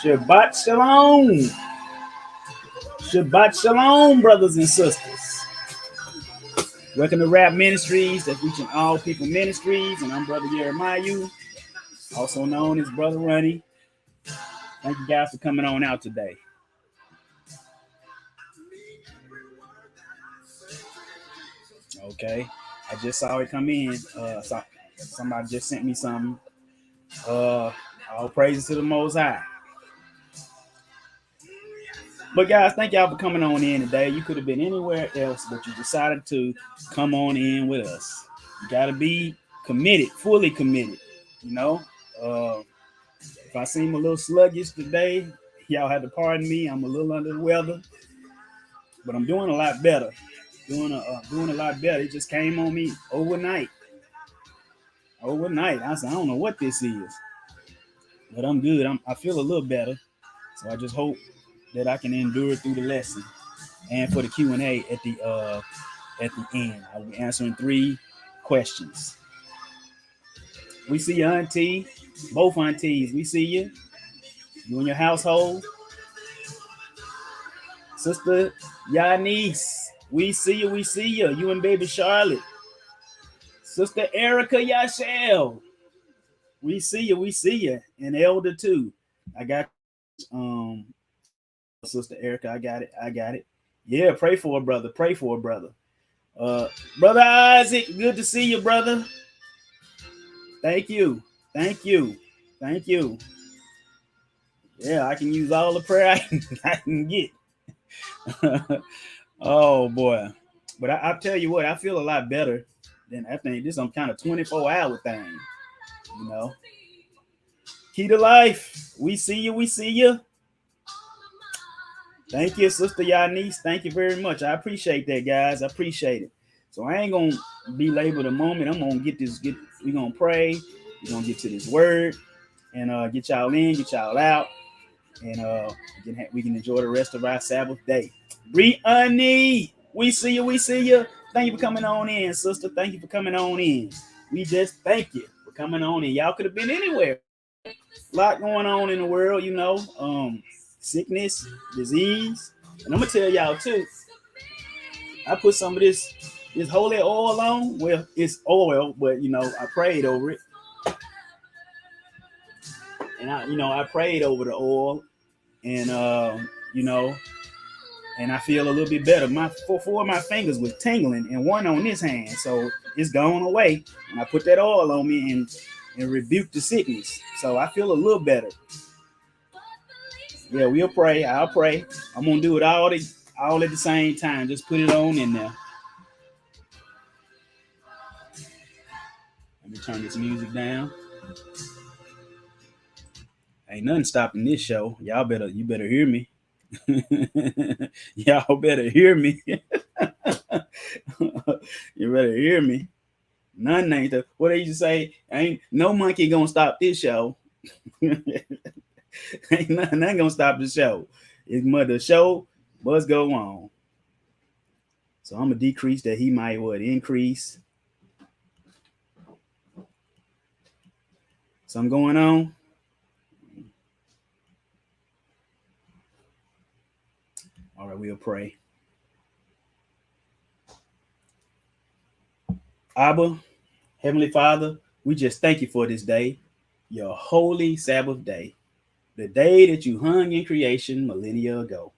Shabbat Shalom. Shabbat Shalom, brothers and sisters. Welcome to Rap Ministries, that's reaching all people ministries, and I'm Brother Jeremiah, also known as Brother Runny. Thank you guys for coming on out today. Okay, I just saw it come in. Somebody just sent me something. All praises to the Most High. But guys, thank y'all for coming on in today. You could have been anywhere else, but you decided to come on in with us. You got to be committed, fully committed. You know, if I seem a little sluggish today, y'all had to pardon me. I'm a little under the weather, but I'm doing a lot better. Doing a lot better. It just came on me overnight. I said, I don't know what this is, but I'm good. I feel a little better, so I just hope that I can endure through the lesson. And for the Q&A at the end, I'll be answering 3 questions. We see your auntie, both aunties. We see you. You in your household. Sister Yanice, we see you. We see you. You and baby Charlotte. Sister Erica Yashel, we see you. We see you. And Elder too. I got Sister Erica. I got it. Yeah, pray for a brother. Brother Isaac, good to see you, brother. Thank you. Yeah, I can use all the prayer I can get. Oh boy. But I'll tell you what, I feel a lot better than I think. This is some kind of 24-hour thing, you know. Key to life. We see you. Thank you, Sister Yanice. Thank you very much. I appreciate that, guys. I appreciate it. So I ain't gonna belabor the moment. I'm gonna we're gonna pray. We're gonna get to this word and get y'all in, get y'all out, and we can enjoy the rest of our Sabbath day. Brianni, we see you. Thank you for coming on in, sister. Thank you for coming on in. We just thank you for coming on in. Y'all could have been anywhere. A lot going on in the world, you know. Sickness, disease. And I'm gonna tell y'all too, I put some of this holy oil on. Well, it's oil, but you know, I prayed over it. And I prayed over the oil, and and I feel a little bit better. Four of my fingers was tingling, and one on this hand, so it's gone away. And I put that oil on me and rebuked the sickness, so I feel a little better. Yeah, we'll pray. I'll pray. I'm gonna do it all at the same time. Just put it on in there. Let me turn this music down. Ain't nothing stopping this show. You better hear me. Y'all better hear me. You better hear me. None ain't what they used to say. Ain't no monkey gonna stop this show. Ain't nothing gonna stop the show. The show must go on. So I'm gonna decrease that he might increase. Something going on. All right, we'll pray. Abba, Heavenly Father, we just thank you for this day, your holy Sabbath day, the day that you hung in creation millennia ago.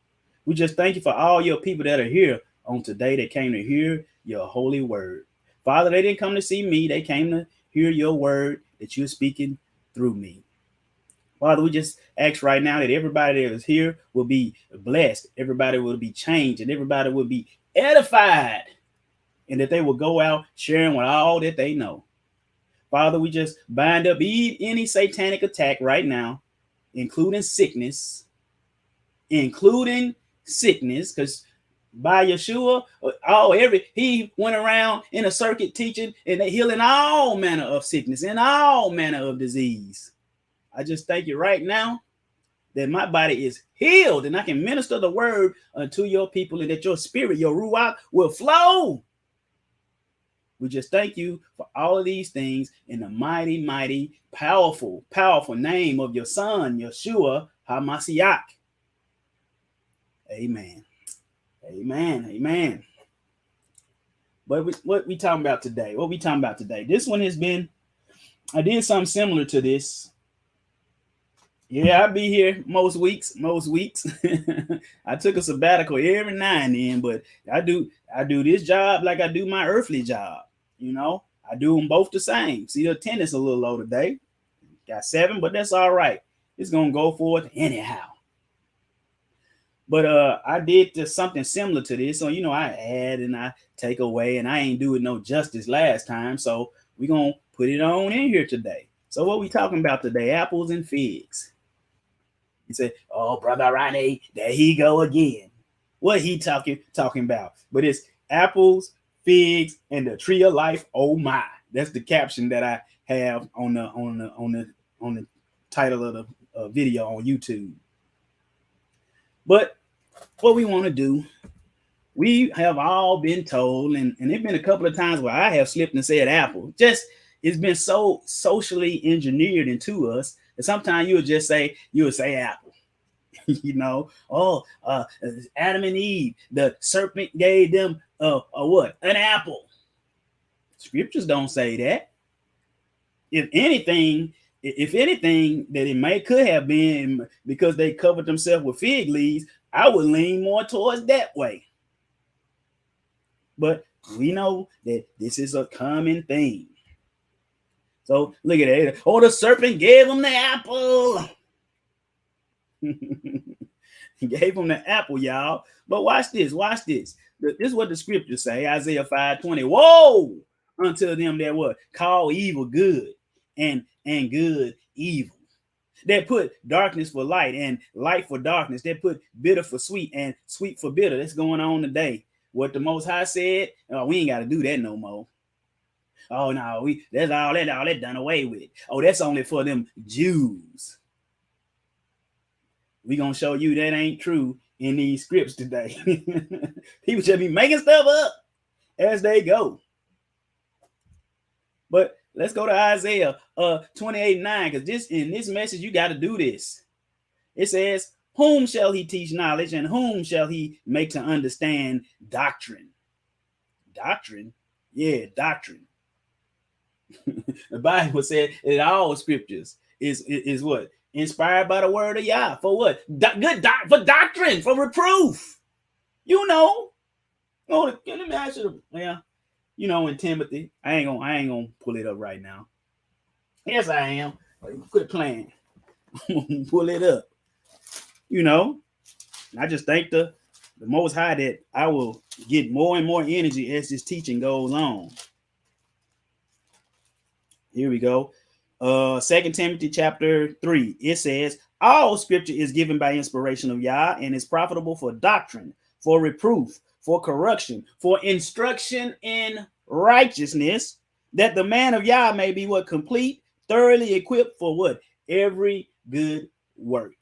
We just thank you for all your people that are here on today that came to hear your holy word. Father, they didn't come to see me. They came to hear your word that you're speaking through me. Father, we just ask right now that everybody that is here will be blessed. Everybody will be changed, and everybody will be edified, and that they will go out sharing with all that they know. Father, we just bind up any satanic attack right now, including sickness, because by Yeshua, he went around in a circuit teaching and healing all manner of sickness and all manner of disease. I just thank you right now that my body is healed and I can minister the word unto your people, and that your spirit, your ruach, will flow. We just thank you for all of these things in the mighty, mighty, powerful, powerful name of your son, Yeshua HaMashiach. Amen. Amen. Amen. But what we talking about today? What we talking about today? This one has been, I did something similar to this. Yeah, I'll be here most weeks. I took a sabbatical every now and then, but I do this job like I do my earthly job. You know, I do them both the same. See, the attendance a little low today. Got 7, but that's all right. It's gonna go forth anyhow. But I did something similar to this. So, you know, I add and I take away, and I ain't do it no justice last time. So we're gonna put it on in here today. So what we talking about today? Apples and figs. He said, "Oh, brother Ronnie, there he go again." What he talking about? But it's apples, figs, and the tree of life. Oh my! That's the caption that I have on the title of the video on YouTube. But what we want to do, we have all been told, and it's been a couple of times where I have slipped and said apple. Just it's been so socially engineered into us that sometimes you'll say apple. You know, Adam and Eve, the serpent gave them what? An apple. Scriptures don't say that. If anything, that it could have been because they covered themselves with fig leaves, I would lean more towards that way. But we know that this is a common thing. So look at that. Oh, the serpent gave him the apple. He gave him the apple, y'all. But watch this. This is what the scriptures say, Isaiah 5:20. Woe unto them that what? Call evil good and good evil. That put darkness for light and light for darkness. That put bitter for sweet and sweet for bitter. That's going on today. What the Most High said, we ain't got to do that no more. Oh no, that's all that done away with. Oh, that's only for them Jews. We gonna show you that ain't true in these scripts today. People should be making stuff up as they go. But let's go to Isaiah 28:9, because in this message you got to do this. It says, "Whom shall he teach knowledge, and whom shall he make to understand doctrine?" Doctrine, yeah, doctrine. The Bible said in all scriptures is what? Inspired by the word of Yah. For what? For doctrine, for reproof. You know. Oh, let me ask you. Yeah. You know, in Timothy, I ain't gonna pull it up right now. Yes, I am. Quit playing. Pull it up. You know, I just thank the Most High that I will get more and more energy as this teaching goes on. Here we go. 2 Timothy chapter 3. It says, "All scripture is given by inspiration of Yah and is profitable for doctrine, for reproof, for correction, for instruction in righteousness, that the man of Yah may be what? Complete, thoroughly equipped for what? Every good work."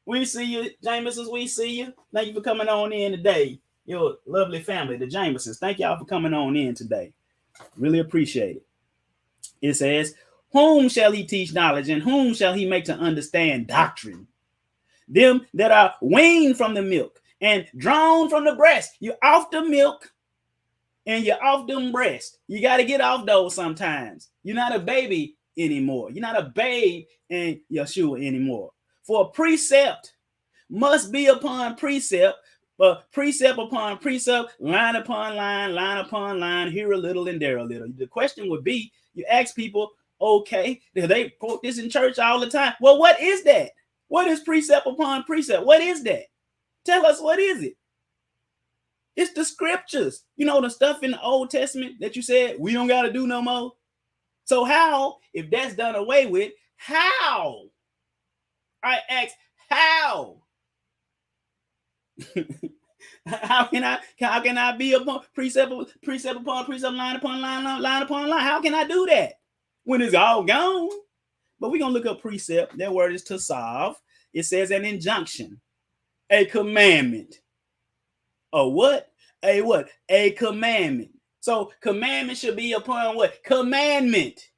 We see you, Jamesons. We see you. Thank you for coming on in today. Your lovely family, the Jamesons. Thank y'all for coming on in today. Really appreciate it. It says, "Whom shall he teach knowledge, and whom shall he make to understand doctrine? Them that are weaned from the milk and drawn from the breast." You're off the milk and you're off them breasts. You got to get off those sometimes. You're not a baby anymore. You're not a babe in Yeshua anymore. For precept must be upon precept, but precept upon precept, line upon line, here a little and there a little. The question would be, you ask people, okay, they quote this in church all the time. Well, what is that? What is precept upon precept? What is that? Tell us, what is it? It's the scriptures. You know, the stuff in the Old Testament that you said we don't got to do no more. So how, if that's done away with, how? I ask, how? How can I be upon precept upon precept, line upon line upon line? How can I do that when it's all gone? But we're gonna look up precept. That word is to solve. It says an injunction, a commandment. A what? A commandment. So commandment should be upon what? Commandment.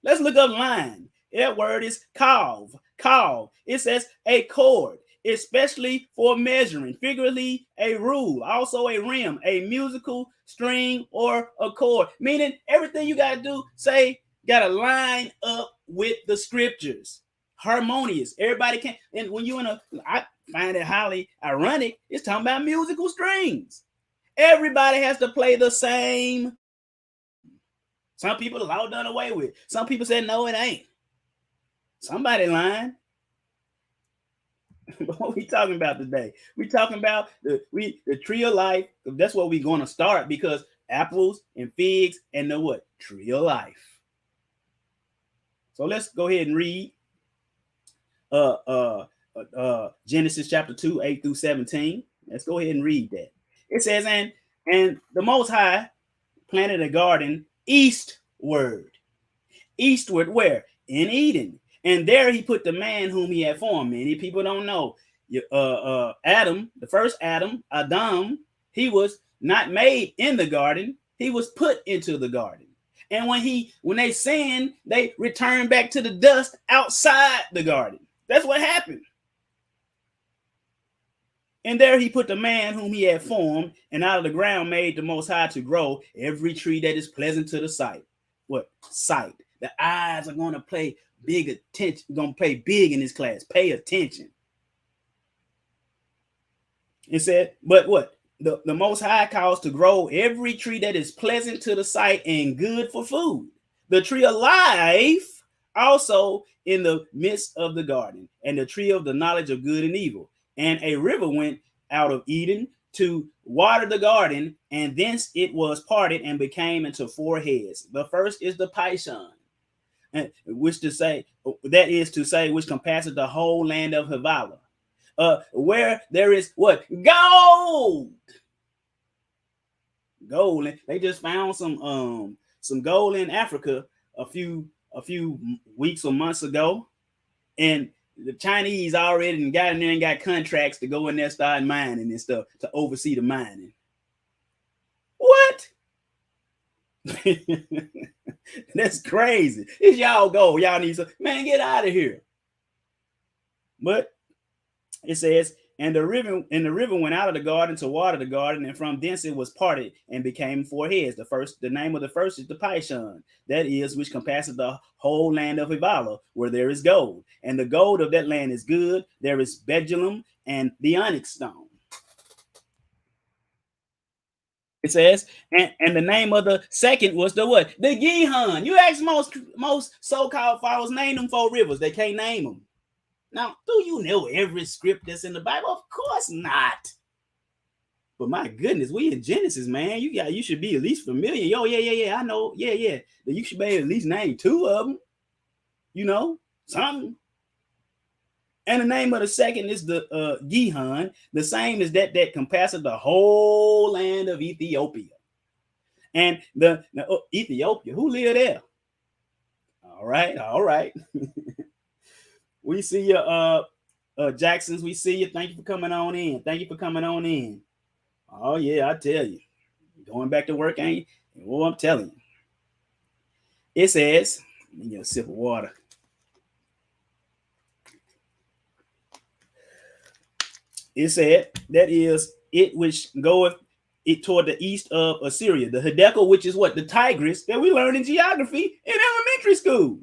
Let's look up line. That word is kav. called. It says a cord, especially for measuring, figuratively a rule, also a rim, a musical string or a chord. Meaning everything you got to do, say, got to line up with the scriptures. Harmonious. Everybody can. And when you I find it highly ironic, it's talking about musical strings. Everybody has to play the same. Some people are all done away with. Some people said, no, it ain't. Somebody lying. What we talking about today? We talking about the tree of life. That's what we're going to start, because apples and figs and the what? Tree of life. So let's go ahead and read Genesis chapter 2, 8 through 17. Let's go ahead and read that. It says, and the Most High planted a garden eastward. Eastward where? In Eden. And there he put the man whom he had formed. Many people don't know. Adam, the first Adam, he was not made in the garden. He was put into the garden. And when they sinned, they returned back to the dust outside the garden. That's what happened. And there he put the man whom he had formed, and out of the ground made the Most High to grow every tree that is pleasant to the sight. What? Sight. The eyes are going to play big attention, going to play big in this class. Pay attention. It said, but what? The Most High caused to grow every tree that is pleasant to the sight and good for food. The tree of life also in the midst of the garden, and the tree of the knowledge of good and evil. And a river went out of Eden to water the garden, and thence it was parted and became into four heads. The first is the Pishon, which is to say, which compasseth the whole land of Havilah, where there is what? Gold. Gold. They just found some gold in Africa a few weeks or months ago, and the Chinese already got in there and got contracts to go in there, start mining and stuff, to oversee the mining. What? That's crazy. It's y'all gold. Y'all need some, man, get out of here. But it says, and the river went out of the garden to water the garden, and from thence it was parted and became four heads. The name of the first is the Pishon, that is, which compasseth the whole land of Havilah, where there is gold. And the gold of that land is good. There is bdellium and the onyx stone. It says, and the name of the second was the what? The Gihon. You ask most so-called followers, name them four rivers. They can't name them. Now, do you know every script that's in the Bible? Of course not. But my goodness, we in Genesis, man. You should be at least familiar. Yo, yeah. I know. Yeah. You should be able to at least name two of them. You know, something. And the name of the second is the Gihon, the same as that compasseth the whole land of Ethiopia. And the Ethiopia, who lived there? All right. We see you, Jacksons. We see you. Thank you for coming on in. Oh, yeah, I tell you. Going back to work ain't what I'm telling you. It says, let me get a sip of water. It said, that is it which goeth it toward the east of Assyria. The Hiddekel, which is what? The Tigris that we learned in geography in elementary school.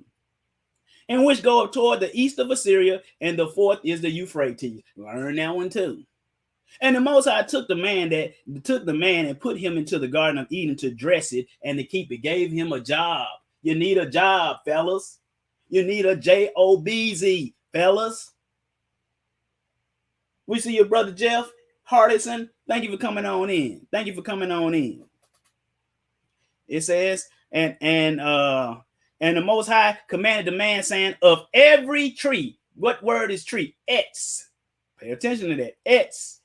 And which go up toward the east of Assyria, and the fourth is the Euphrates. Learn that one too. And the Most High took the man and put him into the Garden of Eden to dress it and to keep it. Gave him a job. You need a job, fellas. You need a JOBZ, fellas. We see your brother Jeff Hardison. Thank you for coming on in. It says, and the Most High commanded the man, saying, of every tree. What word is tree? Etz. Pay attention to that. Etz.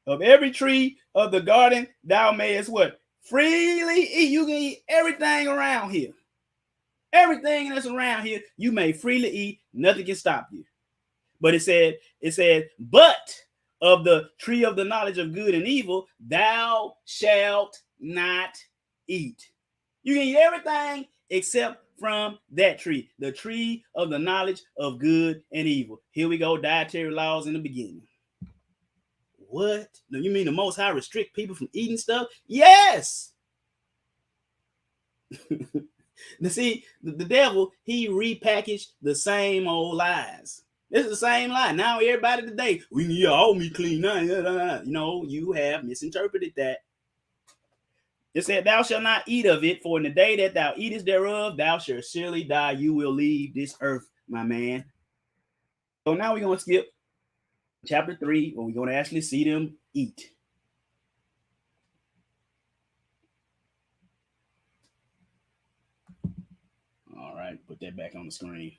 Of every tree of the garden, thou mayest what? Freely eat. You can eat everything around here. Everything that's around here, you may freely eat. Nothing can stop you. But it said, but of the tree of the knowledge of good and evil, thou shalt not eat. You can eat everything except from that tree, the tree of the knowledge of good and evil. Here we go, dietary laws in the beginning. What? No, you mean the Most High restrict people from eating stuff? Yes. Now, see, the devil, he repackaged the same old lies. This is the same lie. Now everybody today, we need all meat clean. You have misinterpreted that. It said, thou shalt not eat of it, for in the day that thou eatest thereof, thou shalt surely die. You will leave this earth, my man. So now we're going to skip chapter 3, where we're going to actually see them eat. All right, put that back on the screen.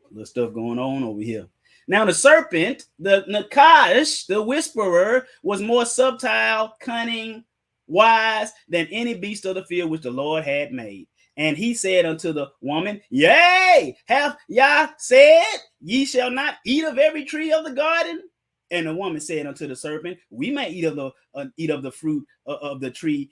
A little stuff going on over here. Now the serpent, the Nakash, the whisperer, was more subtle, cunning, wise than any beast of the field which the Lord had made. And he said unto the woman, yea, have Yah said, ye shall not eat of every tree of the garden? And the woman said unto the serpent, we may eat of the fruit of the tree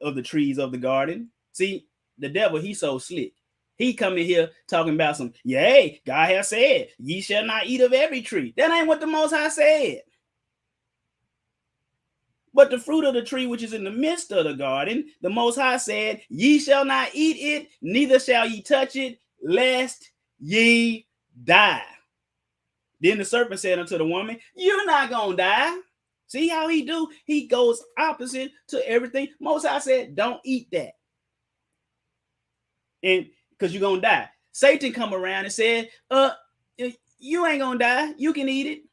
of the trees of the garden. See, the devil, he's so slick. He coming here talking about some, yea, God has said, ye shall not eat of every tree. That ain't what the Most High said. But the fruit of the tree which is in the midst of the garden, the Most High said, ye shall not eat it, neither shall ye touch it, lest ye die. Then the serpent said unto the woman, you're not going to die. See how he do? He goes opposite to everything. Most High said, don't eat that. And because you're going to die. Satan come around and said, you ain't going to die. You can eat it.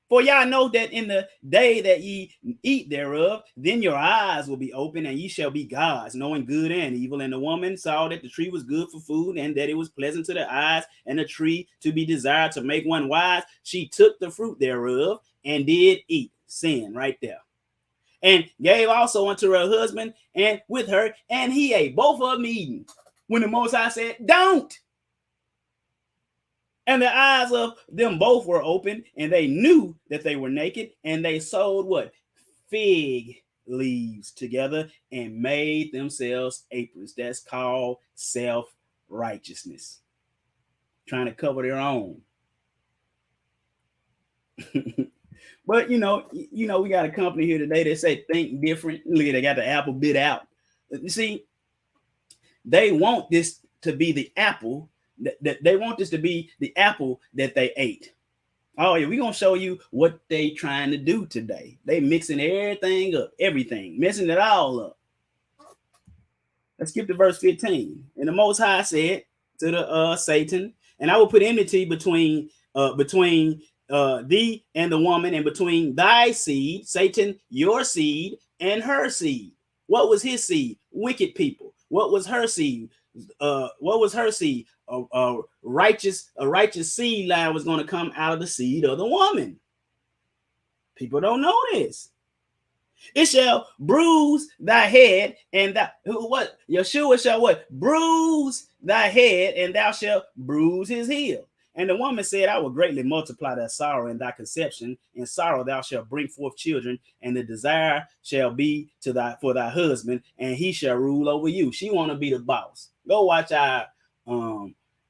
For y'all know that in the day that ye eat thereof, then your eyes will be open, and ye shall be gods, knowing good and evil. And the woman saw that the tree was good for food, and that it was pleasant to the eyes, and the tree to be desired to make one wise. She took the fruit thereof, and did eat. Sin right there. And gave also unto her husband, and with her, and he ate. Both of them eating. When the Most High said, don't. And the eyes of them both were open, and they knew that they were naked, and they sewed what? Fig leaves together and made themselves aprons. That's called self-righteousness. Trying to cover their own. But we got a company here today that say think different. Look at, they got the apple bit out. You see, they want this to be the apple. They want this to be the apple that they ate. Oh yeah, we're gonna show you what they trying to do today. They mixing everything up, everything, messing it all up. Let's skip to verse 15. And the Most High said to the Satan, and I will put enmity between thee and the woman, and between thy seed, Satan, your seed, and her seed. What was his seed? Wicked people. What was her seed? A righteous seed line was going to come out of the seed of the woman. People don't know this. It shall bruise thy head, and Yeshua shall what? Bruise thy head, and thou shalt bruise his heel. And the woman said, I will greatly multiply thy sorrow and thy conception. In sorrow thou shalt bring forth children, and the desire shall be for thy husband, and he shall rule over you. She want to be the boss. Go watch our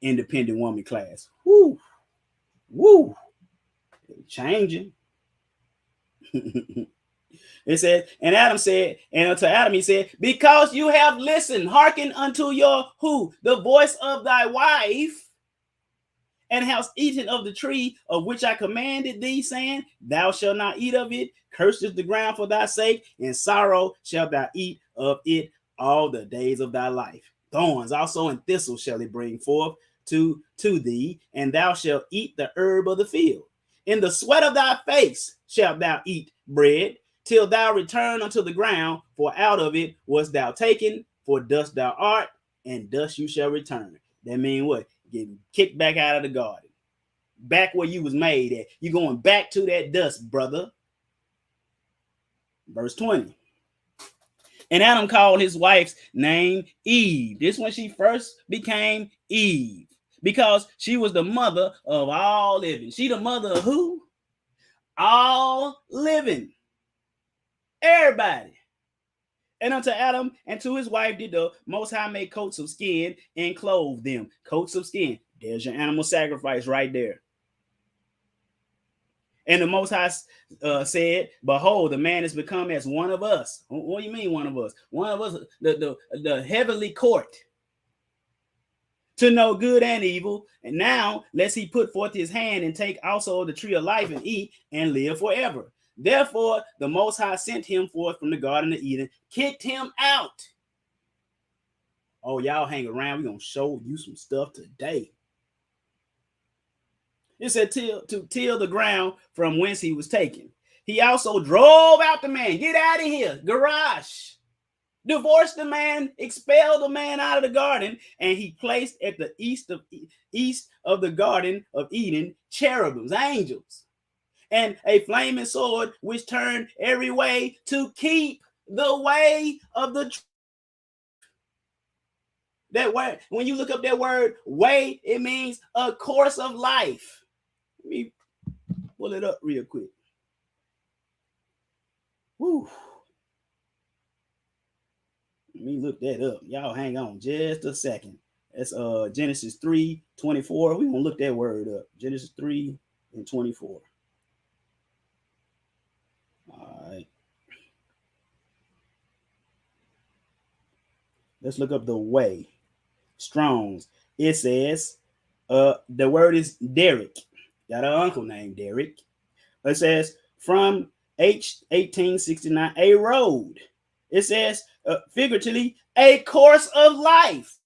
independent woman class. Woo. Changing. It says, and Adam said, and unto Adam he said, because you have listened, hearken unto your who? The voice of thy wife, and hast eaten of the tree of which I commanded thee, saying, thou shalt not eat of it. Cursed is the ground for thy sake, and sorrow shalt thou eat of it all the days of thy life. Thorns also and thistles shall it bring forth to thee, and thou shalt eat the herb of the field. In the sweat of thy face shalt thou eat bread, till thou return unto the ground, for out of it wast thou taken, for dust thou art, and dust you shall return. That means what? Getting kicked back out of the garden. Back where you was made at. You're going back to that dust, brother. Verse 20. And Adam called his wife's name Eve. This when she first became Eve, because she was the mother of all living. She the mother of who? All living. Everybody. And unto Adam and to his wife did the Most High make coats of skin and clothe them. Coats of skin. There's your animal sacrifice right there. And the Most High said, behold, the man has become as one of us. What do you mean one of us? One of us, the heavenly court, to know good and evil. And now lest he put forth his hand and take also the tree of life and eat and live forever. Therefore, the Most High sent him forth from the Garden of Eden, kicked him out. Oh, y'all hang around. We're going to show you some stuff today. It said to till the ground from whence he was taken. He also drove out the man. Get out of here. Garage. Divorced the man, expelled the man out of the garden, and he placed at the east of the Garden of Eden cherubims, angels, and a flaming sword which turned every way to keep the way of the truth. That word, when you look up that word way, it means a course of life. Let me pull it up real quick. Woo. Let me look that up. Y'all hang on just a second. That's Genesis 3:24. We're gonna look that word up. Genesis 3:24. All right. Let's look up the way. Strong's. It says the word is Derek. Got an uncle named Derek. It says from H1869, a road. It says figuratively a course of life,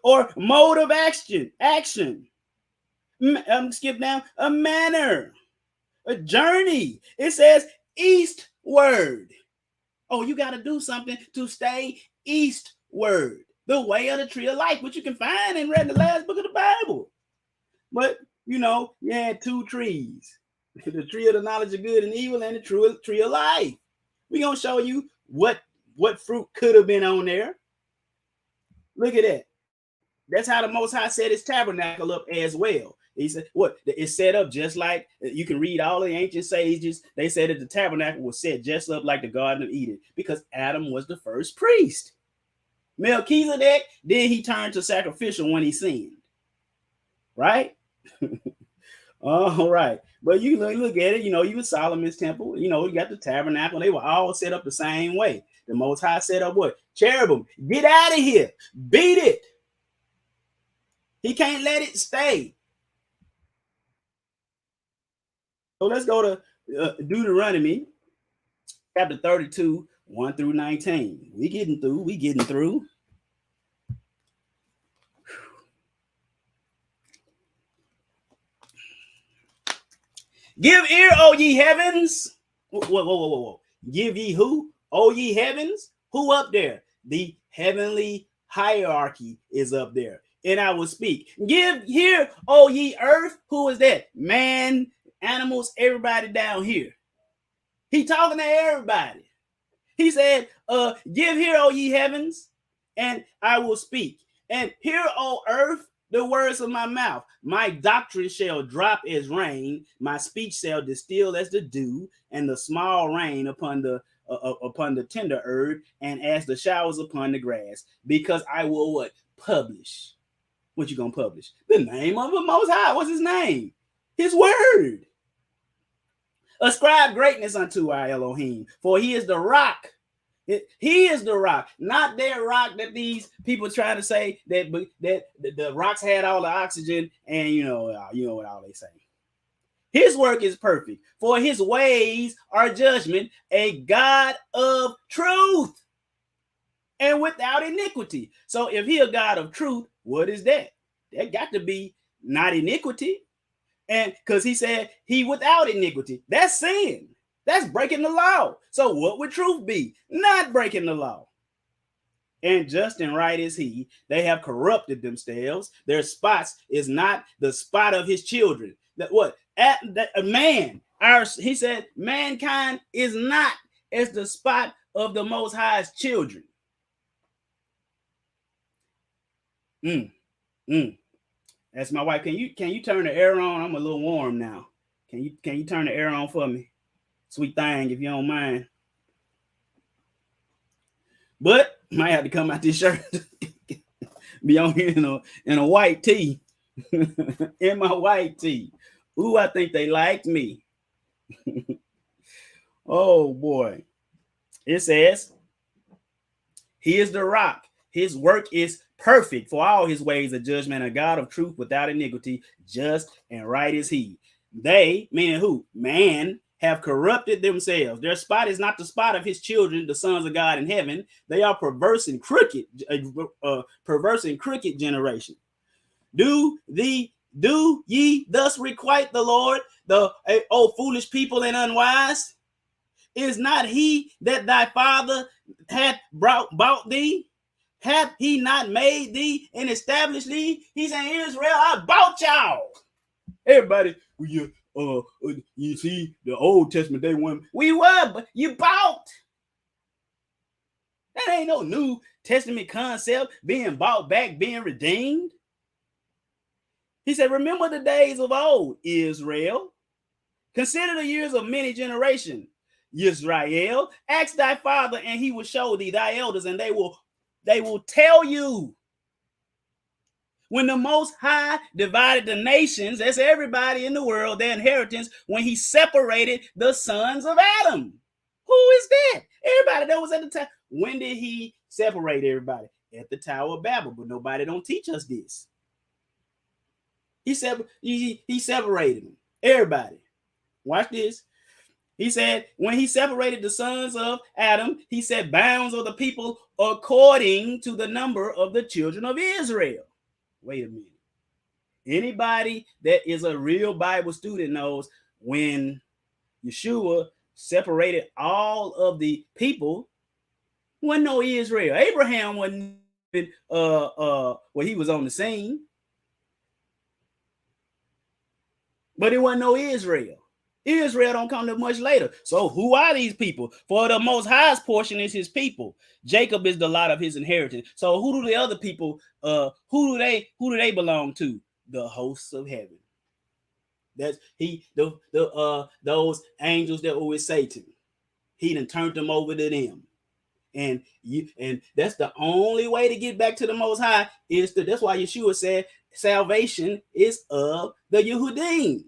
or mode of action. Skip down, a manner, a journey. It says eastward. Oh, you got to do something to stay eastward. The way of the tree of life, which you can find in the last book of the Bible. But you know, you had two trees: the tree of the knowledge of good and evil, and the tree of life. We're gonna show you what fruit could have been on there. Look at that. That's how the Most High set his tabernacle up as well. He said, what? It's set up just like, you can read all the ancient sages. They said that the tabernacle was set just up like the Garden of Eden because Adam was the first priest. Melchizedek, then he turned to sacrificial when he sinned. Right? All right. But you look at it, you know, even Solomon's temple, you know, you got the tabernacle. They were all set up the same way. The Most High set up what? Cherubim. Get out of here. Beat it. He can't let it stay. So let's go to Deuteronomy chapter 32, 1 through 19. We getting through. Give ear, O ye heavens. Whoa. Give ye who? O ye heavens. Who up there? The heavenly hierarchy is up there. And I will speak. Give here, O ye earth. Who is that? Man, animals, everybody down here. He talking to everybody. He said, give here, O ye heavens, and I will speak. And hear, O earth, the words of my mouth. My doctrine shall drop as rain, my speech shall distill as the dew, and the small rain upon the tender herb, and as the showers upon the grass. Because I will what? Publish. What you gonna publish? The name of the Most High. What's his name? His word. Ascribe greatness unto our Elohim, for he is the rock. He is the rock, not that rock that these people try to say that the rocks had all the oxygen, and you know what all they say. His work is perfect, for his ways are judgment, a God of truth, and without iniquity. So if he a God of truth, what is that? That got to be not iniquity. And because he said he without iniquity, that's sin. That's breaking the law. So what would truth be? Not breaking the law. And just and right is he. They have corrupted themselves. Their spots is not the spot of his children. That what? He said, mankind is not as the spot of the Most High's children. That's my wife. Can you turn the air on? I'm a little warm now. Can you turn the air on for me? Sweet thing, if you don't mind. But might have to come out this shirt, be on here in a white tee, in my white tee. Ooh, I think they liked me. Oh boy. It says, He is the rock. His work is perfect, for all his ways of judgment, a God of truth without iniquity, just and right is he. They, meaning who? Man, have corrupted themselves. Their spot is not the spot of his children, the sons of God in heaven. They are perverse and crooked generation. Do ye thus requite the Lord, O foolish people and unwise? Is not he that thy father hath bought thee? Hath he not made thee and established thee? He's in Israel, I bought y'all. Everybody, you see the Old Testament, they went, we were, but you bought. That ain't no New Testament concept, being bought back, being redeemed. He said, remember the days of old, Israel. Consider the years of many generations. Israel, ask thy father, and he will show thee thy elders, and they will tell you. When the Most High divided the nations, that's everybody in the world, their inheritance, when he separated the sons of Adam. Who is that? Everybody that was at the time. When did he separate everybody? At the Tower of Babel, but nobody don't teach us this. He separated them. Everybody. Watch this. He said, when he separated the sons of Adam, he set bounds of the people according to the number of the children of Israel. Wait a minute. Anybody that is a real Bible student knows when Yeshua separated all of the people, wasn't no Israel. Abraham wasn't when he was on the scene. But it wasn't no Israel. Israel don't come to much later. So who are these people? For the Most High's portion is his people. Jacob is the lot of his inheritance. So who do the other people? Who do they belong to? The hosts of heaven. That's those angels that were with Satan. He done turned them over to them. And that's the only way to get back to the Most High is that's why Yeshua said salvation is of the Yehudim.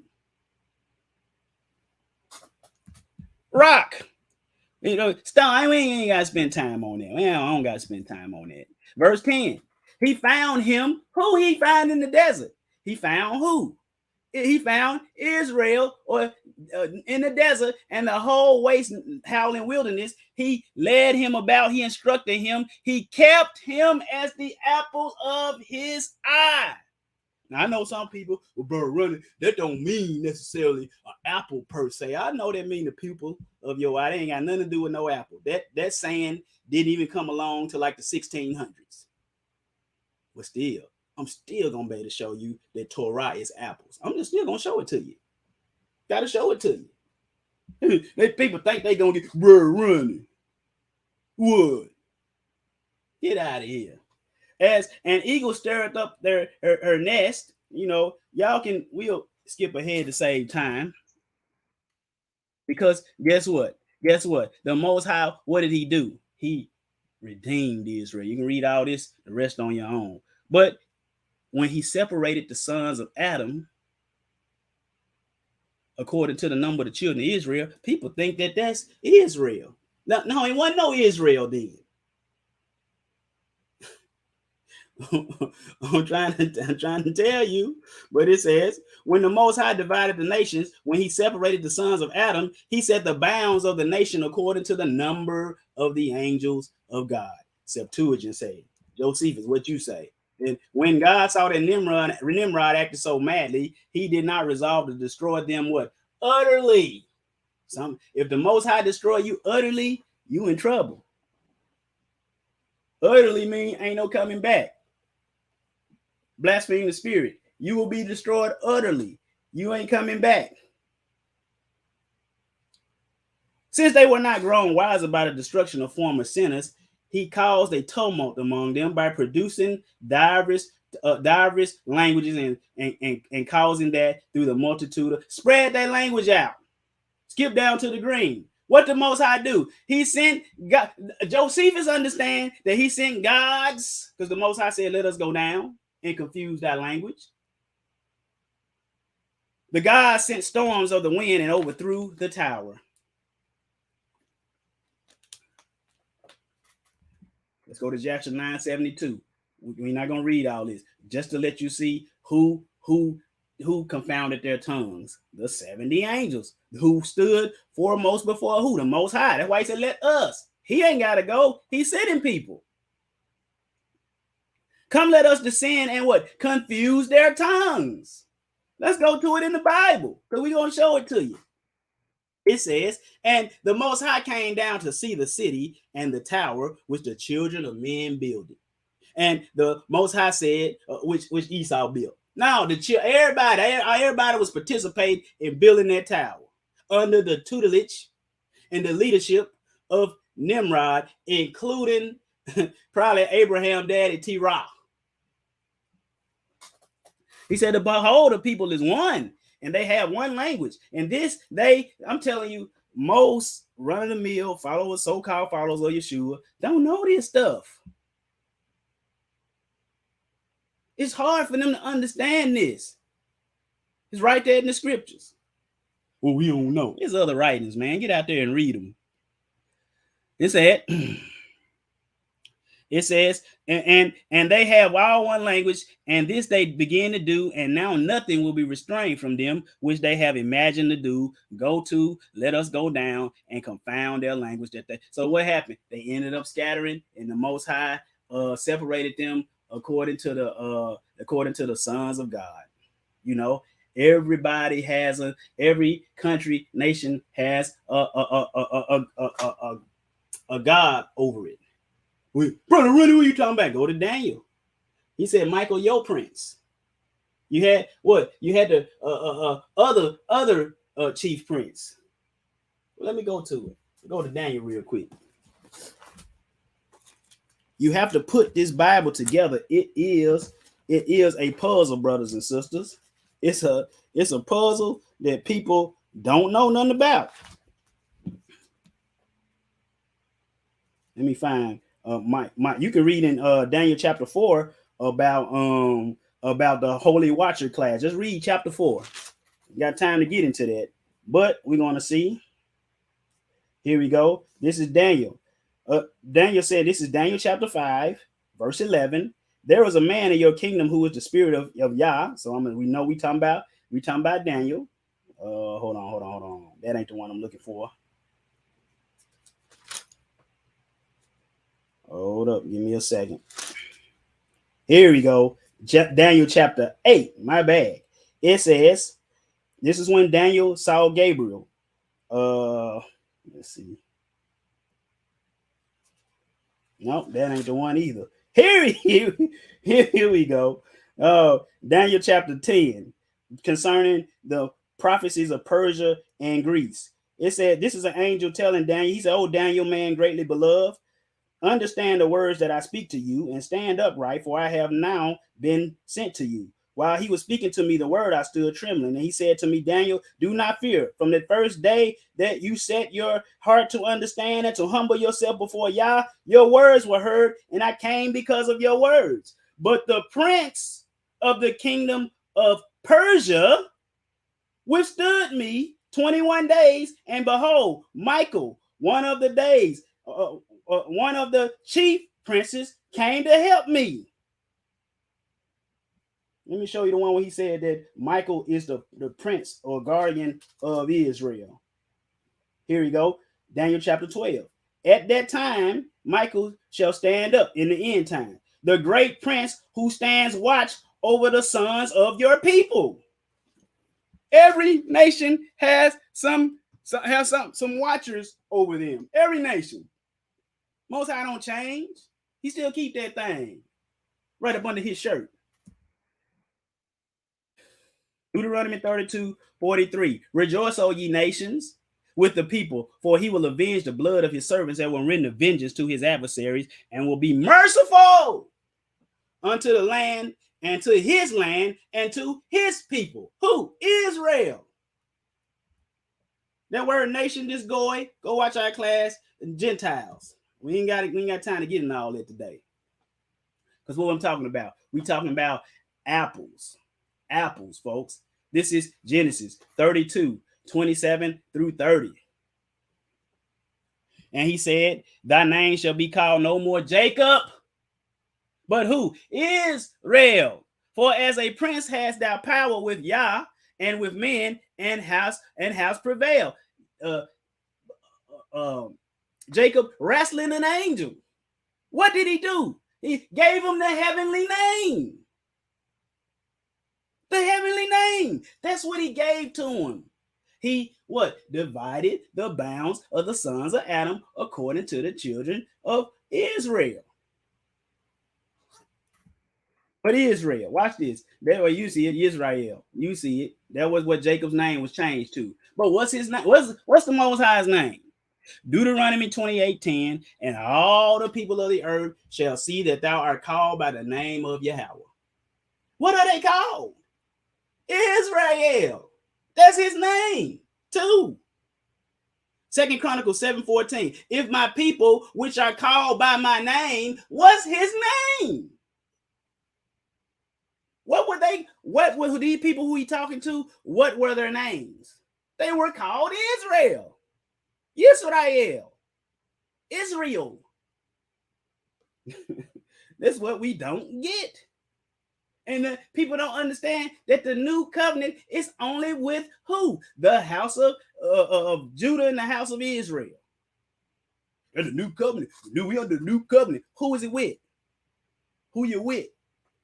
Rock. Stone, we ain't got to spend time on that. I don't got to spend time on that. Verse 10. He found him. Who he found in the desert? He found who? He found Israel or in the desert and the whole waste howling wilderness. He led him about. He instructed him. He kept him as the apple of his eye. Now, I know some people will burn running. That don't mean necessarily an apple per se. I know that mean the pupil of your eye. They ain't got nothing to do with no apple. That saying didn't even come along to like the 1600s. But still, I'm still going to be able to show you that Torah is apples. I'm just still going to show it to you. Got to show it to you. People think they going to get running. What? Get out of here. As an eagle stirred up her nest, y'all we'll skip ahead to save time. Because guess what? The Most High, what did he do? He redeemed Israel. You can read all this, the rest on your own. But when he separated the sons of Adam, according to the number of the children of Israel, people think that that's Israel. No, it wasn't no Israel then. I'm trying to tell you, but it says, when the Most High divided the nations, when he separated the sons of Adam, he set the bounds of the nation according to the number of the angels of God. Septuagint say, Josephus, what you say? And when God saw that Nimrod acted so madly, he did not resolve to destroy them what? Utterly. If the Most High destroy you utterly, you in trouble. Utterly mean ain't no coming back. Blaspheme the spirit. You will be destroyed utterly. You ain't coming back. Since they were not grown wise about the destruction of former sinners, he caused a tumult among them by producing diverse languages and causing that through the multitude of spread that language out. Skip down to the green. What the Most High do? He sent God. Josephus understand that he sent gods, because the Most High said, let us go down, and confuse that language. The gods sent storms of the wind and overthrew the tower. Let's go to Joshua 9:72. We're not going to read all this, just to let you see who confounded their tongues. The 70 angels who stood foremost before who? The Most High. That's why he said, let us. He ain't got to go. He's sending people. Come, let us descend and what? Confuse their tongues. Let's go to it in the Bible, because we're going to show it to you. It says, and the Most High came down to see the city and the tower which the children of men builded. And the Most High said, which Esau built. Now, everybody was participating in building that tower under the tutelage and the leadership of Nimrod, including probably Abraham daddy Terah. He said, behold, the people is one, and they have one language. And this, I'm telling you, most run-of-the-mill followers, so-called followers of Yeshua, don't know this stuff. It's hard for them to understand this. It's right there in the scriptures. Well, we don't know. There's other writings, man. Get out there and read them. It says, and they have all one language, and this they begin to do, and now nothing will be restrained from them, which they have imagined to do. Go to, let us go down and confound their language. So what happened? They ended up scattering, and the Most High separated them according to the sons of God. You know, everybody has every country, nation has a God over it. Brother Rudy, what are you talking about? Go to Daniel. He said, Michael, your prince. You had what? You had the other chief prince. Well, let me go to it. Go to Daniel real quick. You have to put this Bible together. It is a puzzle, brothers and sisters. It's a puzzle that people don't know nothing about. Let me find you can read in Daniel chapter 4 about the Holy Watcher class. Just read chapter 4. You got time to get into that, but we're going to see. Here we go. This is Daniel. Daniel said, this is Daniel chapter 5, verse 11. There was a man in your kingdom who was the spirit of Yah. So we know we talking about Daniel. Hold on. That ain't the one I'm looking for. Hold up, give me a second. Here we go. Daniel chapter 8. My bad. It says, this is when Daniel saw Gabriel. Let's see. No, that ain't the one either. Here we go. Daniel chapter 10, concerning the prophecies of Persia and Greece. It said, this is an angel telling Daniel. He said, oh, Daniel, man greatly beloved, understand the words that I speak to you and stand upright, for I have now been sent to you. While he was speaking to me the word, I stood trembling. And he said to me, Daniel, do not fear. From the first day that you set your heart to understand and to humble yourself before Yah, your words were heard, and I came because of your words. But the prince of the kingdom of Persia withstood me 21 days, and behold, Michael, one of the chief princes, came to help me. Let me show you the one where he said that Michael is the prince or guardian of Israel. Here we go. Daniel chapter 12. At that time, Michael shall stand up in the end time, the great prince who stands watch over the sons of your people. Every nation has some watchers over them. Every nation. Most High don't change. He still keep that thing right up under his shirt. Deuteronomy 32:43. Rejoice, O ye nations, with the people, for he will avenge the blood of his servants and will render vengeance to his adversaries and will be merciful unto the land and to his land and to his people. Who? Israel. That word nation, just go watch our class. Gentiles. We ain't got time to get in all that today. Because what I'm talking about, we talking about apples. Apples, folks. This is Genesis 32, 27 through 30. And he said, thy name shall be called no more Jacob, but who? Israel. For as a prince hast thou power with Yah and with men, and house prevail. Jacob wrestling an angel. What did he do? He gave him the heavenly name. The heavenly name. That's what he gave to him. He what? Divided the bounds of the sons of Adam according to the children of Israel. But Israel, watch this. That way you see it, Israel. You see it. That was what Jacob's name was changed to. But what's his name? What's the Most High's name? Deuteronomy 28:10, and all the people of the earth shall see that thou art called by the name of Yahweh. What are they called? Israel. That's his name too. 2 Chronicles 7:14. If my people, which are called by my name, what's his name? What were these people who he talking to? What were their names? They were called Israel. Israel. Israel. That's what we don't get. And people don't understand that the new covenant is only with who? The house of Judah and the house of Israel. And the new covenant. We under the new covenant. Who is it with? Who you with?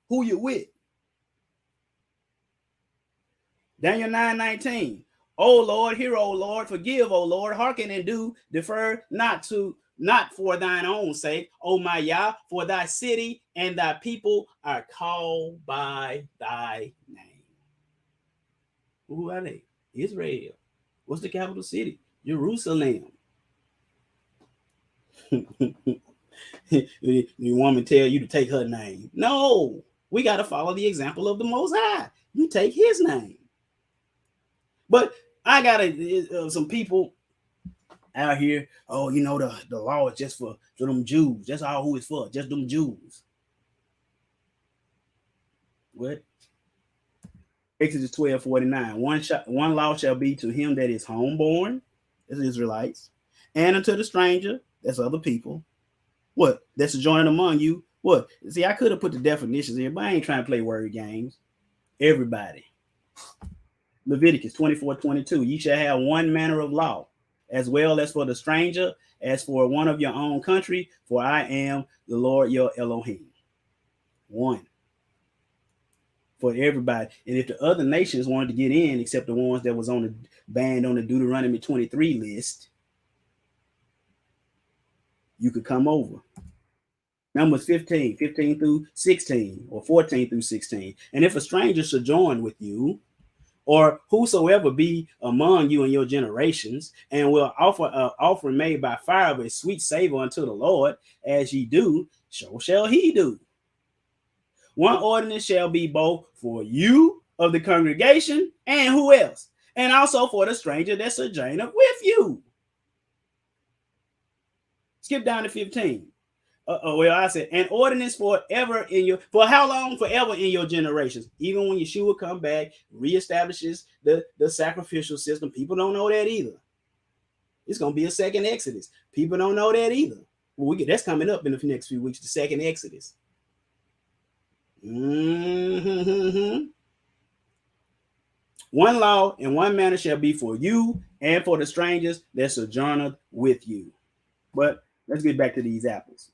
Who you with? Daniel 9:19. O Lord, hear, O Lord, forgive, O Lord, hearken and do, defer not for thine own sake, O my Yah, for thy city and thy people are called by thy name. Who are they? Israel. What's the capital city? Jerusalem. You want me to tell you to take her name? No, we got to follow the example of the Most High. You take his name. But I got some people out here, oh, you know, the law is just for them Jews. That's all who it's for, just them Jews. What? Exodus 12:49. One law shall be to him that is homeborn, that's Israelites, and unto the stranger, that's other people. What? That's joining among you. What? See, I could have put the definitions here, but I ain't trying to play word games. Everybody. Leviticus 24:22. Ye shall have one manner of law, as well as for the stranger, as for one of your own country, for I am the Lord your Elohim. One. For everybody. And if the other nations wanted to get in, except the ones that was on the banned on the Deuteronomy 23 list, you could come over. Numbers 15 through 16, or 14 through 16. And if a stranger sojourn with you, or whosoever be among you in your generations, and will offer an offering made by fire of a sweet savor unto the Lord, as ye do, so shall he do. One ordinance shall be both for you of the congregation, and who else? And also for the stranger that sojourneth with you. Skip down to 15. Well, I said, an ordinance forever for how long? Forever in your generations. Even when Yeshua come back, reestablishes the sacrificial system. People don't know that either. It's going to be a second Exodus. People don't know that either. Well, that's coming up in the next few weeks, the second Exodus. Mm-hmm. One law and one manner shall be for you and for the strangers that sojourneth with you. But let's get back to these apples.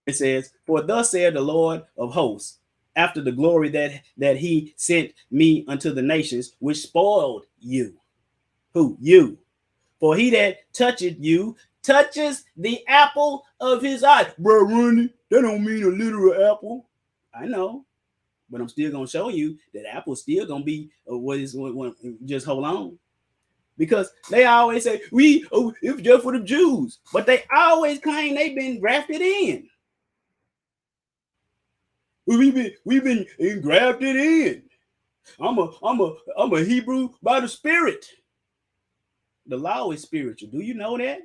It says, for thus said the Lord of hosts, after the glory that he sent me unto the nations, which spoiled you. Who? You. For he that toucheth you touches the apple of his eye. Bro, Ronnie, that don't mean a literal apple. I know, but I'm still going to show you that apple's still going to be just hold on. Because they always say, it's just for the Jews. But they always claim they've been grafted in. We've been grafted in. I'm a Hebrew by the Spirit. The law is spiritual. Do you know that?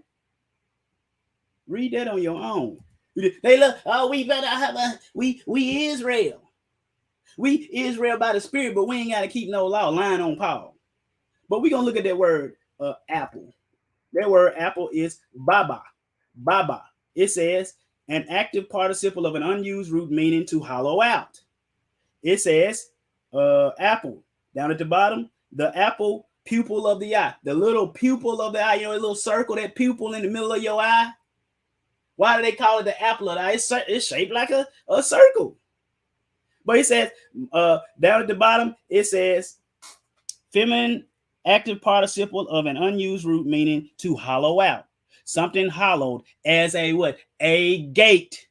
Read that on your own. They look, oh, we better have we Israel. We Israel by the spirit, but we ain't got to keep no law. Lying on Paul. But we're gonna look at that word apple. That word apple is baba. Baba. It says an active participle of an unused root meaning to hollow out. It says apple. Down at the bottom, the apple pupil of the eye. The little pupil of the eye, you know, a little circle, that pupil in the middle of your eye. Why do they call it the apple of the eye? It's shaped like a circle. But it says, down at the bottom, it says feminine active participle of an unused root meaning to hollow out. Something hollowed as a what? A gate.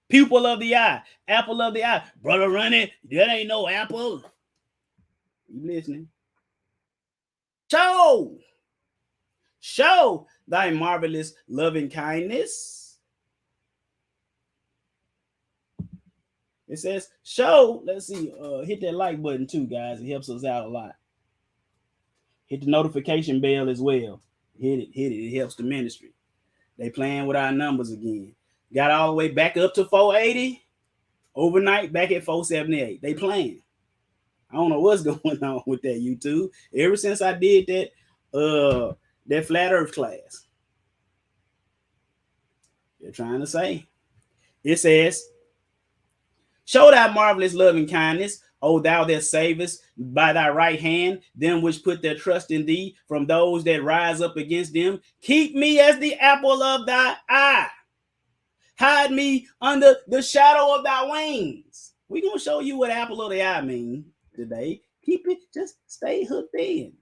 Pupil of the eye. Apple of the eye. Brother Running, that ain't no apple. You listening? Show thy marvelous loving kindness. It says, show. Let's see. Hit that like button too, guys. It helps us out a lot. Hit the notification bell as well. Hit it. It helps the ministry. They playing with our numbers again. Got all the way back up to 480. Overnight, back at 478. They playing. I don't know what's going on with that YouTube. Ever since I did that flat earth class. They're trying to say. It says, show thy marvelous loving kindness, O thou that savest by thy right hand them which put their trust in thee from those that rise up against them. Keep me as the apple of thy eye. Hide me under the shadow of thy wings. We're going to show you what apple of the eye means today. Keep it, just stay hooked in.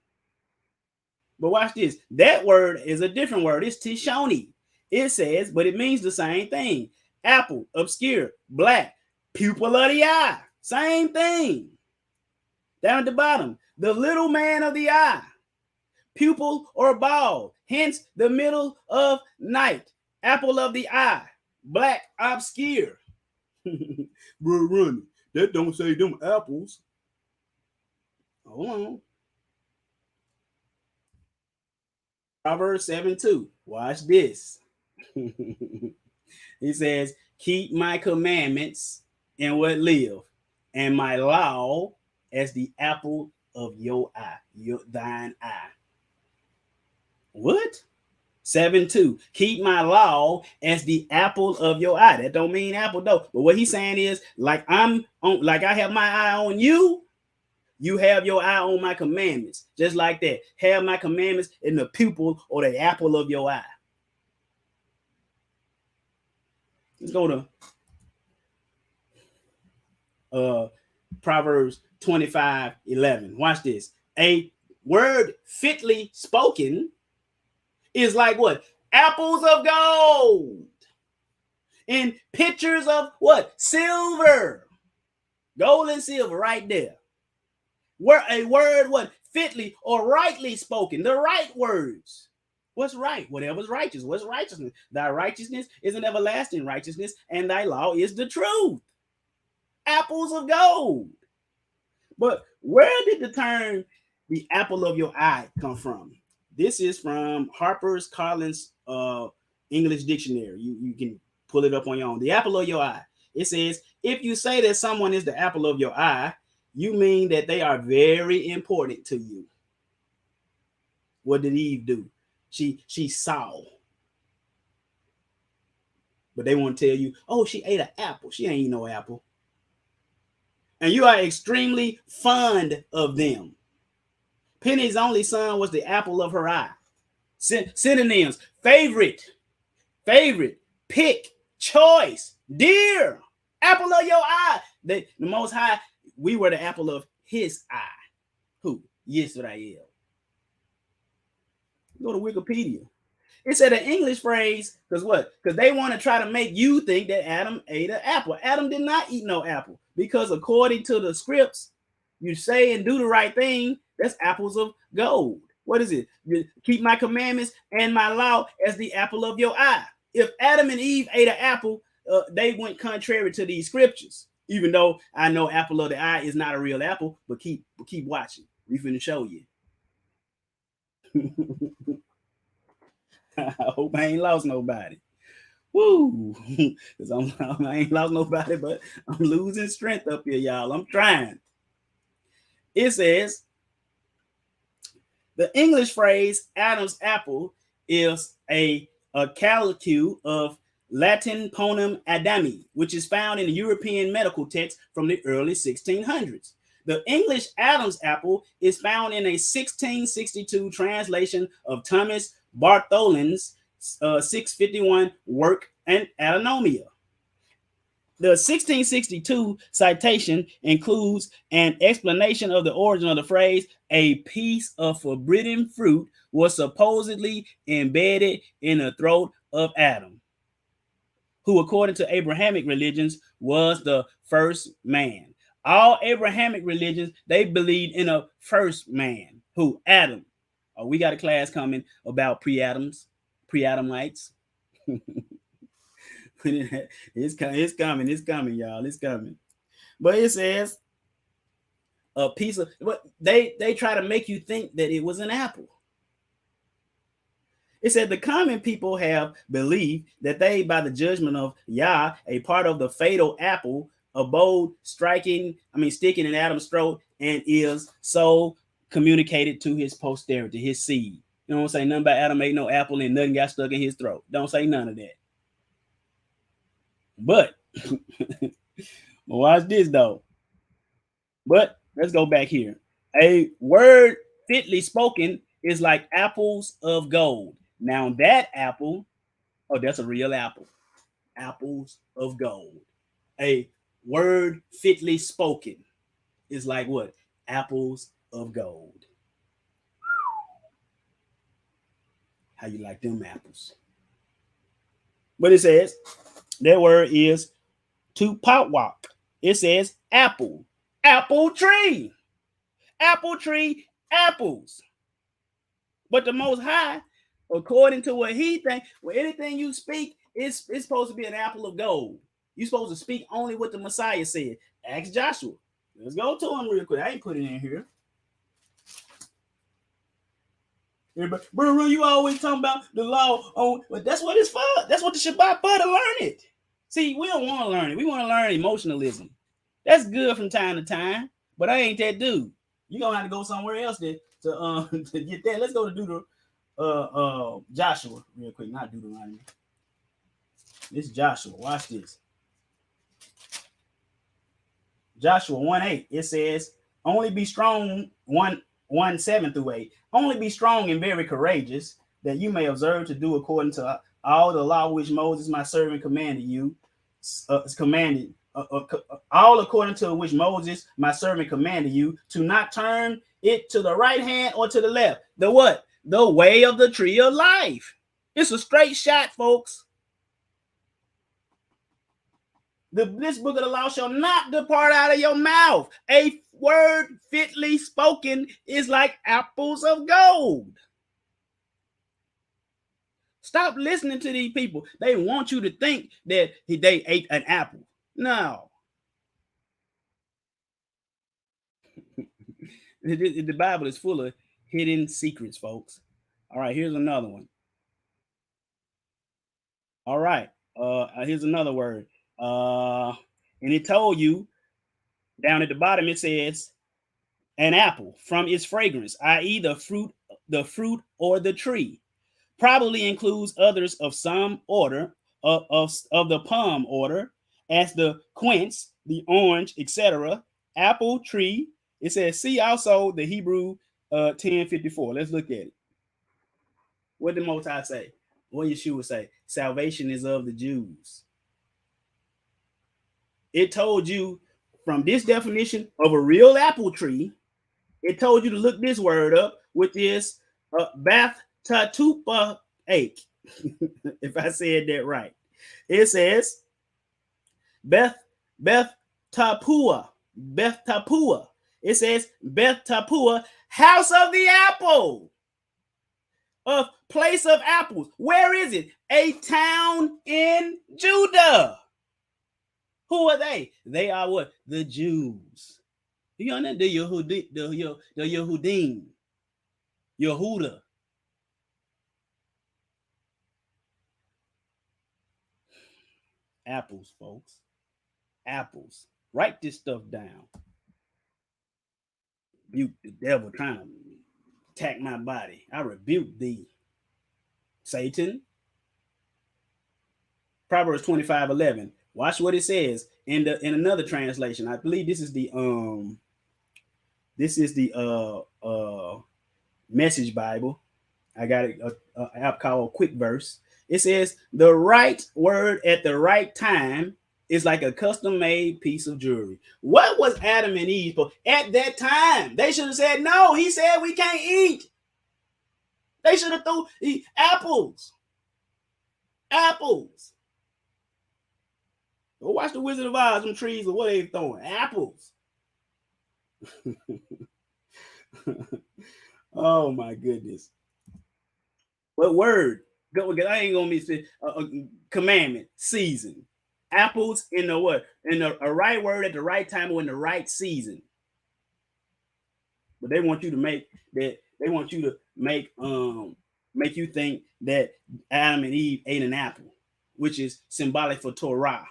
But watch this. That word is a different word. It's Tishoni. It says, but it means the same thing. Apple, obscure, black, pupil of the eye. Same thing. Down at the bottom, the little man of the eye. Pupil or ball. Hence the middle of night. Apple of the eye. Black, obscure. Bro, Ronnie, that don't say them apples. Hold on. Proverbs 7:2. Watch this. He says, keep my commandments and what live, and my law as the apple of your eye, thine eye. What? 7:2. Keep my law as the apple of your eye. That don't mean apple though. But what he's saying is, like I have my eye on you, you have your eye on my commandments. Just like that. Have my commandments in the pupil or the apple of your eye. Let's go to Proverbs 25:11. Watch this. A word fitly spoken is like what? Apples of gold in pictures of what? Silver. Gold and silver right there. Where a word what? Fitly or rightly spoken. The right words. What's right? Whatever's righteous. What's righteousness? Thy righteousness is an everlasting righteousness, and thy law is the truth. Apples of gold. But where did the term the apple of your eye come from? This is from Harper's Collins English Dictionary. You can pull it up on your own. The apple of your eye. It says, if you say that someone is the apple of your eye, you mean that they are very important to you. What did Eve do? She saw. But they want to tell you, oh, she ate an apple. She ain't eat no apple. And you are extremely fond of them. Penny's only son was the apple of her eye. Synonyms: favorite, pick, choice, dear, apple of your eye. The Most High, we were the apple of his eye. Who? Yisrael. Go to Wikipedia. It said an English phrase, because what? Because they want to try to make you think that Adam ate an apple. Adam did not eat no apple, because according to the scripts, you say and do the right thing, that's apples of gold. What is it? You keep my commandments and my law as the apple of your eye. If Adam and Eve ate an apple, they went contrary to these scriptures. Even though I know apple of the eye is not a real apple, but keep watching. We finna show you. I hope I ain't lost nobody. Woo! Because I ain't lost nobody, but I'm losing strength up here, y'all. I'm trying. It says the English phrase Adam's apple is a calque of Latin ponum Adami, which is found in the European medical text from the early 1600s. The English Adam's apple is found in a 1662 translation of Thomas Bartholin's 651 work and Anatomia. The 1662 citation includes an explanation of the origin of the phrase. A piece of forbidden fruit was supposedly embedded in the throat of Adam, who, according to Abrahamic religions, was the first man. All Abrahamic religions, they believed in a first man, who? Adam. Oh, we got a class coming about pre-Adams, pre-Adamites. It's coming, y'all. It's coming. But it says a piece of what they try to make you think that it was an apple. It said the common people have believed that they, by the judgment of Yah, a part of the fatal apple, abode sticking in Adam's throat, and is so communicated to his posterity, his seed. You don't say nothing about Adam ate no apple and nothing got stuck in his throat. Don't say none of that. But watch this though. But let's go back here. A word fitly spoken is like apples of gold. Now that apple, oh, that's a real apple. Apples of gold. A word fitly spoken is like what? Apples of gold. How you like them apples? But it says that word is to pot walk. It says apple, apple tree, apples. But the Most High, according to what he thinks, well, anything you speak, it's supposed to be an apple of gold. You're supposed to speak only what the Messiah said. Ask Joshua. Let's go to him real quick. I ain't put it in here. Everybody, bro, you always talking about the law. Oh, but that's what it's for. That's what the Shabbat for, to learn it. See, we don't want to learn it. We want to learn emotionalism. That's good from time to time, but I ain't that dude. You're going to have to go somewhere else to get that. Let's go to Joshua real quick. Not Deuteronomy. This is Joshua. Watch this. Joshua 1:8. It says, only be strong, 1:7 through 8. Only be strong and very courageous, that you may observe to do according to all the law which Moses my servant commanded you. All according to which Moses my servant commanded you, to not turn it to the right hand or to the left. The what? The way of the tree of life. It's a straight shot, folks. This book of the law shall not depart out of your mouth. A word fitly spoken is like apples of gold. Stop listening to these people. They want you to think that they ate an apple. No. The Bible is full of hidden secrets, folks. All right, here's another one. All right, here's another word. And it told you down at the bottom, it says an apple from its fragrance, i.e., the fruit or the tree. Probably includes others of some order of the palm order, as the quince, the orange, etc. Apple tree. It says, see also the Hebrew 10:54. Let's look at it. What did Most High say? What Yeshua say? Salvation is of the Jews. It told you from this definition of a real apple tree, it told you to look this word up, with this Bath Tatupa ache. If I said that right. It says Beth Tapua. It says Beth Tapua, house of the apple, of place of apples. Where is it? A town in Judah. Who are they? They are what? The Jews. You know, the Yehudim, Yehuda. Apples, folks. Apples. Write this stuff down. Rebuke the devil trying to attack my body. I rebuke thee, Satan. Proverbs 25:11. Watch what it says in another translation. I believe this is the Message Bible. I got an app called Quick Verse. It says the right word at the right time is like a custom-made piece of jewelry. What was Adam and Eve for at that time? They should have said no. He said we can't eat. They should have thrown apples. Apples. Go watch the Wizard of Oz. Them trees, or what they throwing? Apples. Oh my goodness. What word? I ain't gonna miss it. Commandment, season. Apples in the what? In a right word at the right time or in the right season. But they want you to make that. They want you to make you think that Adam and Eve ate an apple, which is symbolic for Torah.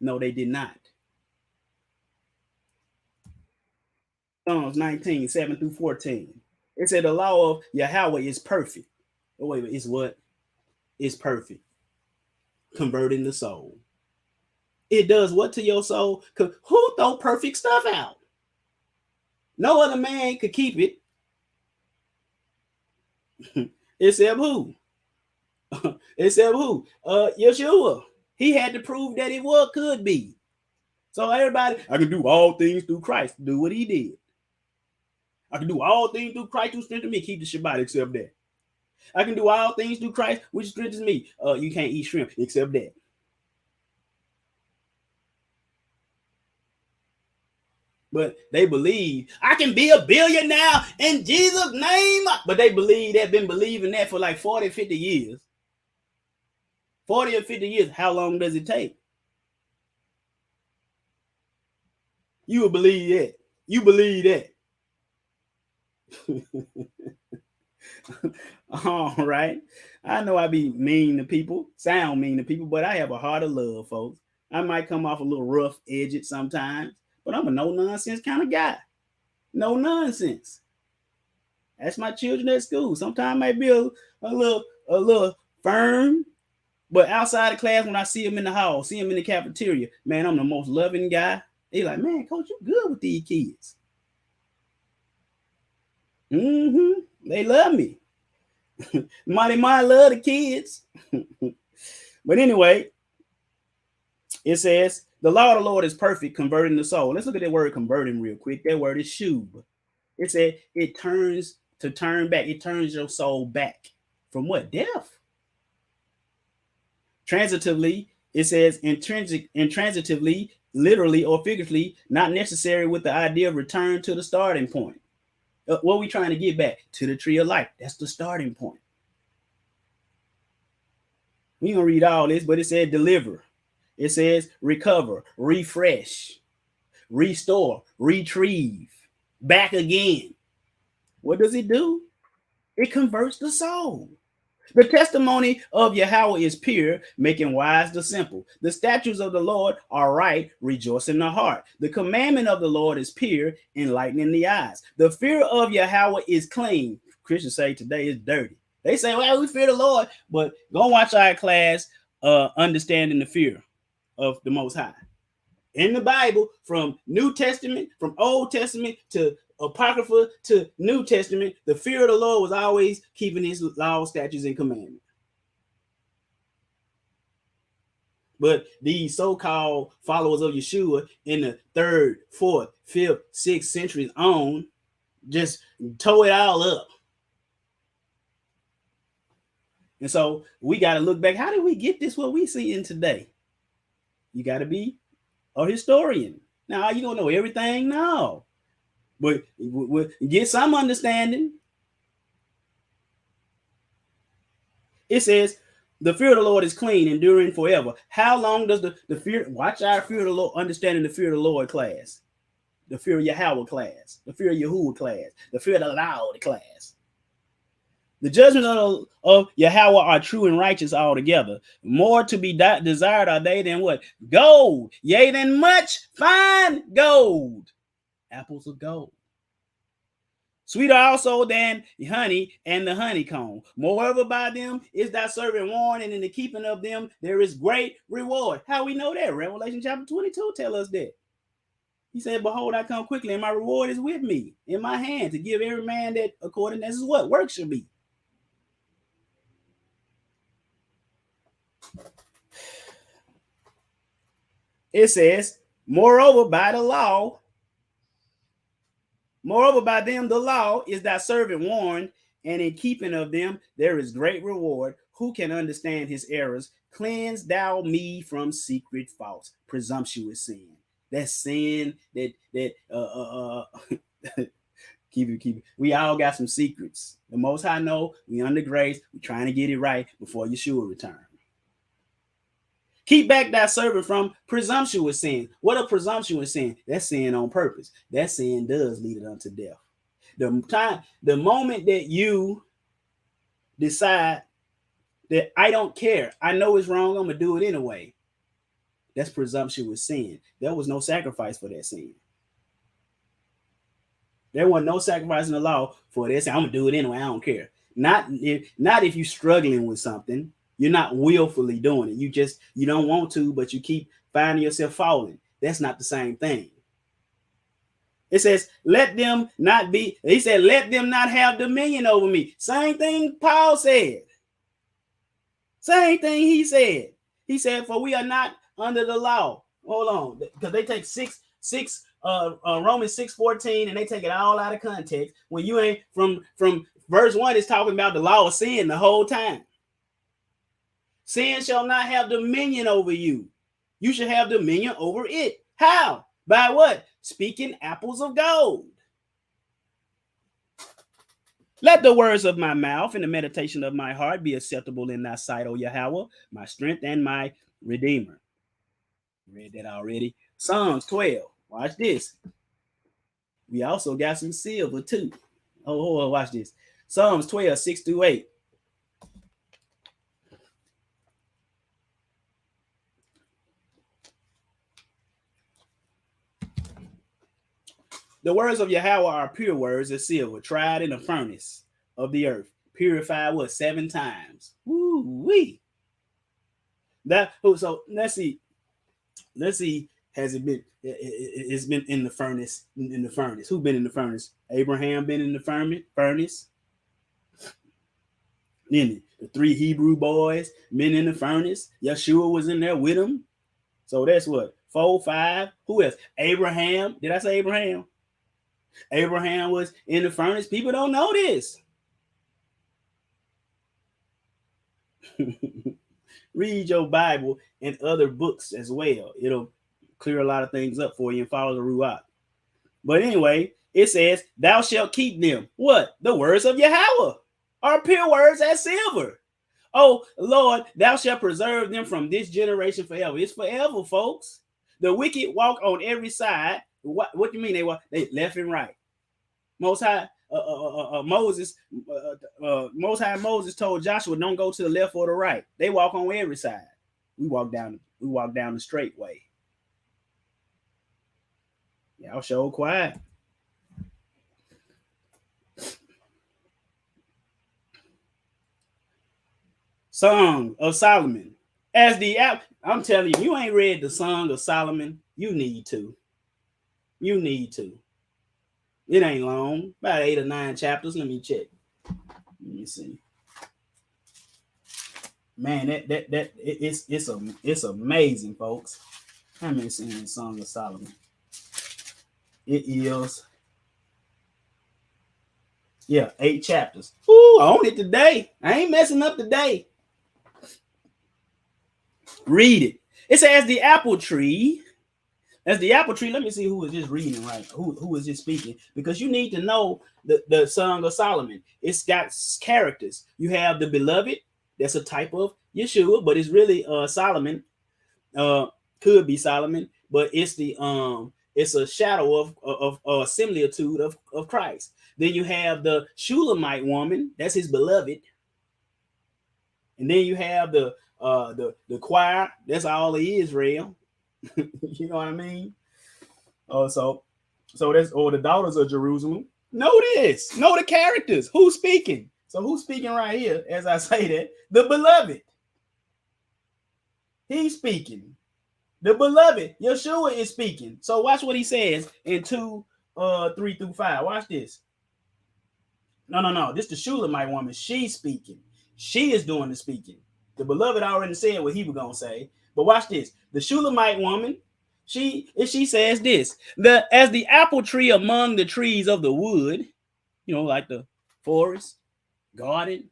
No, they did not. Psalms 19, 7 through 14. It said the law of Yahweh is perfect. Oh, wait, it's what? It's perfect. Converting the soul. It does what to your soul? Who throw perfect stuff out? No other man could keep it. Except who? Except who? Yeshua. He had to prove that it could be. So everybody, I can do all things through Christ. Do what he did. I can do all things through Christ who strengthens me. Keep the Shabbat except that. I can do all things through Christ which strengthens me. You can't eat shrimp except that. But they believe I can be a billionaire in Jesus' name. But they believe they've been believing that for like 40, 50 years. 40 or 50 years. How long does it take? You will believe that. You believe that. All right. I know I be mean to people, sound mean to people, but I have a heart of love, folks. I might come off a little rough edged sometimes, but I'm a no nonsense kind of guy. No nonsense. That's my children at school. Sometimes I might be a little firm, but outside of class, when I see them in the hall, see them in the cafeteria, man, I'm the most loving guy. They like, man, coach, you good with these kids. They love me. Mighty love the kids. But anyway, it says the law of the Lord is perfect, converting the soul. Let's look at that word converting real quick. That word is shub. It said it turns to turn back. It turns your soul back from what? Death. Transitively, it says intransitively, literally or figuratively, not necessary with the idea of return to the starting point. What are we trying to get back? To the tree of life. That's the starting point. We're going to read all this, but it said deliver. It says recover, refresh, restore, retrieve, back again. What does it do? It converts the soul. The testimony of Yahweh is pure, making wise the simple. The statutes of the Lord are right, rejoicing the heart. The commandment of the Lord is pure, enlightening the eyes. The fear of Yahweh is clean. Christians say today is dirty. They say, well, we fear the Lord, but go watch our class, Understanding the Fear of the Most High. In the Bible, from New Testament, from Old Testament to Apocrypha to New Testament, the fear of the Lord was always keeping his laws, statutes, and commandments. But these so-called followers of Yeshua in the 3rd, 4th, 5th, 6th centuries on just tore it all up. And so we got to look back. How did we get this what we see in today? You got to be a historian. Now, you don't know everything? No. But get some understanding. It says, the fear of the Lord is clean, enduring forever. How long does the fear, watch our fear of the Lord, understanding the fear of the Lord class, the fear of Yahweh class, the fear of Yahuwah class, the fear of the Lord class. The judgments of Yahweh are true and righteous altogether. More to be desired are they than what? Gold, yea, than much fine gold. Apples of gold. Sweeter also than honey and the honeycomb. Moreover, by them is thy servant warned, and in the keeping of them there is great reward. How we know that? Revelation chapter 22 tell us that. He said, behold, I come quickly, and my reward is with me in my hand to give every man that according as his what work should be. It says, moreover, by the law, moreover, by them the law is thy servant warned, and in keeping of them there is great reward. Who can understand his errors? Cleanse thou me from secret faults, presumptuous sin. That sin that keep it. We all got some secrets. The Most High know we under grace. We trying to get it right before Yeshua return. Keep back thy servant from presumptuous sin. What a presumptuous sin? That's sin on purpose. That sin does lead it unto death. The moment that you decide that I don't care, I know it's wrong, I'm gonna do it anyway. That's presumptuous sin. There was no sacrifice for that sin. There wasn't no sacrifice in the law for that sin. I'm gonna do it anyway. I don't care. Not if you're struggling with something. You're not willfully doing it. You don't want to, but you keep finding yourself falling. That's not the same thing. It says, let them not be. He said, let them not have dominion over me. Same thing Paul said. Same thing he said. He said, for we are not under the law. Hold on, because they take Romans 6:14 and they take it all out of context. When you ain't from verse 1 is talking about the law of sin the whole time. Sin shall not have dominion over you. You should have dominion over it. How? By what? Speaking apples of gold. Let the words of my mouth and the meditation of my heart be acceptable in thy sight, O Yahweh, my strength and my redeemer. Read that already. Psalms 12. Watch this. We also got some silver too. Oh, watch this. Psalms 12, 6-8. The words of Yahweh are pure words of silver, tried in the furnace of the earth, purified what? 7 times. Woo-wee. So let's see. Has it been? It's been in the furnace. In the furnace. Who been in the furnace? Abraham been in the furnace. Then the 3 Hebrew boys been in the furnace. Yeshua was in there with them. So that's what? 4, 5. Who else? Abraham. Did I say Abraham? Abraham was in the furnace. People don't know this. Read your Bible and other books as well. It'll clear a lot of things up for you and follow the Ruach. But anyway, it says, thou shalt keep them. What? The words of Yahweh are pure words as silver. Oh, Lord, thou shalt preserve them from this generation forever. It's forever, folks. The wicked walk on every side. What do you mean they walk? They left and right. Most High Moses told Joshua, don't go to the left or the right. They walk on every side. We walk down the straight way. Y'all show quiet. Song of Solomon. I'm telling you, you ain't read the Song of Solomon. You need to. It ain't long, about 8 or 9 chapters. Let me check. Let me see. Man, it's amazing, folks. How many seen the Song of Solomon? It is, 8 chapters. Ooh, I own it today. I ain't messing up today. Read it. It says the apple tree. As the apple tree, let me see who is just reading, right? Who is just speaking? Because you need to know the Song of Solomon. It's got characters. You have the beloved. That's a type of Yeshua, but it's really Solomon. Could be Solomon, but it's the It's a shadow of similitude of Christ. Then you have the Shulamite woman, that's his beloved. And then you have the choir, that's all of Israel. You know what I mean? So that's the daughters of Jerusalem. Know this. Know the characters. Who's speaking? So who's speaking right here? As I say that, the beloved. He's speaking. The beloved, Yeshua is speaking. So watch what he says in 2, 3 through 5. Watch this. No. This is the Shulamite woman. She's speaking. She is doing the speaking. The beloved already said what he was gonna say. But watch this. The Shulamite woman, she says this: as the apple tree among the trees of the wood, like the forest, garden,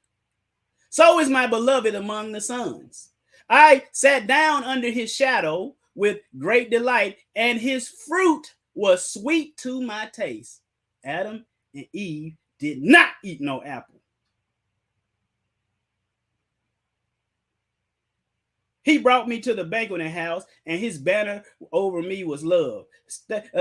so is my beloved among the sons. I sat down under his shadow with great delight, and his fruit was sweet to my taste. Adam and Eve did not eat no apple. He brought me to the banqueting house, and his banner over me was love.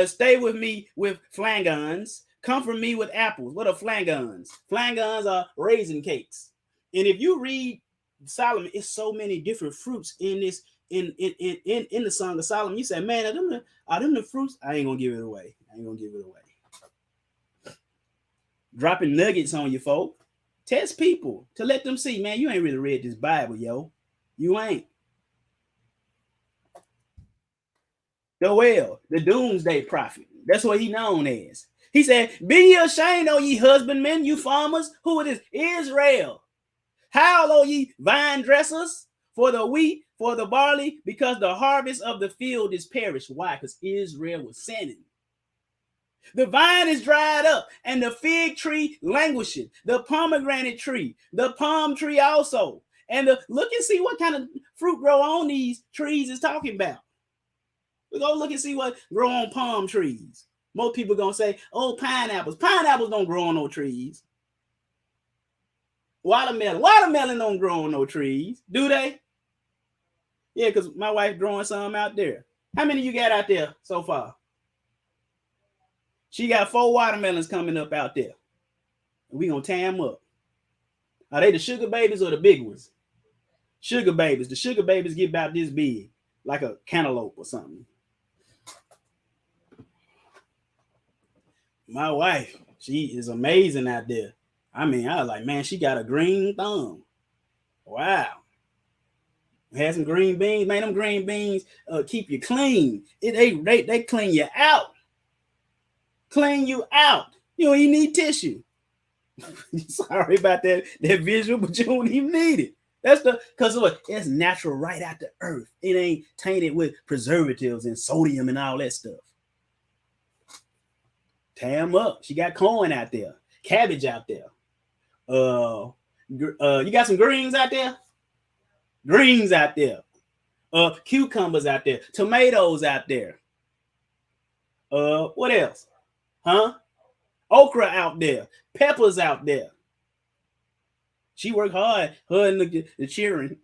Stay with me with flangons. Comfort me with apples. What are flangons? Flangons are raisin cakes. And if you read Solomon, it's so many different fruits in this in the Song of Solomon. You say, man, are them the fruits? I ain't gonna give it away. Dropping nuggets on you, folk. Test people to let them see, man, you ain't really read this Bible, yo. You ain't. Joel, the doomsday prophet. That's what he known as. He said, be ye ashamed, O ye husbandmen, you farmers. Who it is? Israel. Howl, O ye vine dressers, for the wheat, for the barley, because the harvest of the field is perished. Why? Because Israel was sinning. The vine is dried up, and the fig tree languishing. The pomegranate tree, the palm tree also. And look and see what kind of fruit grow on these trees is talking about. We go look and see what grow on palm trees. Most people gonna say, oh, pineapples. Pineapples don't grow on no trees. Watermelon don't grow on no trees. Do they? Yeah, because my wife growing some out there. How many you got out there so far? She got 4 watermelons coming up out there. And we gonna tie them up. Are they the sugar babies or the big ones? Sugar babies. The sugar babies get about this big, like a cantaloupe or something. My wife, she is amazing out there. I mean, I was like, man, she got a green thumb. Wow. Had some green beans. Man, them green beans keep you clean. They clean you out. Clean you out. You don't even need tissue. Sorry about that visual, but you don't even need it. That's because look, it's natural right out the earth. It ain't tainted with preservatives and sodium and all that stuff. Tie them up. She got corn out there, cabbage out there. You got some greens out there? Greens out there. Cucumbers out there. Tomatoes out there. What else? Huh? Okra out there. Peppers out there. She worked hard. Her and the children.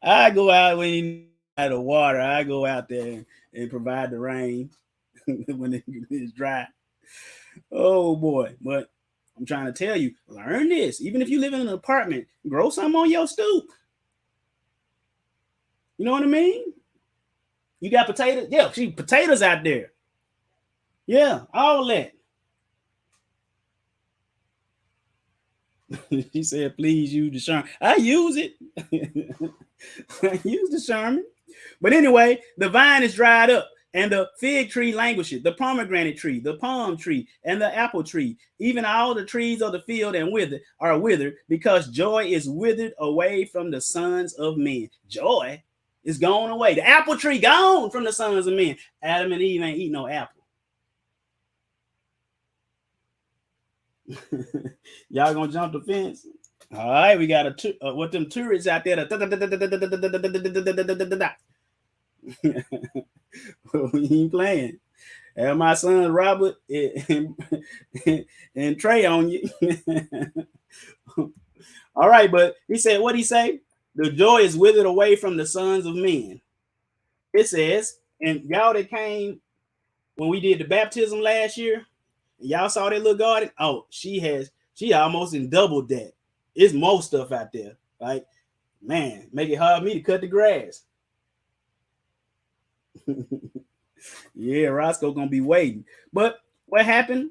I go out when you need the water. I go out there and provide the rain when it's dry. Oh boy. But I'm trying to tell you, learn this. Even if you live in an apartment, grow some on your stoop. You know what I mean? You got potatoes? Yeah, potatoes out there. Yeah, all that. She said, please use the Charmin. I use it. I use the Charmin. But anyway, the vine is dried up, and the fig tree languishes, the pomegranate tree, the palm tree, and the apple tree. Even all the trees of the field are withered, because joy is withered away from the sons of men. Joy is gone away. The apple tree gone from the sons of men. Adam and Eve ain't eating no apple. Y'all gonna jump the fence? All right, we got what them tourists out there. We ain't playing. And my sons Robert and Trey on you. All right, but he said, what he say? The joy is withered away from the sons of men. It says, And y'all that came when we did the baptism last year, y'all saw that little garden. Oh, she almost in doubled that. It's more stuff out there. Like, man, make it hard for me to cut the grass. Yeah, Roscoe gonna be waiting. But what happened?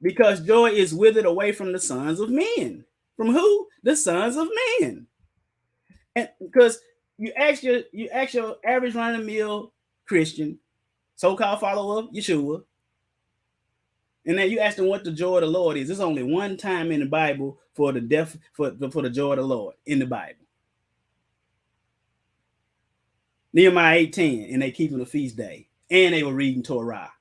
Because joy is withered away from the sons of men. From who? The sons of men. And because you ask your average run of the mill Christian, so-called follower of Yeshua, and then you ask them what the joy of the Lord is. There's only one time in the Bible for the joy of the Lord in the Bible. Nehemiah 8:10, and they keeping the feast day, and they were reading Torah.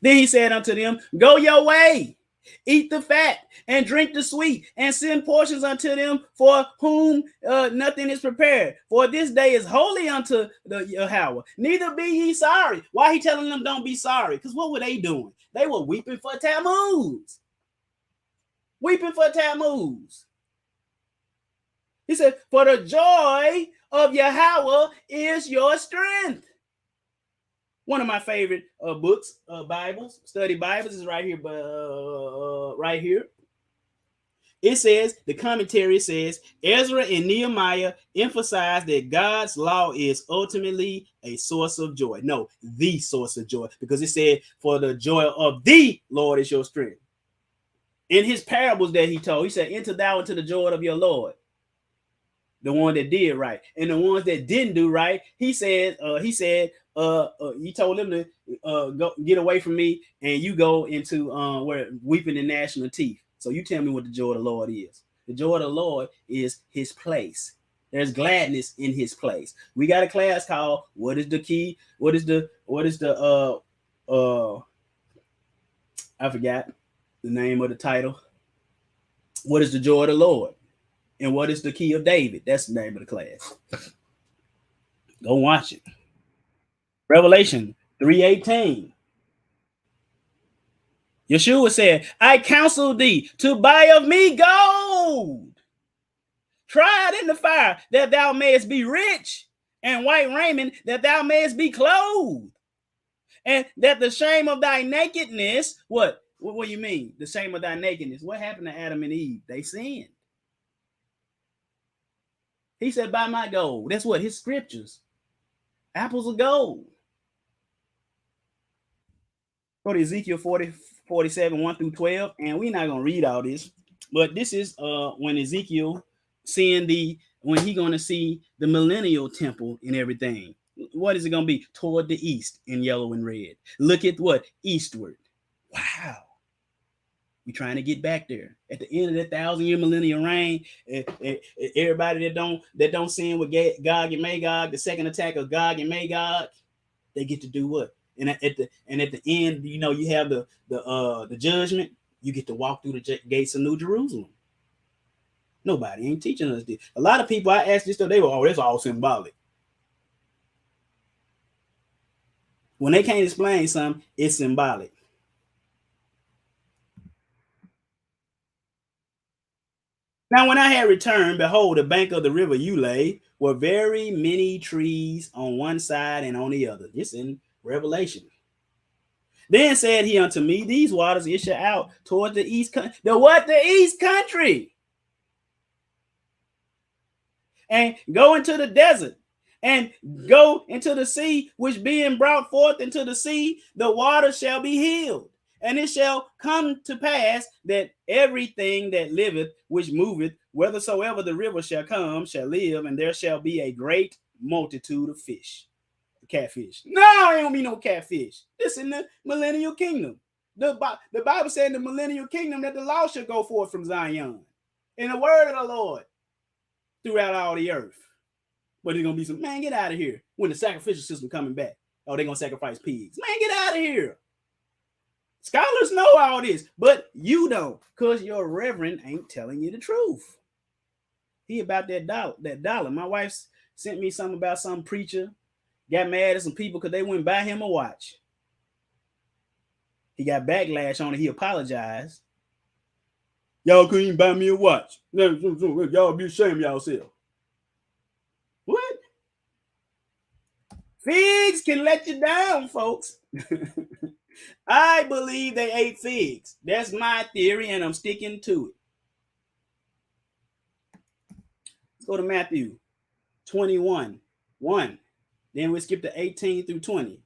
Then he said unto them, go your way, eat the fat and drink the sweet, and send portions unto them for whom nothing is prepared. For this day is holy unto the Yahweh. Neither be ye sorry. Why he telling them don't be sorry? Because what were they doing? They were weeping for Tammuz. Weeping for Tammuz. He said, for the joy of Yahweh is your strength. One of my favorite books, Bibles, study Bibles, is right here. Right here, it says, the commentary says, Ezra and Nehemiah emphasize that God's law is ultimately a source of joy. No, the source of joy, because it said, for the joy of the Lord is your strength. In his parables that he told, he said, enter thou into the joy of your Lord. The one that did right, and the ones that didn't do right, he told them to go get away from me, and you go into where weeping and gnashing of teeth. So you tell me what the joy of the Lord is. The joy of the Lord is his place. There's gladness in his place. We got a class called What is the Key? What is the I forgot the name of the title. What is the joy of the Lord? And what is the key of David? That's the name of the class. Go watch it. Revelation 3:18. Yeshua said, I counsel thee to buy of me gold, tried in the fire, that thou mayest be rich, and white raiment, that thou mayest be clothed, and that the shame of thy nakedness, what do you mean? The shame of thy nakedness. What happened to Adam and Eve? They sinned. He said, buy my gold. That's what? His scriptures. Apples of gold. Go to Ezekiel 47, 1 through 12. And we're not going to read all this. But this is when Ezekiel when he going to see the millennial temple and everything. What is it going to be? Toward the east in yellow and red. Look at what? Eastward. Wow. We're trying to get back there. At the end of that 1,000-year millennial reign, everybody that don't sin with Gog and Magog, the second attack of Gog and Magog, they get to do what? And at the end, you have the judgment. You get to walk through the gates of New Jerusalem. Nobody ain't teaching us this. A lot of people I asked this stuff, they were, that's all symbolic. When they can't explain something, it's symbolic. Now, when I had returned, behold, the bank of the river Ulai were very many trees on one side and on the other. This in Revelation. Then said he unto me, these waters issue out towards the east country. The east country. And go into the desert and go into the sea, which being brought forth into the sea, the water shall be healed. And it shall come to pass that everything that liveth, which moveth, whithersoever the river shall come, shall live, and there shall be a great multitude of fish. Catfish. No, it don't be no catfish. This in the millennial kingdom. The Bible said in the millennial kingdom that the law shall go forth from Zion, in the word of the Lord throughout all the earth. But there's gonna be some, man, get out of here. When the sacrificial system coming back, oh, they're gonna sacrifice pigs. Man, get out of here. Scholars know all this, but you don't, because your reverend ain't telling you the truth. He about that dollar. My wife sent me something about some preacher, got mad at some people because they wouldn't buy him a watch. He got backlash on it. He apologized. Y'all couldn't even buy me a watch. Y'all be ashamed of yourself. What? Figs can let you down, folks. I believe they ate figs. That's my theory, and I'm sticking to it. Let's go to Matthew 21, 1. Then we skip to 18 through 20.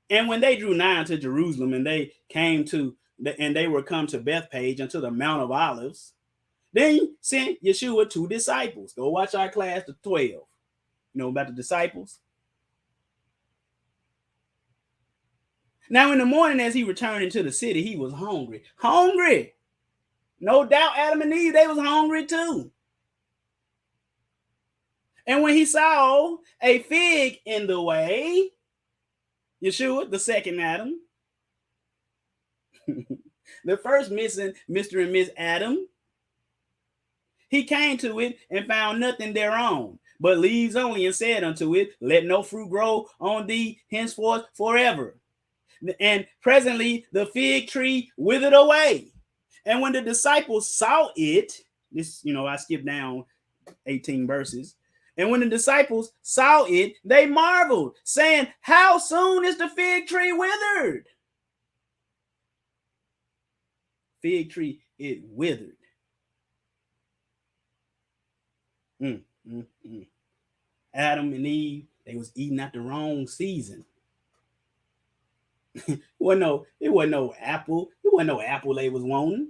And when they drew nigh unto Jerusalem, and they came to, and they were come to Bethpage unto the Mount of Olives, then sent Yeshua 2 disciples. Go watch our class, the 12. You know about the disciples? Now in the morning, as he returned into the city, he was hungry. Hungry! No doubt Adam and Eve, they was hungry too. And when he saw a fig in the way, Yeshua, the second Adam, the first missing Mr. and Miss Adam, he came to it and found nothing thereon, but leaves only, and said unto it, let no fruit grow on thee henceforth forever. And presently the fig tree withered away. And when the disciples saw it, this, I skipped down 18 verses. And when the disciples saw it, they marveled, saying, how soon is the fig tree withered? Fig tree, it withered. Adam and Eve, they was eating at the wrong season. It wasn't no apple. It wasn't no apple they was wanting.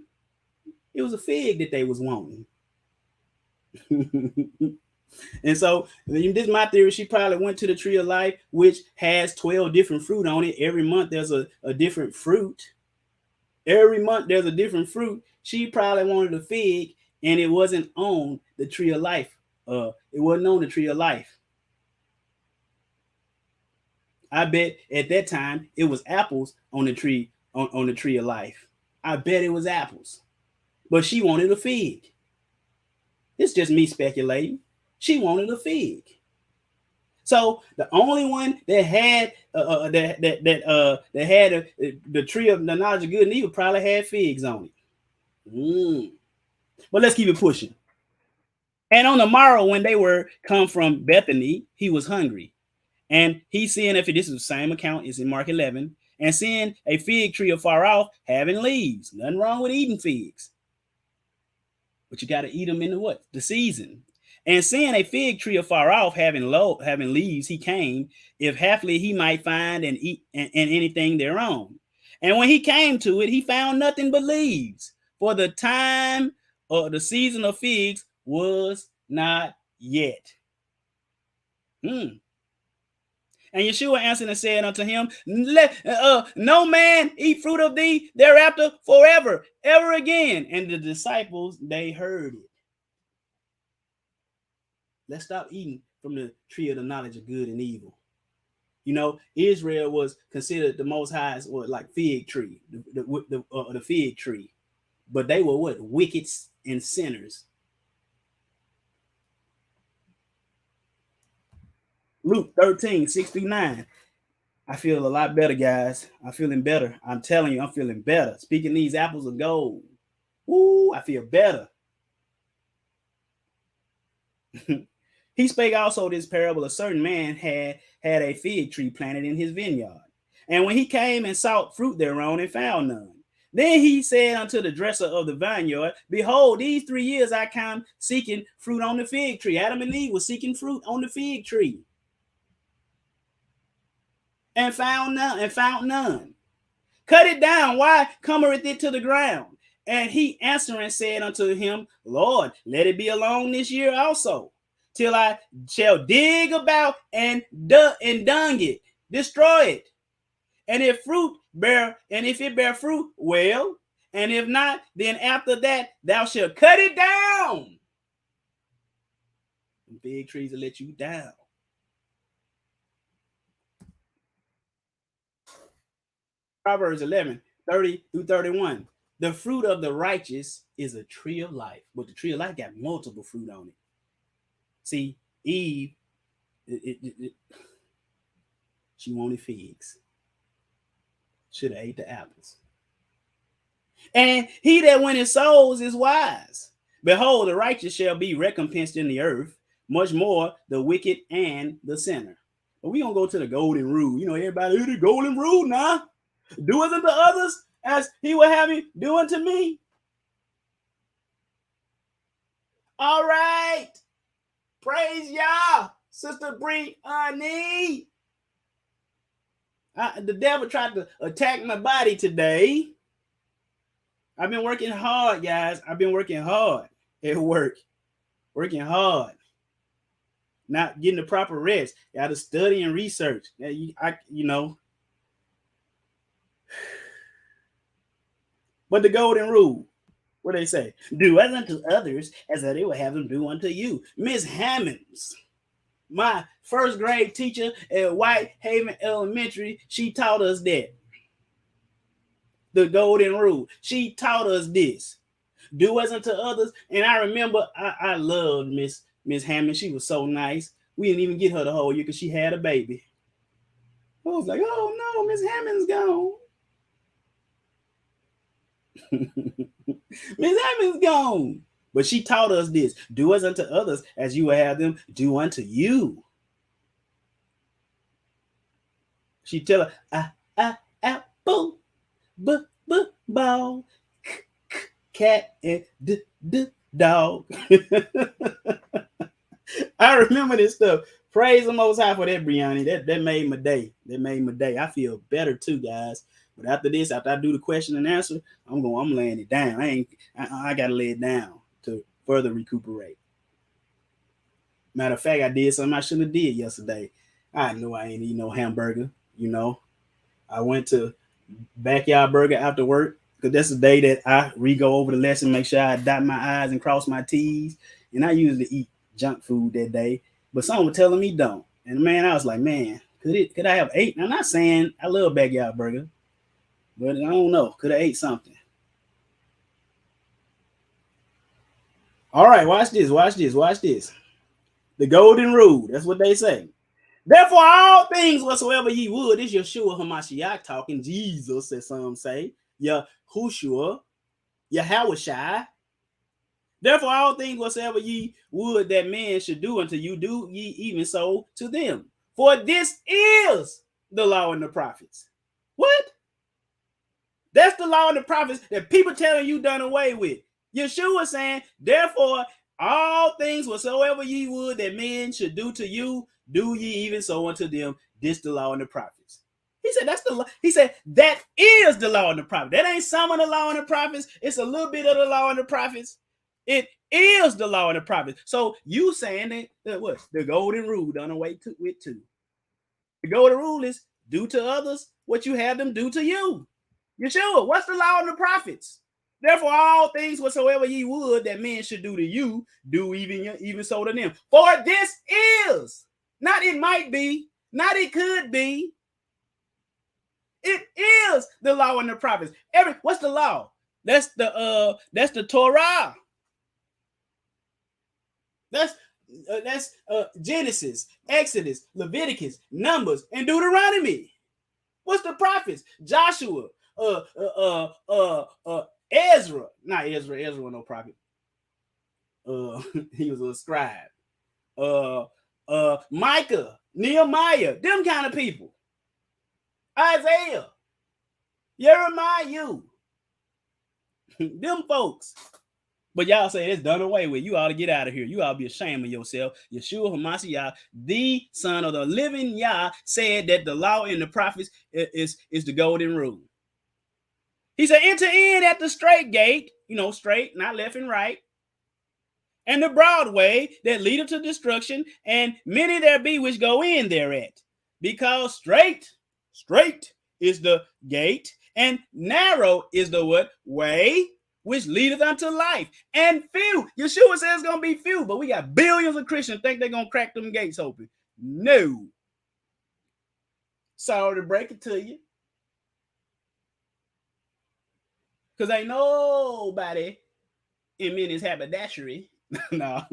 It was a fig that they was wanting. And so this is my theory. She probably went to the tree of life, which has 12 different fruit on it. Every month there's a different fruit. Every month there's a different fruit. She probably wanted a fig, and it wasn't on the tree of life. It wasn't on the tree of life. I bet at that time it was apples on the tree, on the tree of life. I bet it was apples. But she wanted a fig. It's just me speculating. She wanted a fig. So the only one that had that had the tree of the knowledge of good and evil probably had figs on it. But let's keep it pushing. And on the morrow, when they were come from Bethany, he was hungry. And he seeing, if this is the same account, it's in Mark 11, and seeing a fig tree afar off having leaves. Nothing wrong with eating figs. But you got to eat them in the season. And seeing a fig tree afar off having leaves, he came, if haply he might find and eat and anything thereon. And when he came to it, he found nothing but leaves, for the time or the season of figs was not yet. And Yeshua answered and said unto him, no man eat fruit of thee thereafter forever, ever again. And the disciples, they heard it. Let's stop eating from the tree of the knowledge of good and evil. Israel was considered the Most High's, or like fig tree, the fig tree. But they were what? Wicked and sinners. Luke 13, 6-9. I feel a lot better, guys. I'm feeling better. I'm telling you, I'm feeling better. Speaking these apples of gold. Ooh, I feel better. He spake also this parable. A certain man had a fig tree planted in his vineyard. And when he came and sought fruit thereon and found none, then he said unto the dresser of the vineyard, behold, these 3 years I come seeking fruit on the fig tree. Adam and Eve was seeking fruit on the fig tree. And found none. Cut it down. Why cometh it to the ground? And he answering said unto him, Lord, let it be alone this year also, till I shall dig about and dung it, destroy it. And if it bear fruit, well, and if not, then after that thou shalt cut it down. The big trees will let you down. Proverbs 11, 30-31. The fruit of the righteous is a tree of life, but the tree of life got multiple fruit on it. See, Eve, she wanted figs. Should have ate the apples. And he that winneth souls is wise. Behold, the righteous shall be recompensed in the earth, much more the wicked and the sinner. But we gonna go to the golden rule. You know, everybody, the golden rule now. Do unto the others as he would have you do unto me. All right. Praise y'all, Sister Brianne. The devil tried to attack my body today. I've been working hard, guys. I've been working hard at work. Working hard. Not getting the proper rest. Got to study and research. You know. But the golden rule, what they say? Do as unto others as that they will have them do unto you. Miss Hammonds, my first grade teacher at Whitehaven Elementary, she taught us that. The golden rule. She taught us this. Do as unto others. And I remember I loved Miss Hammond. She was so nice. We didn't even get her the whole year because she had a baby. I was like, oh no, Miss Hammond's gone. Miss Hammond's gone. But she taught us this. Do as unto others as you will have them do unto you. She tell her, apple, ball, cat, and dog. I remember this stuff. Praise the Most High for that, Brianne. That made my day. That made my day. I feel better too, guys. But after this, after I do the question and answer, I'm laying it down. I gotta lay it down to further recuperate. Matter of fact, I did something I shouldn't have did yesterday. I know I ain't eating no hamburger. You know, I went to Backyard Burger after work because that's the day that I re-go over the lesson, make sure I dot my I's and cross my T's. And I usually eat junk food that day, but someone was telling me don't. And man, I was like, man, could I have ate? I'm not saying I love Backyard Burger, but I don't know. Could I ate something? All right, watch this. The golden rule. That's what they say. Therefore, all things whatsoever ye would, this Yeshua HaMashiach talking, Jesus, as some say, Yahushua, Yahawashai. Therefore, all things whatsoever ye would that men should do unto you, do ye even so to them. For this is the law and the prophets. What? That's the law and the prophets that people telling you done away with. Yeshua saying, therefore, all things whatsoever ye would that men should do to you, do ye even so unto them. This the law and the prophets. He said that's the law. He said that is the law and the prophets. That ain't some of the law and the prophets. It's a little bit of the law and the prophets. It is the law and the prophets. So you saying that what? The golden rule done away with too. The golden rule is do to others what you have them do to you. Yeshua, what's the law and the prophets? Therefore, all things whatsoever ye would that men should do to you, do even so to them. For this is, not it might be, not it could be. It is the law and the prophets. What's the law? That's the Torah. That's Genesis, Exodus, Leviticus, Numbers, and Deuteronomy. What's the prophets? Joshua, Ezra. Not Ezra. Ezra was no prophet. He was a scribe. Micah, Nehemiah, them kind of people. Isaiah, Jeremiah, them folks. But y'all say it's done away with. You ought to get out of here. You ought to be ashamed of yourself. Yeshua HaMashiach, the Son of the living Yah, said that the law and the prophets is the golden rule. He said, enter in at the straight gate, straight, not left and right, and the broad way that leadeth to destruction, and many there be which go in thereat. Because straight is the gate, and narrow is the what? Way which leadeth unto life. And few. Yeshua says it's going to be few, but we got billions of Christians think they're going to crack them gates open. No. Sorry to break it to you. Because ain't nobody in Minnie's haberdashery. No.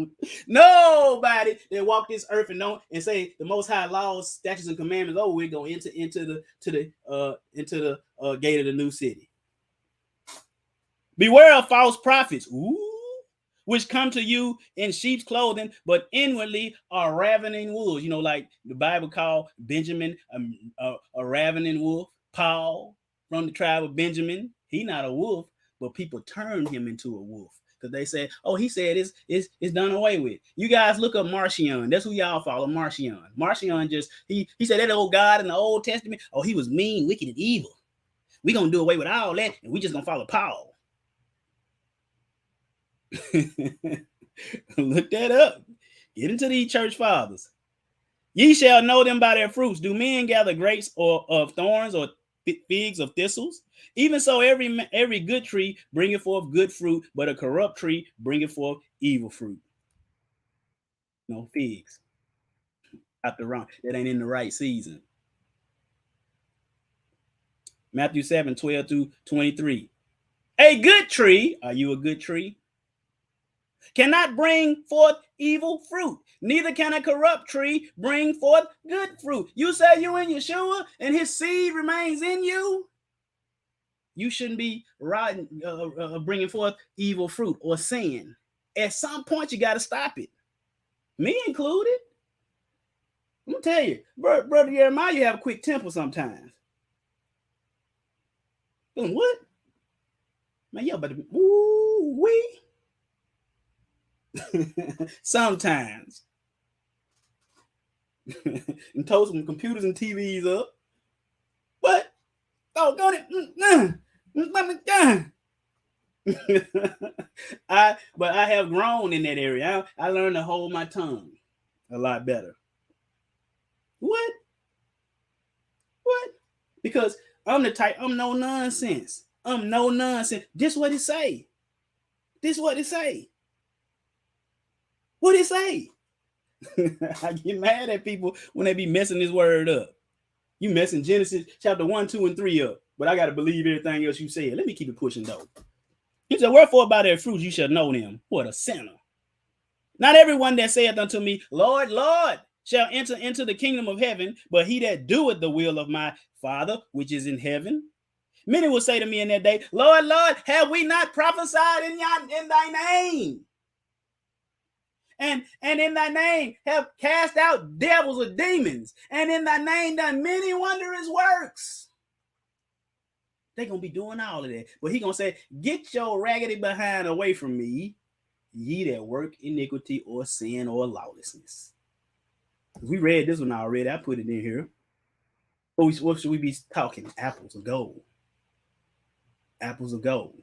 Nobody that walk this earth and say the Most High laws, statutes, and commandments, we're going to enter into the gate of the new city. Beware of false prophets. Ooh. which come to you in sheep's clothing, but inwardly are ravening wolves. You know, like the Bible called Benjamin a ravening wolf. Paul from the tribe of Benjamin, he not a wolf, but people turned him into a wolf. Because they said, oh, he said it's done away with. You guys look up Marcion. That's who y'all follow, Marcion. Marcion just, he said that old God in the Old Testament, oh, he was mean, wicked, and evil. We're going to do away with all that, and we just going to follow Paul. Look that up. Get into these church fathers. Ye shall know them by their fruits. Do men gather grapes or of thorns or figs of thistles? Even so, every good tree bringeth forth good fruit, but a corrupt tree bringeth forth evil fruit. No figs. Out the wrong. That ain't in the right season. Matthew 7, 12 through 23. A good tree, are you a good tree? Cannot bring forth evil fruit. Neither can a corrupt tree bring forth good fruit. You say you in Yeshua and his seed remains in you. You shouldn't be bringing forth evil fruit or sin. At some point, you got to stop it. Me included. I'm going to tell you, Brother Jeremiah, you have a quick temper sometimes. What? Man, yeah, but ooh-wee. Sometimes. And told some computers and TVs up. What? Oh, don't it? But I have grown in that area. I learned to hold my tongue a lot better. What? Because I'm the type, I'm no nonsense. I'm no nonsense. This what it say. What it say? I get mad at people when they be messing this word up. You messing Genesis chapter 1, 2, and 3 up, but I got to believe everything else you said. Let me keep it pushing though. He said, wherefore by their fruits you shall know them. What a sinner. Not everyone that saith unto me, Lord, Lord, shall enter into the kingdom of heaven, but he that doeth the will of my Father, which is in heaven. Many will say to me in that day, Lord, Lord, have we not prophesied in thy name? And in thy name have cast out devils or demons, and in thy name done many wondrous works. They're going to be doing all of that. But he going to say, get your raggedy behind away from me, ye that work iniquity or sin or lawlessness. We read this one already. I put it in here. What should we be talking? Apples of gold. Apples of gold.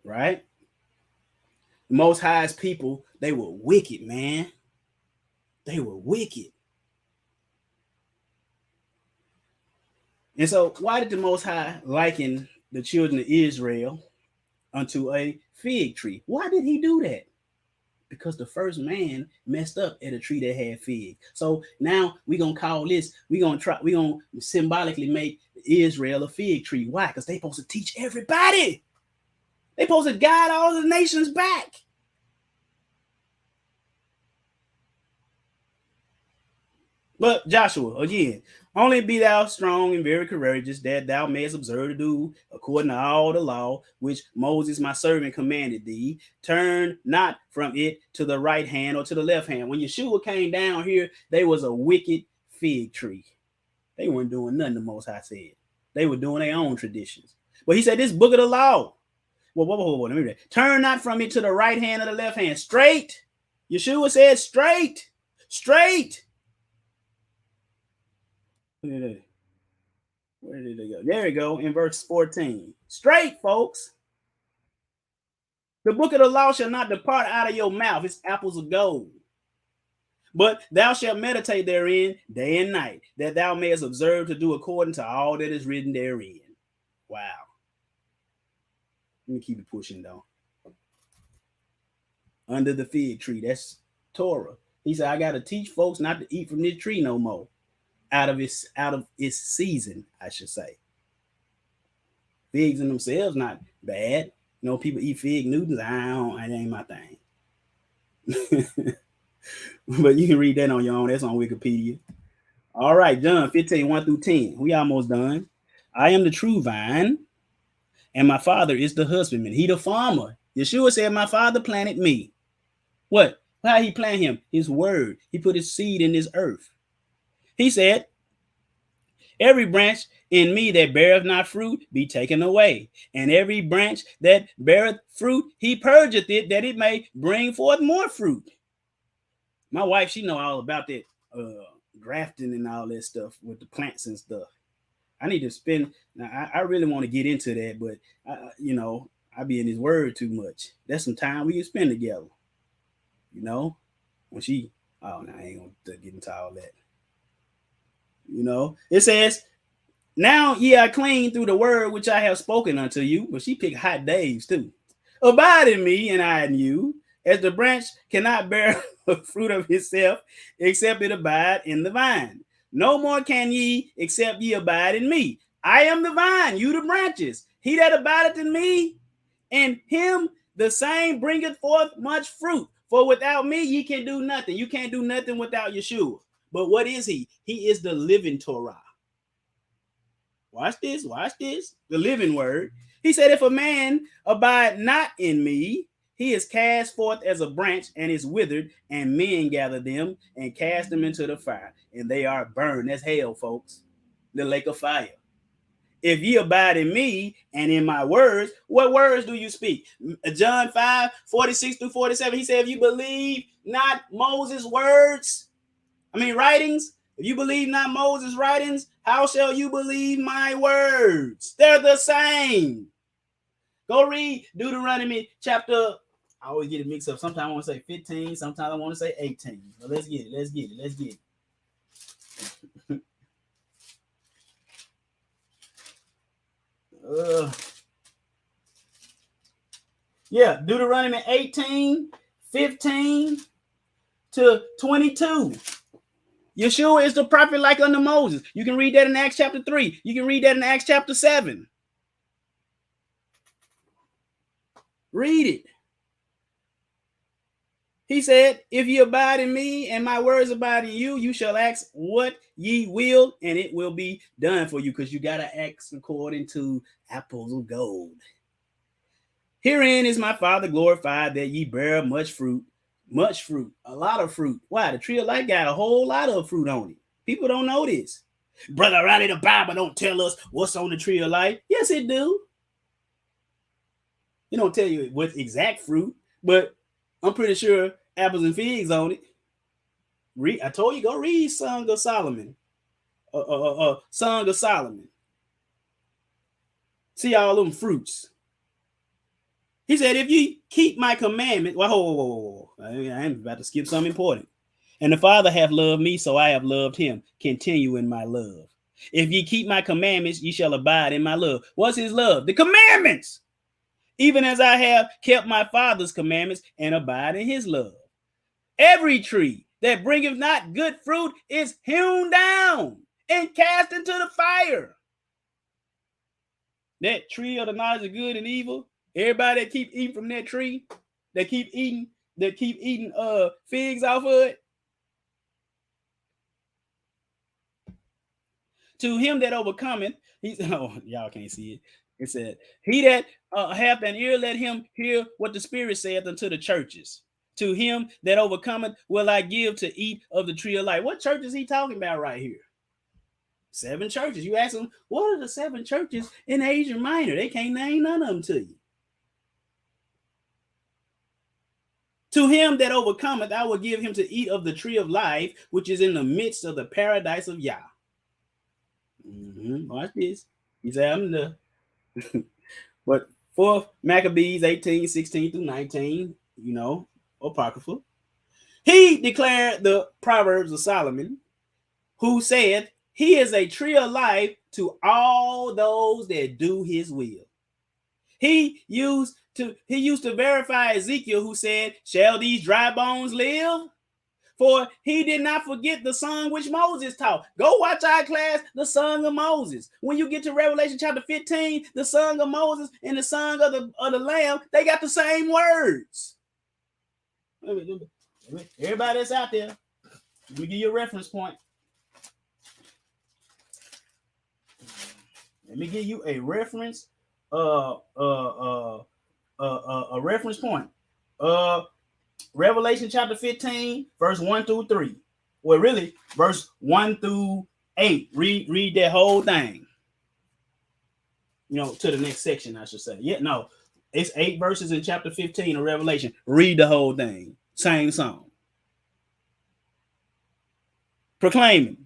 Right? The Most High's people, they were wicked, man. They were wicked. And so why did the Most High liken the children of Israel unto a fig tree? Why did he do that? Because the first man messed up at a tree that had fig. So now we're going to call this, we're going to symbolically make Israel a fig tree. Why? Because they're supposed to teach everybody. They're supposed to guide all the nations back. But Joshua, again, only be thou strong and very courageous, that thou mayest observe to do according to all the law which Moses my servant commanded thee. Turn not from it to the right hand or to the left hand. When Yeshua came down here, they was a wicked fig tree. They weren't doing nothing the Most High said. They were doing their own traditions. But he said, this book of the law. Whoa, let me read. Turn not from it to the right hand or the left hand. Straight. Yeshua said straight. Where did they go? There we go, in verse 14. Straight, folks. The book of the law shall not depart out of your mouth. It's apples of gold. But thou shalt meditate therein day and night, that thou mayest observe to do according to all that is written therein. Wow. Let me keep it pushing, though. Under the fig tree, that's Torah. He said, I got to teach folks not to eat from this tree no more. Out of its season, I should say. Figs in themselves not bad. You know, people eat fig Newtons. It ain't my thing. But you can read that on your own. That's on Wikipedia. All right, John 15, 1 through 10. We almost done. I am the true vine, and my Father is the husbandman. He the farmer. Yeshua said, my Father planted me. What? How he planted him? His word. He put his seed in this earth. He said, every branch in me that beareth not fruit be taken away. And every branch that beareth fruit, he purgeth it, that it may bring forth more fruit. My wife, she know all about that grafting and all that stuff with the plants and stuff. I need to spend. Now, I really want to get into that, but I be in his word too much. That's some time we can spend together. When she, oh no, I ain't gonna get into all that. It says, now ye are clean through the word which I have spoken unto you. But she picked hot days too. Abide in me, and I in you, as the branch cannot bear fruit of itself, except it abide in the vine. No more can ye, except ye abide in me. I am the vine, you the branches. He that abideth in me, and him the same bringeth forth much fruit. For without me, ye can do nothing. You can't do nothing without Yeshua. But what is he? He is the living Torah. Watch this. The living word. He said, if a man abide not in me, he is cast forth as a branch and is withered, and men gather them and cast them into the fire, and they are burned. That's hell, folks. The lake of fire. If ye abide in me and in my words, what words do you speak? John 5:46-47. He said, if you believe not Moses' writings, if you believe not Moses' writings, how shall you believe my words? They're the same. Go read Deuteronomy chapter. I always get it mixed up. Sometimes I want to say 15. Sometimes I want to say 18. But let's get it. Deuteronomy 18:15-22. Yeshua is the prophet like unto Moses. You can read that in Acts chapter 3. You can read that in Acts chapter 7. Read it. He said, if ye abide in me and my words abide in you, you shall ask what ye will, and it will be done for you, because you got to ask according to apples of gold. Herein is my Father glorified, that ye bear much fruit, a lot of fruit. Why? The tree of life got a whole lot of fruit on it. People don't know this. Brother Riley, the Bible don't tell us what's on the tree of life. Yes, it do. It don't tell you what exact fruit, but I'm pretty sure apples and figs on it. I told you, go read Song of Solomon. Song of Solomon. See all them fruits. He said, if you keep my commandments, whoa. I'm about to skip something important. And the Father hath loved me, so I have loved him. Continue in my love. If ye keep my commandments, ye shall abide in my love. What's his love? The commandments. Even as I have kept my Father's commandments and abide in his love. Every tree that bringeth not good fruit is hewn down and cast into the fire. That tree of the knowledge of good and evil, everybody that keep eating from that tree, that keep eating figs off of it. To him that overcometh, y'all can't see it. It said, he that hath an ear, let him hear what the Spirit saith unto the churches. To him that overcometh will I give to eat of the tree of life. What church is he talking about right here? 7 churches. You ask them, what are the 7 churches in Asia Minor? They can't name none of them to you. To him that overcometh, I will give him to eat of the tree of life, which is in the midst of the paradise of Yah. Watch this. He said, I'm the but 4 Maccabees 18:16-19, apocryphal. He declared the Proverbs of Solomon, who said, he is a tree of life to all those that do his will. He used to verify Ezekiel, who said, shall these dry bones live? For he did not forget the song which Moses taught. Go watch our class, the Song of Moses. When you get to Revelation chapter 15, the Song of Moses and the Song of the Lamb, they got the same words. Everybody that's out there, let me give you a reference point. Let me give you a reference a reference point. Revelation chapter 15, verse 1 through 3. Well, really, verse 1 through 8. Read that whole thing. To the next section, I should say. Yeah, no. It's 8 verses in chapter 15 of Revelation. Read the whole thing. Same song. Proclaiming,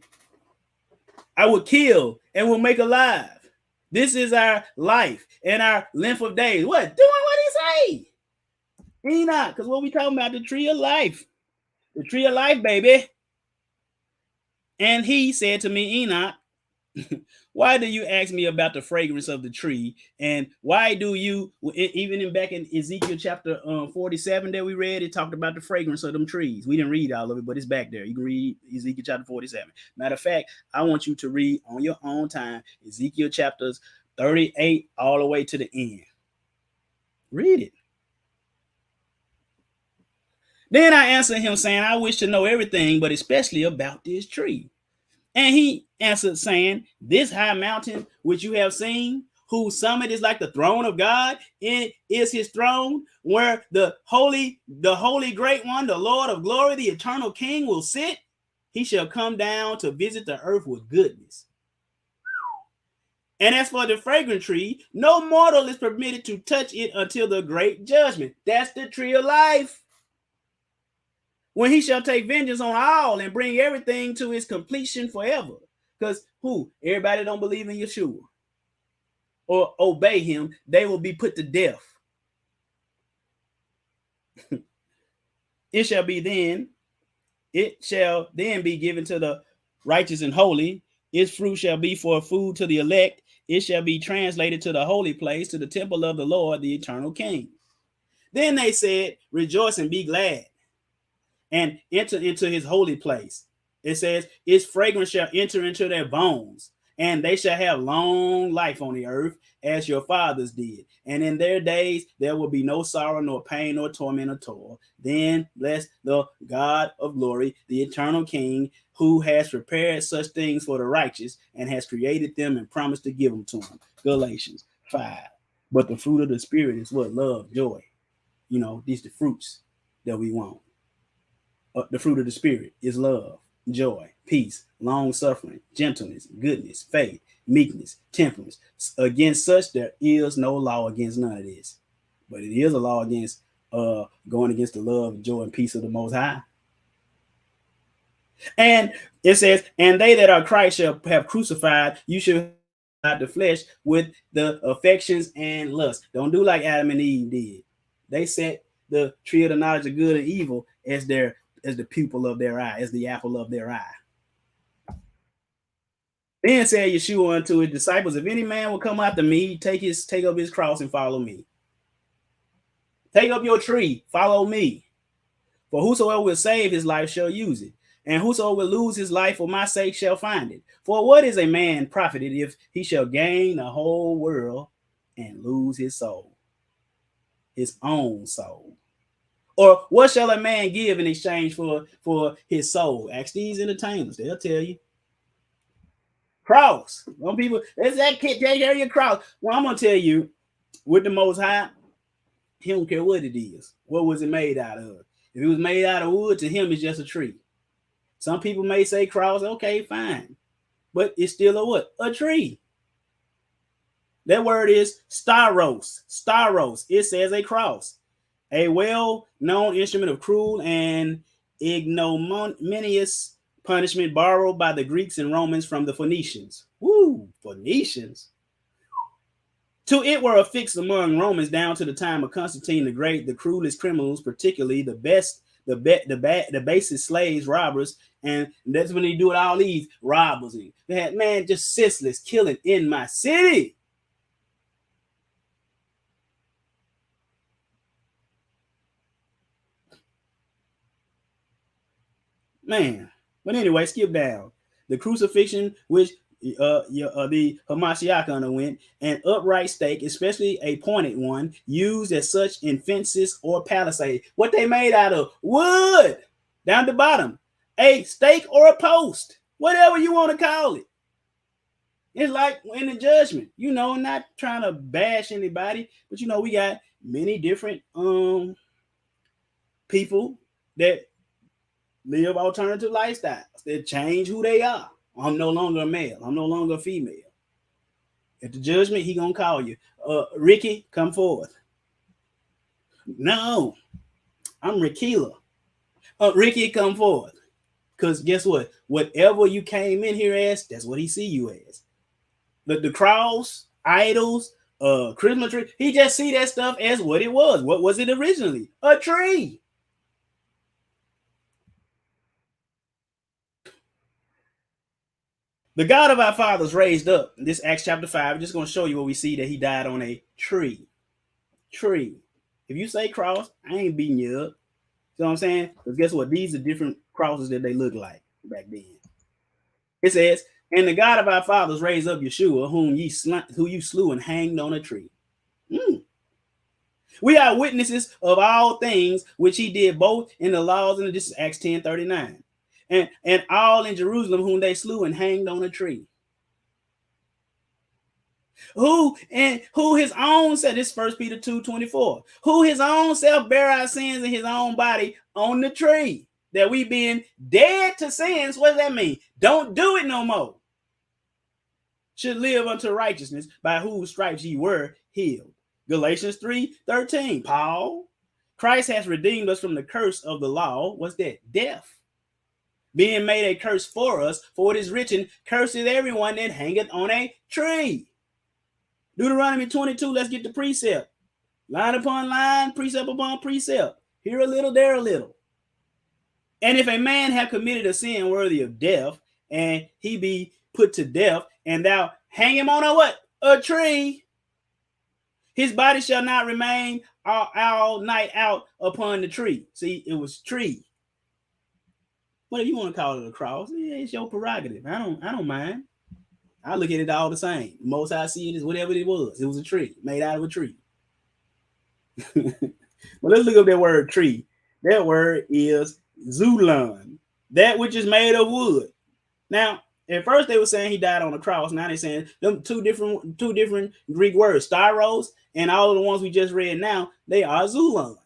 I will kill and will make alive. This is our life and our length of days. What? Doing what he say? Enoch, because what we talking about, the tree of life. The tree of life, baby. And he said to me, Enoch, why do you ask me about the fragrance of the tree? And why do you, even back in Ezekiel chapter 47 that we read, it talked about the fragrance of them trees. We didn't read all of it, but it's back there. You can read Ezekiel chapter 47. Matter of fact, I want you to read on your own time Ezekiel chapters 38 all the way to the end. Read it. Then I answered him, saying, I wish to know everything, but especially about this tree. And he answered, saying, this high mountain which you have seen, whose summit is like the throne of God, it is his throne, where the holy great one, the Lord of glory, the eternal King, will sit. He shall come down to visit the earth with goodness. And as for the fragrant tree, no mortal is permitted to touch it until the great judgment. That's the tree of life. When he shall take vengeance on all and bring everything to its completion forever. Because everybody don't believe in Yeshua or obey him, they will be put to death. It shall then be given to the righteous and holy. Its fruit shall be for food to the elect. It shall be translated to the holy place, to the temple of the Lord, the eternal King. Then they said, rejoice and be glad, and enter into his holy place. It says, its fragrance shall enter into their bones, and they shall have long life on the earth, as your fathers did. And in their days there will be no sorrow, nor pain, nor torment, or toil. Then bless the God of glory, the eternal King, who has prepared such things for the righteous, and has created them and promised to give them to them. Galatians 5. But the fruit of the Spirit is what? Love, joy. These are the fruits that we want. The fruit of the Spirit is love, joy, peace, long suffering, gentleness, goodness, faith, meekness, temperance. Against such there is no law, against none of this. But it is a law against going against the love, joy, and peace of the Most High. And it says, and they that are Christ shall have crucified, you should have the flesh with the affections and lust. Don't do like Adam and Eve did. They set the tree of the knowledge of good and evil as the pupil of their eye, as the apple of their eye. Then said Yeshua unto his disciples, if any man will come after me, take up his cross and follow me. Take up your tree, follow me. For whosoever will save his life shall use it, and whosoever will lose his life for my sake shall find it. For what is a man profited if he shall gain the whole world and lose his soul, his own soul? Or what shall a man give in exchange for his soul? Ask these entertainers, they'll tell you. Cross. Some people, that's that kid, take care of your cross. Well, I'm gonna tell you, with the Most High, he don't care what it is. What was it made out of? If it was made out of wood, to him it's just a tree. Some people may say cross, okay, fine. But it's still a what? A tree. That word is stauros. Stauros. It says a cross. A well-known instrument of cruel and ignominious punishment borrowed by the Greeks and Romans from the Phoenicians. Woo, Phoenicians. To it were affixed among Romans down to the time of Constantine the Great, the cruelest criminals, particularly the basest slaves, robbers, and that's when they do it, all these robbers. They had, just senseless killing in my city. Man, but anyway, skip down. The crucifixion, which the Hamashiach underwent, an upright stake, especially a pointed one, used as such in fences or palisades. What they made out of? Wood. Down the bottom, a stake or a post, whatever you want to call it. It's like in the judgment, not trying to bash anybody, but we got many different people that live alternative lifestyles that change who they are. I'm no longer a male. I'm no longer a female. At the judgment, he gonna call you. Ricky, come forth. No, I'm Rickila. Ricky, come forth. Because guess what? Whatever you came in here as, that's what he see you as. The cross, idols, Christmas tree, he just see that stuff as what it was. What was it originally? A tree. The God of our fathers raised up. This Acts chapter 5, I'm just going to show you what we see that he died on a tree. Tree. If you say cross, I ain't beating you up. You know what I'm saying? Because guess what? These are different crosses that they look like back then. It says, and the God of our fathers raised up Yeshua, whom you slew and hanged on a tree. We are witnesses of all things which he did both in the laws and this is Acts 10:39. And all in Jerusalem whom they slew and hanged on a tree. Who his own self, this 1 Peter 2:24, who his own self bear our sins in his own body on the tree, that we being dead to sins, what does that mean? Don't do it no more. Should live unto righteousness, by whose stripes ye were healed. Galatians 3:13, Paul, Christ has redeemed us from the curse of the law. What's that? Death. Being made a curse for us, for it is written, cursed is everyone that hangeth on a tree. Deuteronomy 22, let's get the precept. Line upon line, precept upon precept. Here a little, there a little. And if a man have committed a sin worthy of death, and he be put to death, and thou hang him on a what? A tree. His body shall not remain all night out upon the tree. See, it was tree. What if you want to call it a cross? Yeah, it's your prerogative. I don't mind. I look at it all the same. The most I see it is whatever it was. It was a tree, made out of a tree. But let's look up that word tree. That word is Zulon, that which is made of wood. Now, at first they were saying he died on a cross. Now they're saying them two different Greek words, styros, and all of the ones we just read now, they are Zulon,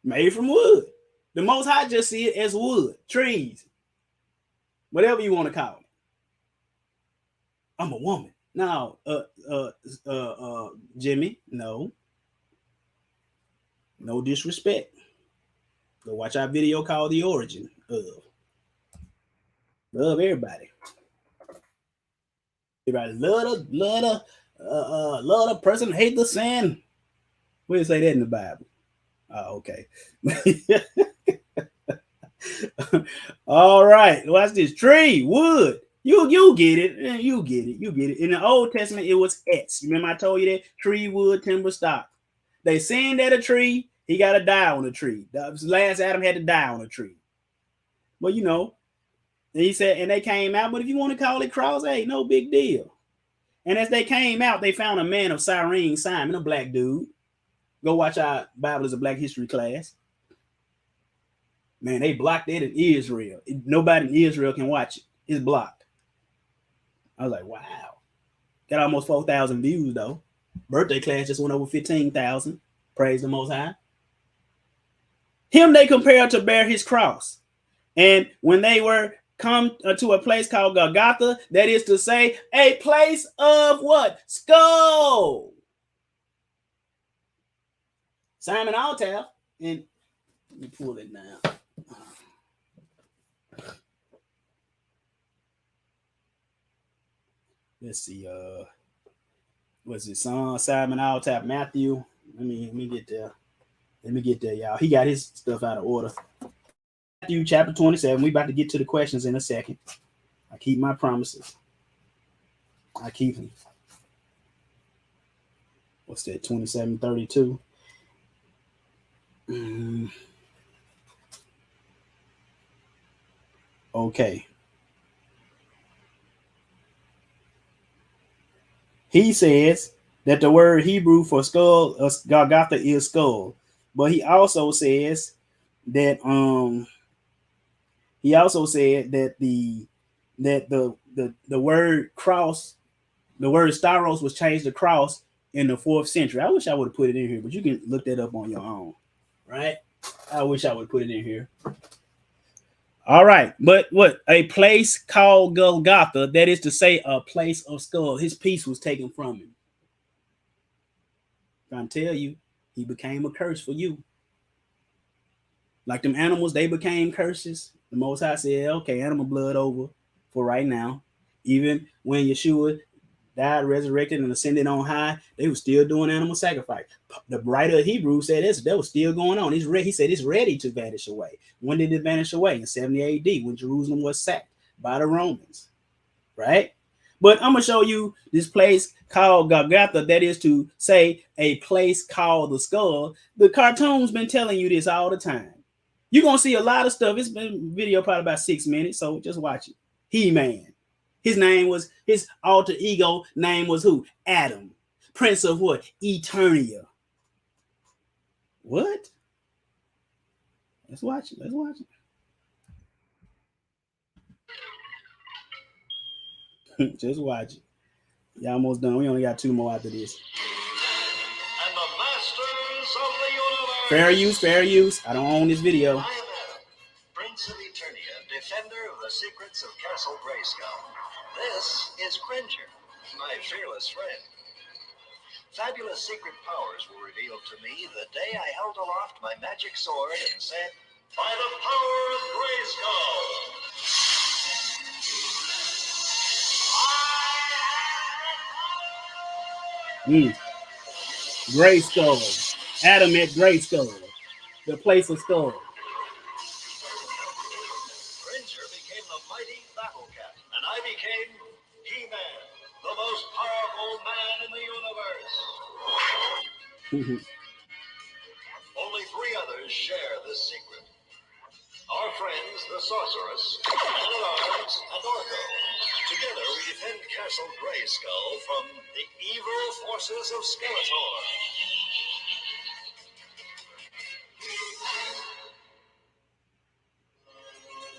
made from wood. The Most High just see it as wood, trees, whatever you want to call it. I'm a woman. No, Jimmy, no disrespect. Go watch our video called The Origin of. Love everybody. Everybody love the person, hate the sin. Where does it say that in the Bible? Oh, okay. All right. Watch this. Tree, wood. You get it. You get it. In the Old Testament, it was Etz. Remember I told you that? Tree, wood, timber, stock. They seen that a tree, he got to die on a tree. The last Adam had to die on a tree. Well, you know, he said, and they came out, but if you want to call it cross, hey, no big deal. And as they came out, they found a man of Cyrene, Simon, a black dude. Go watch our Bible as a Black History class. Man, they blocked it in Israel. Nobody in Israel can watch it. It's blocked. I was like, wow. Got almost 4,000 views, though. Birthday class just went over 15,000. Praise the Most High. Him they compared to bear his cross. And when they were come to a place called Golgotha, that is to say, a place of what? Skull. Simon Altaf, and let me pull it down. Let's see. What's it? Simon Altaf, Matthew. Let me get there. Let me get there, y'all. He got his stuff out of order. Matthew chapter 27. We about to get to the questions in a second. I keep my promises. I keep them. What's that? 27:32. Okay. He says that the word Hebrew for skull, Golgotha, is skull, but he also says that he also said that the word cross, the word styros was changed to cross in the 4th century. I wish I would have put it in here, but you can look that up on your own, right? I wish I would put it in here. All right, but what a place called Golgotha, that is to say, a place of skull. His peace was taken from him. I'm trying to tell you, he became a curse for you. Like them animals, they became curses. The Most High said, okay, animal blood over for right now. Even when Yeshua died, resurrected, and ascended on high, they were still doing animal sacrifice. The writer of Hebrews said that was still going on. He said it's ready to vanish away. When did it vanish away? In 70 AD, when Jerusalem was sacked by the Romans, right? But I'm going to show you this place called Golgotha, that is to say, a place called the skull. The cartoon's been telling you this all the time. You're going to see a lot of stuff. It's been video probably about 6 minutes, so just watch it. He-Man. His alter ego name was who? Adam. Prince of what? Eternia. What? Let's watch it. Just watch it. Y'all almost done. We only got 2 more after this. And the masters of the universe. Fair use. I don't own this video. I am Adam, Prince of Eternia, defender of the secrets of Castle Grayskull. This is Cringer, my fearless friend. Fabulous secret powers were revealed to me the day I held aloft my magic sword and said, "By the power of Grayskull." Grayskull. Adam at Grayskull. The place of skull. Cringer became the mighty battle cat, and I became He-Man, the most powerful man in the universe. Only 3 others share this secret. Our friends, the Sorceress, Man-at-Arms, and Orko. Together we defend Castle Grayskull from the evil forces of Skeletor.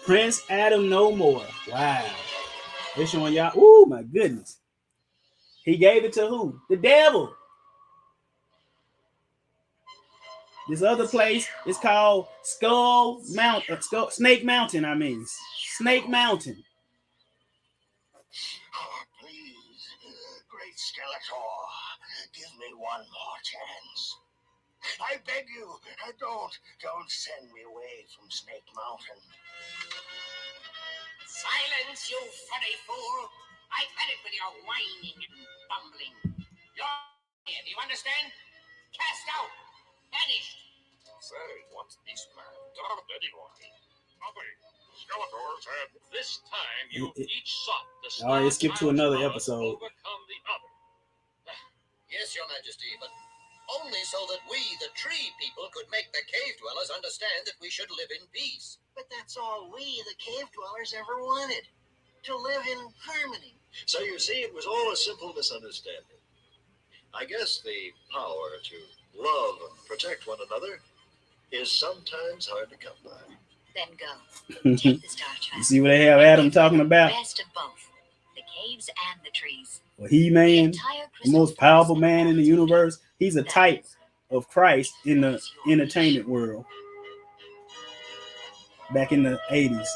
Prince Adam no more. Wow. They're showing y'all. Oh my goodness. He gave it to who? The devil. This other place is called Snake Mountain, I mean. Snake Mountain. Oh, please, great Skeletor, give me one more chance. I beg you, don't send me away from Snake Mountain. Silence, you funny fool! I've had it with your whining and bumbling. You're here, do you understand? Cast out! Vanished! Say, what's this man done anyway? Nothing. Skeletor's had... This time you each sought the All right, skip to another episode. Overcome the other. Yes, Your Majesty, but only so that we, the tree people, could make the cave dwellers understand that we should live in peace. But that's all we, the cave dwellers, ever wanted. To live in harmony. So you see, it was all a simple misunderstanding. I guess the power to love and protect one another is sometimes hard to come by. Then go. Take the Star Child. You see what they have Adam talking about? Best of both, the caves and the trees. Well, He-Man, the most powerful man in the universe. He's a type of Christ in the entertainment world. Back in the 80s.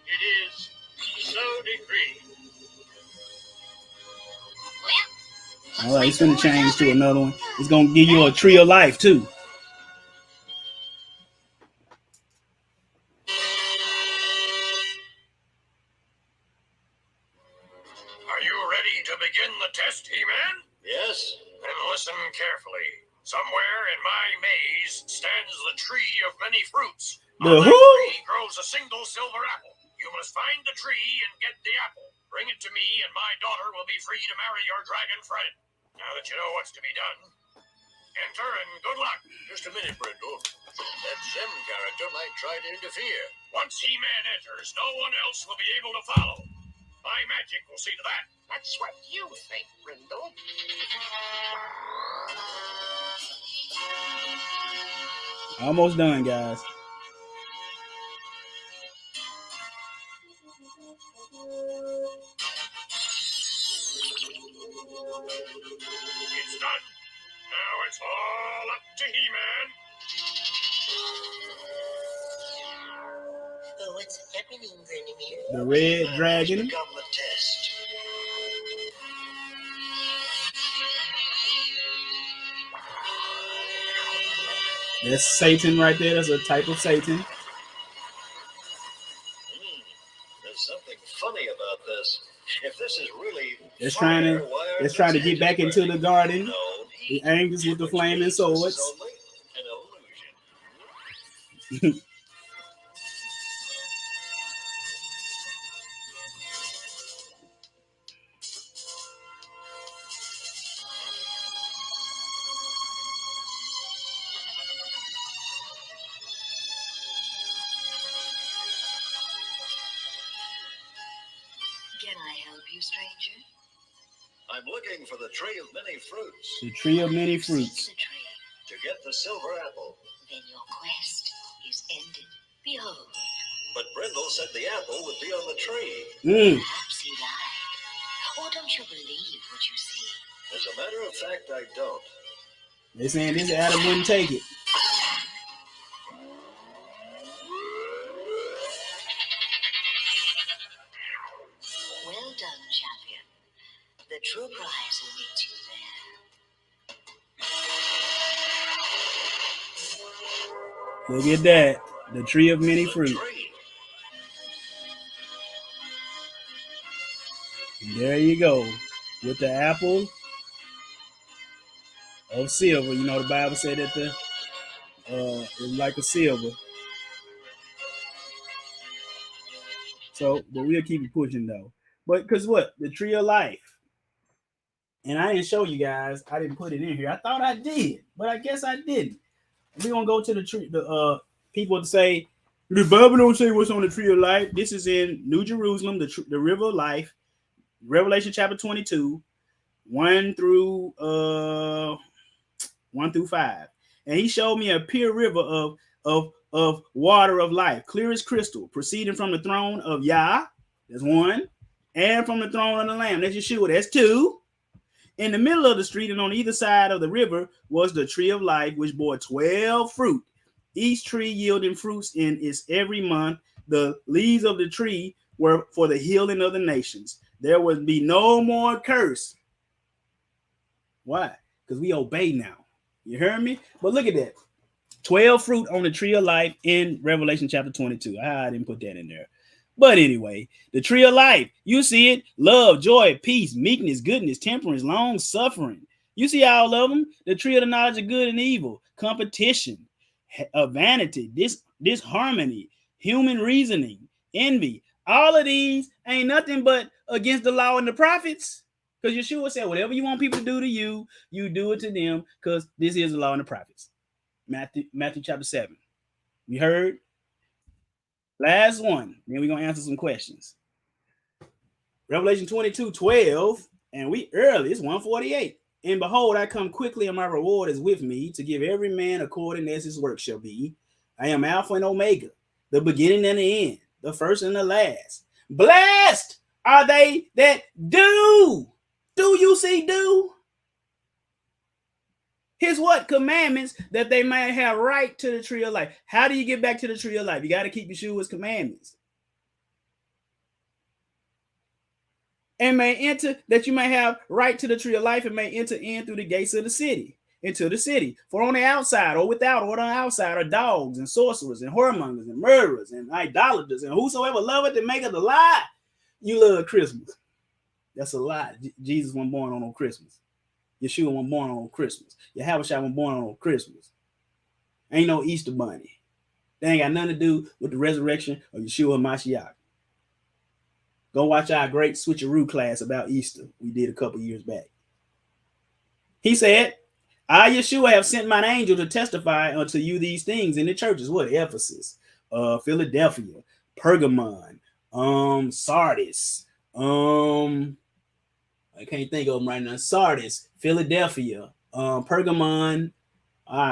It is so decreed. Well, All right, he's gonna change to another one. It's gonna give you a tree of life too. Are you ready to begin the test, He-Man? Yes? Then listen carefully. Somewhere in my maze stands the tree of many fruits. The On that who? tree grows a single silver apple. You must find the tree and get the apple. Bring it to me, and my daughter will be free to marry your dragon friend. Now that you know what's to be done, enter and good luck. Just a minute, Brindle. That Zem character might try to interfere. Once He-Man enters, no one else will be able to follow. My magic will see to that. That's what you think, Brindle. Almost done, guys. happening, Grenadier? The red Has dragon. become a test. That's Satan right there. That's a type of Satan. There's something funny about this. If this is really It's fire, trying to get back into the garden. No, The angels with the flaming swords. This is only an illusion. Can I help you, stranger? I'm looking for the tree of many fruits. The tree of many Seek fruits. the tree, To get the silver apple. then your quest is ended. Behold, But Brindle said the apple would be on the tree. perhaps he lied. Or don't you believe what you see? As a matter of fact, I don't. They saying this Adam wouldn't take it. Well done, champion. The true prize will meet you there. Look at that. The tree of many The fruits. tree. There you go. With the apple of silver. You know the Bible said that the it's like a silver. So, but we'll keep it pushing though. But because what? The tree of life. And I didn't show you guys. I didn't put it in here. I thought I did, but I guess I didn't. We're gonna go to the tree. The people to say the Bible don't say what's on the tree of life. This is in New Jerusalem, the river of life, Revelation chapter 22, 1 through 5. And he showed me a pure river of water of life, clear as crystal, proceeding from the throne of Yah. That's 1, and from the throne of the Lamb. That's Yeshua. That's 2. In the middle of the street and on either side of the river was the tree of life, which bore 12 fruit, each tree yielding fruits in its every month. The leaves of the tree were for the healing of the nations. There would be no more curse. Why? Because we obey now. You heard me? But look at that. 12 fruit on the tree of life in Revelation chapter 22. I didn't put that in there. But anyway, the tree of life, you see it, love, joy, peace, meekness, goodness, temperance, long suffering. You see all of them. The tree of the knowledge of good and evil, competition, vanity, disharmony, human reasoning, envy. All of these ain't nothing but against the law and the prophets. Because Yeshua said, whatever you want people to do to you, you do it to them, because this is the law and the prophets. Matthew chapter 7. We heard? Last one. Then we're going to answer some questions. Revelation 22:12. And we early. It's 1:48. And behold, I come quickly, and my reward is with me, to give every man according as his work shall be. I am Alpha and Omega, the beginning and the end, the first and the last. Blessed are they that do. Do you see do? His what? Commandments, that they may have right to the tree of life. How do you get back to the tree of life? You got to keep Yeshua's commandments. And may enter, that you may have right to the tree of life, and may enter in through the gates of the city, into the city. For on the outside or without or on the outside are dogs and sorcerers and whoremongers and murderers and idolaters and whosoever loveth and maketh a lie. You love Christmas. That's a lie. Jesus wasn't born on Christmas. Yeshua wasn't born on Christmas. Yahweh wasn't born on Christmas. Ain't no Easter bunny. They ain't got nothing to do with the resurrection of Yeshua Mashiach. Go watch our great switcheroo class about Easter we did a couple years back. He said, I, Yeshua, have sent mine angel to testify unto you these things in the churches. What? Ephesus, Philadelphia, Pergamon, Sardis, I can't think of them right now. Sardis, Philadelphia, Pergamon.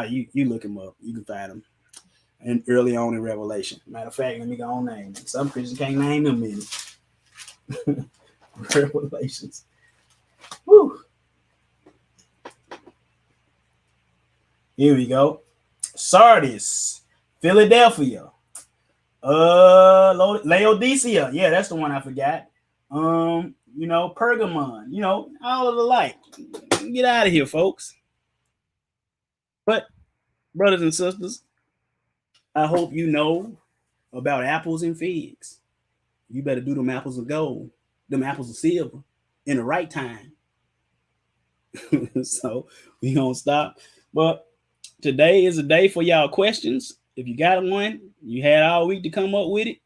You look them up. You can find them. And early on in Revelation. Matter of fact, let me go on name them. Some Christians can't name them many. Revelations. Woo. Here we go. Sardis, Philadelphia, Laodicea. Yeah, that's the one I forgot. Pergamon, all of the like. Get out of here, folks. But brothers and sisters, I hope you know about apples and figs. You better do them apples of gold, them apples of silver in the right time. So we gonna stop. But today is a day for y'all questions. If you got one, you had all week to come up with it.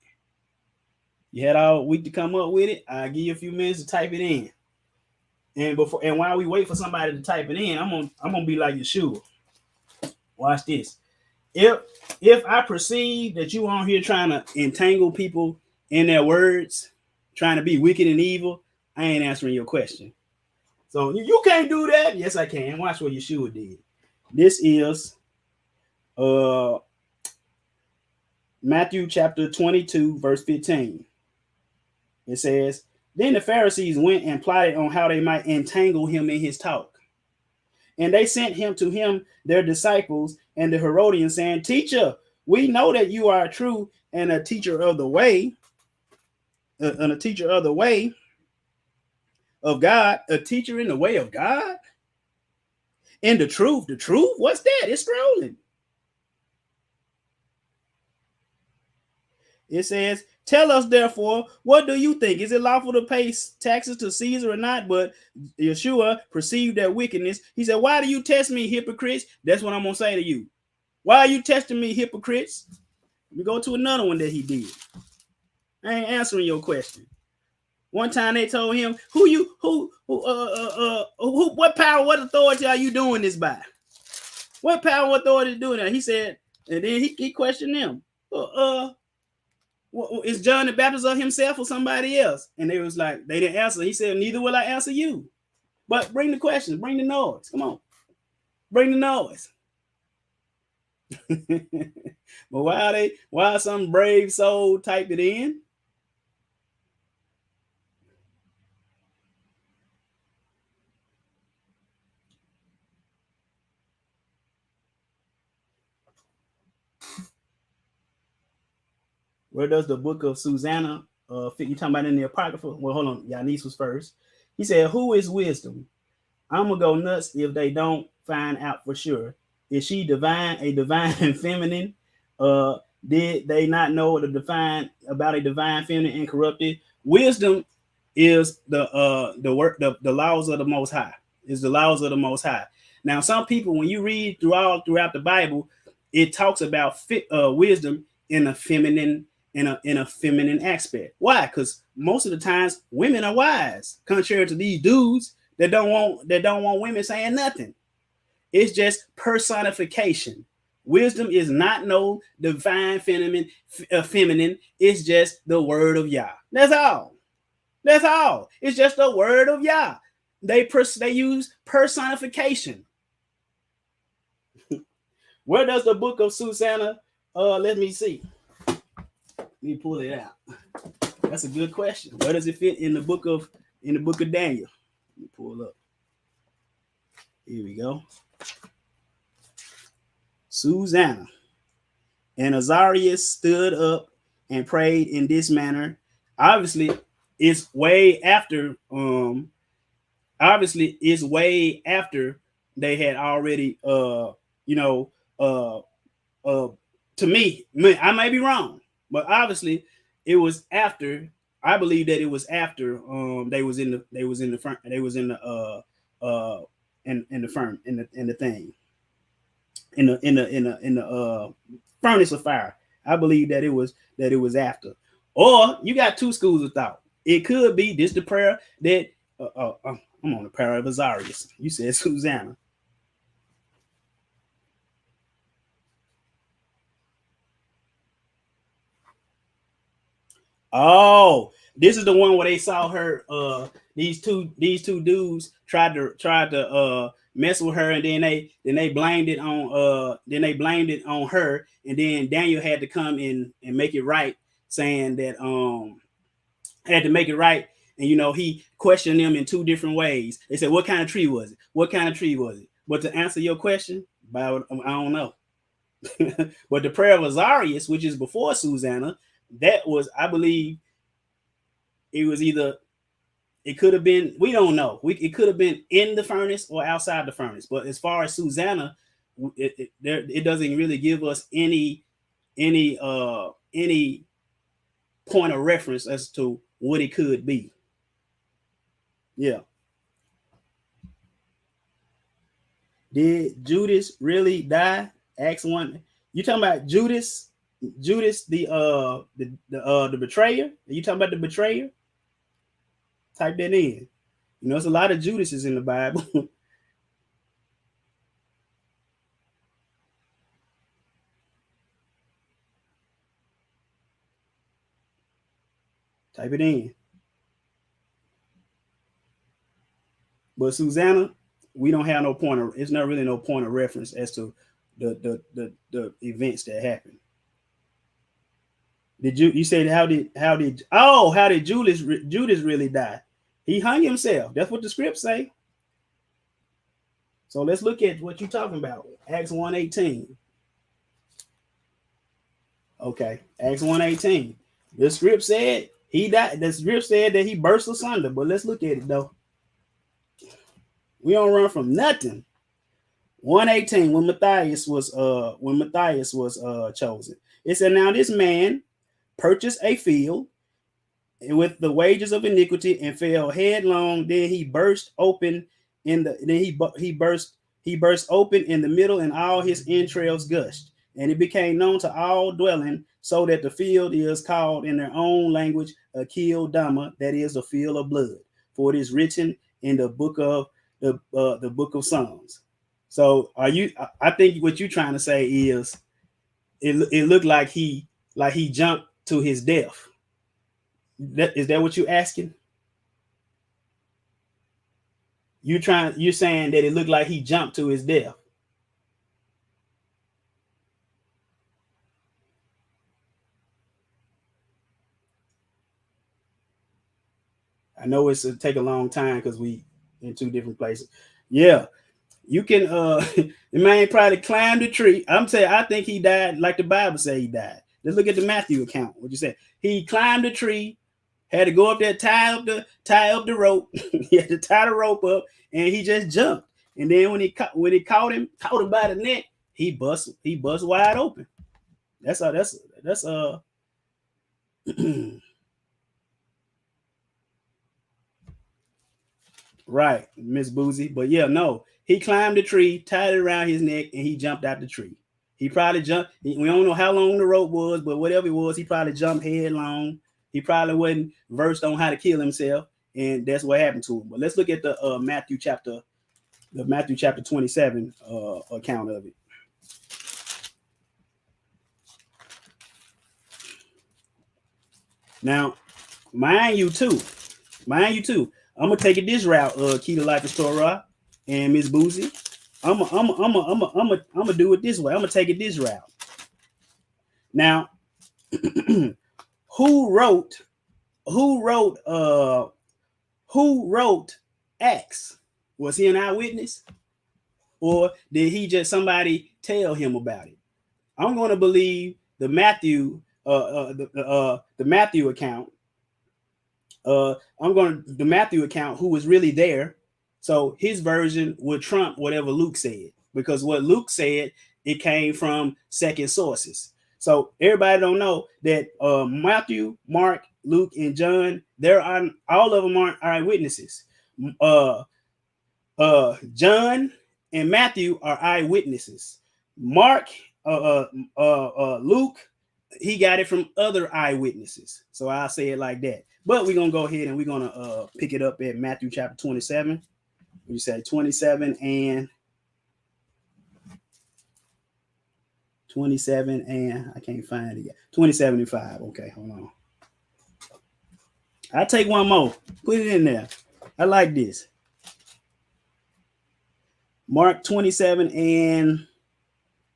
I'll give you a few minutes to type it in. And while we wait for somebody to type it in, I'm gonna be like Yeshua. Watch this. If I perceive that you on here trying to entangle people in their words, trying to be wicked and evil, I ain't answering your question. So you can't do that. Yes, I can. Watch what Yeshua did. This is Matthew chapter 22, verse 15. It says, then the Pharisees went and plotted on how they might entangle him in his talk. And they sent him to him, their disciples, and the Herodians, saying, Teacher, we know that you are true and a teacher of the way, of God, a teacher in the way of God. In the truth, what's that? It's scrolling. It says, tell us, therefore, what do you think? Is it lawful to pay taxes to Caesar or not? But Yeshua perceived their wickedness. He said, why do you test me, hypocrites? That's what I'm going to say to you. Why are you testing me, hypocrites? We go to another one that he did. I ain't answering your question. One time they told him, what power, what authority are you doing this by? What power, what authority is doing that? He said, and then he questioned them. Is John the Baptist of himself or somebody else? And they was like, they didn't answer. He said, neither will I answer you. But bring the questions, bring the noise. Come on. Bring the noise. But why some brave soul typed it in? Where does the book of Susanna fit? You talking about in the Apocrypha? Well, hold on. Yanis was first. He said, who is wisdom? I'm going to go nuts if they don't find out for sure. Is she divine, a divine feminine? Did they not know about a divine feminine incorrupted? Wisdom is the laws of the Most High. Is the laws of the Most High. Now, some people, when you read throughout the Bible, it talks about wisdom in a feminine aspect. Why? Because most of the times women are wise, contrary to these dudes that don't want women saying nothing. It's just personification. Wisdom is not no divine feminine. It's just the word of Yah. That's all. It's just the word of Yah. They use personification. Where does the book of Susanna? Let me see. Let me pull it out. That's a good question. Where does it fit in the book of Daniel? Let me pull up. Here we go. Susanna. And Azarias stood up and prayed in this manner. Obviously, it's way after. They had already. To me, I may be wrong, but obviously it was after. I believe that it was after they was in the furnace of fire. I believe that it was after. Or you got two schools of thought. It could be this the prayer that I'm on the prayer of Azarias. You said Susanna. Oh, this is the one where they saw her. These two dudes tried to mess with her, and then they blamed it on her, and then Daniel had to come in and make it right, saying that had to make it right, and he questioned them in two different ways. They said, "What kind of tree was it? What kind of tree was it?" But to answer your question, I don't know. But the prayer of Azarias, which is before Susanna, that was, I believe, it was either, it could have been, we don't know. It could have been in the furnace or outside the furnace. But as far as Susanna, it doesn't really give us any point of reference as to what it could be. Yeah. Did Judas really die? Acts 1. You talking about Judas the betrayer? Are you talking about the betrayer? Type that in. You know, there's a lot of Judases in the Bible. Type it in. But Susanna, we don't have no point of, it's not really no point of reference as to the events that happened. Did you said how did Judas really die? He hung himself. That's what the scripts say. So let's look at what you're talking about. Acts 1:18. Okay, Acts 1:18. The script said he died. The script said that he burst asunder. But let's look at it though. We don't run from nothing. 1:18, when Matthias was chosen. It said, now this man purchased a field with the wages of iniquity and fell headlong. Then he burst open in the he burst open in the middle, and all his entrails gushed. And it became known to all dwelling, so that the field is called in their own language Akeldama, that is, a field of blood. For it is written in the book of the book of Psalms. So I think what you're trying to say is it looked like he jumped to his death. Is that what you're asking? You're saying that it looked like he jumped to his death. I know it'll take a long time because we in two different places. Yeah. You can the man probably climbed the tree. I think he died like the Bible say he died. Let's look at the Matthew account. What you say? He climbed the tree, had to go up there, tie up the rope. He had to tie the rope up, and he just jumped. And then when he caught him by the neck, he bust wide open. That's right, Miss Boozy. But yeah, no. He climbed the tree, tied it around his neck, and he jumped out the tree. He probably jumped. We don't know how long the rope was, but whatever it was, he probably jumped headlong. He probably wasn't versed on how to kill himself, and that's what happened to him. But let's look at the Matthew chapter 27 account of it. Now, mind you too. I'm gonna take it this route, Key to Life is Torah and Miss Boozy. I'm gonna do it this way. I'm gonna take it this route. Now, who wrote Acts? Was he an eyewitness, or did he just somebody tell him about it? I'm going to believe the Matthew the Matthew account. The Matthew account, who was really there. So his version would trump whatever Luke said, because what Luke said, it came from second sources. So everybody don't know that Matthew, Mark, Luke, and John, all of them aren't eyewitnesses. John and Matthew are eyewitnesses. Mark, Luke, he got it from other eyewitnesses. So I'll say it like that. But we're gonna go ahead and we're gonna pick it up at Matthew chapter 27. You say 27 and I can't find it yet. 27 and 5. Okay, hold on. I'll take one more. Put it in there. I like this. Mark 27 and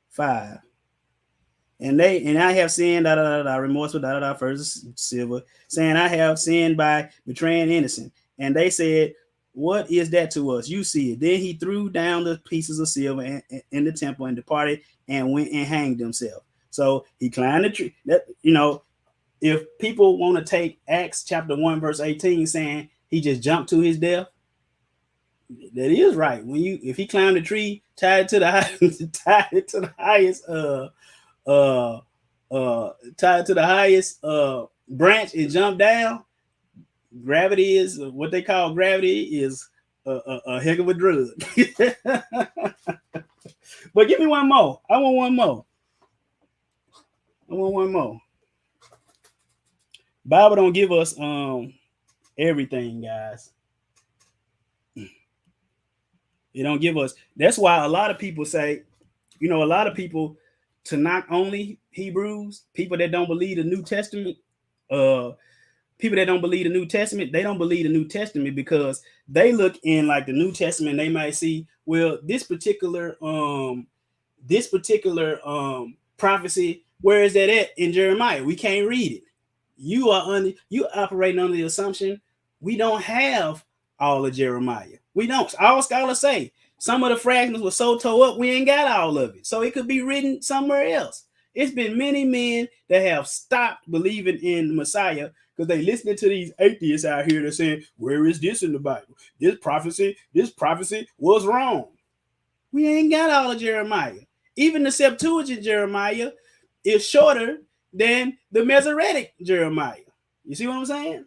5. And I have sinned, remorseful, first silver, saying I have sinned by betraying innocent. And they said, what is that to us? You see it. Then he threw down the pieces of silver in the temple and departed and went and hanged himself. So he climbed the tree. if people want to take Acts chapter 1, verse 18, saying he just jumped to his death, that is right. If he climbed the tree, tied to the highest branch and jumped down, gravity is what they call gravity is a heck of a drug. But give me one more. I want one more. Bible don't give us everything, guys. It don't give us. That's why a lot of people say, a lot of people, to not only Hebrews, people that don't believe the New Testament, people that don't believe the New Testament, they don't believe the New Testament because they look in like the New Testament, they might see, well, this particular prophecy, where is that at in Jeremiah? We can't read it. You operating under the assumption we don't have all of Jeremiah. We don't. All scholars say some of the fragments were so tore up, we ain't got all of it. So it could be written somewhere else. It's been many men that have stopped believing in the Messiah because they listening to these atheists out here that saying, where is this in the Bible? This prophecy was wrong. We ain't got all of Jeremiah. Even the Septuagint Jeremiah is shorter than the Masoretic Jeremiah. You see what I'm saying?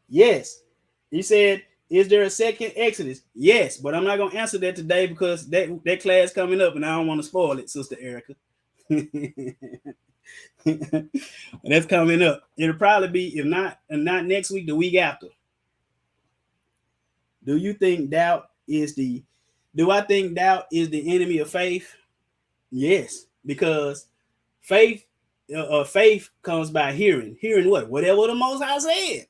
Yes. He said, is there a second Exodus? Yes, but I'm not going to answer that today because that class coming up and I don't want to spoil it, Sister Erica. That's coming up. It'll probably be, if not next week, the week after. Do I think doubt is the enemy of faith? Yes, because faith comes by hearing. Hearing what? Whatever the Most High said.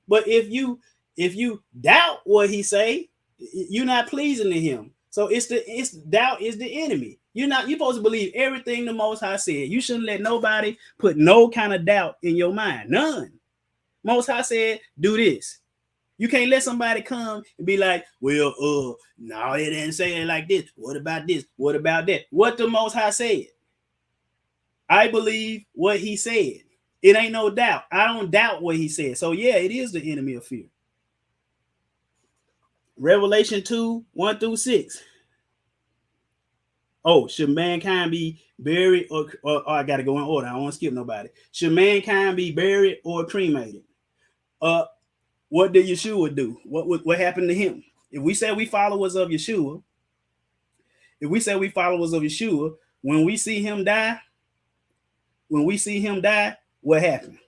But if you doubt what he say, you're not pleasing to him. So doubt is the enemy. You're supposed to believe everything the Most High said. You shouldn't let nobody put no kind of doubt in your mind. None. Most High said, do this. You can't let somebody come and be like, well, no, it didn't say it like this. What about this? What about that? What the Most High said. I believe what he said. It ain't no doubt. I don't doubt what he said. So yeah, it is the enemy of fear. Revelation 2, 1 through 6. Oh, should mankind be buried or I got to go in order. I don't want to skip nobody. Should mankind be buried or cremated? What did Yeshua do? What happened to him? If we say we followers of Yeshua, when we see him die, what happened?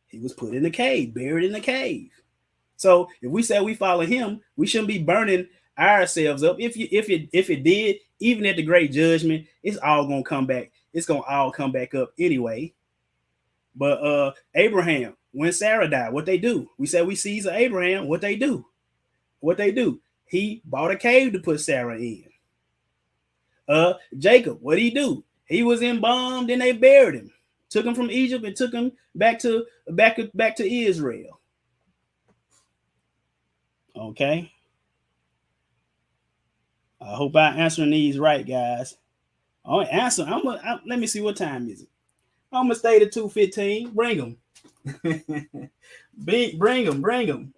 He was put in the cave, buried in the cave. So if we say we follow him, we shouldn't be burning ourselves up. If it did, even at the great judgment, it's all gonna come back. It's gonna all come back up anyway. But Abraham, when Sarah died, what they do? We said we sees Abraham. What they do? He bought a cave to put Sarah in. Jacob, what did he do? He was embalmed and they buried him. Took him from Egypt and took him back to Israel. Okay. I hope I'm answering these right, guys. Let me see, what time is it? I'm gonna stay to 2:15. Bring them. Bring them.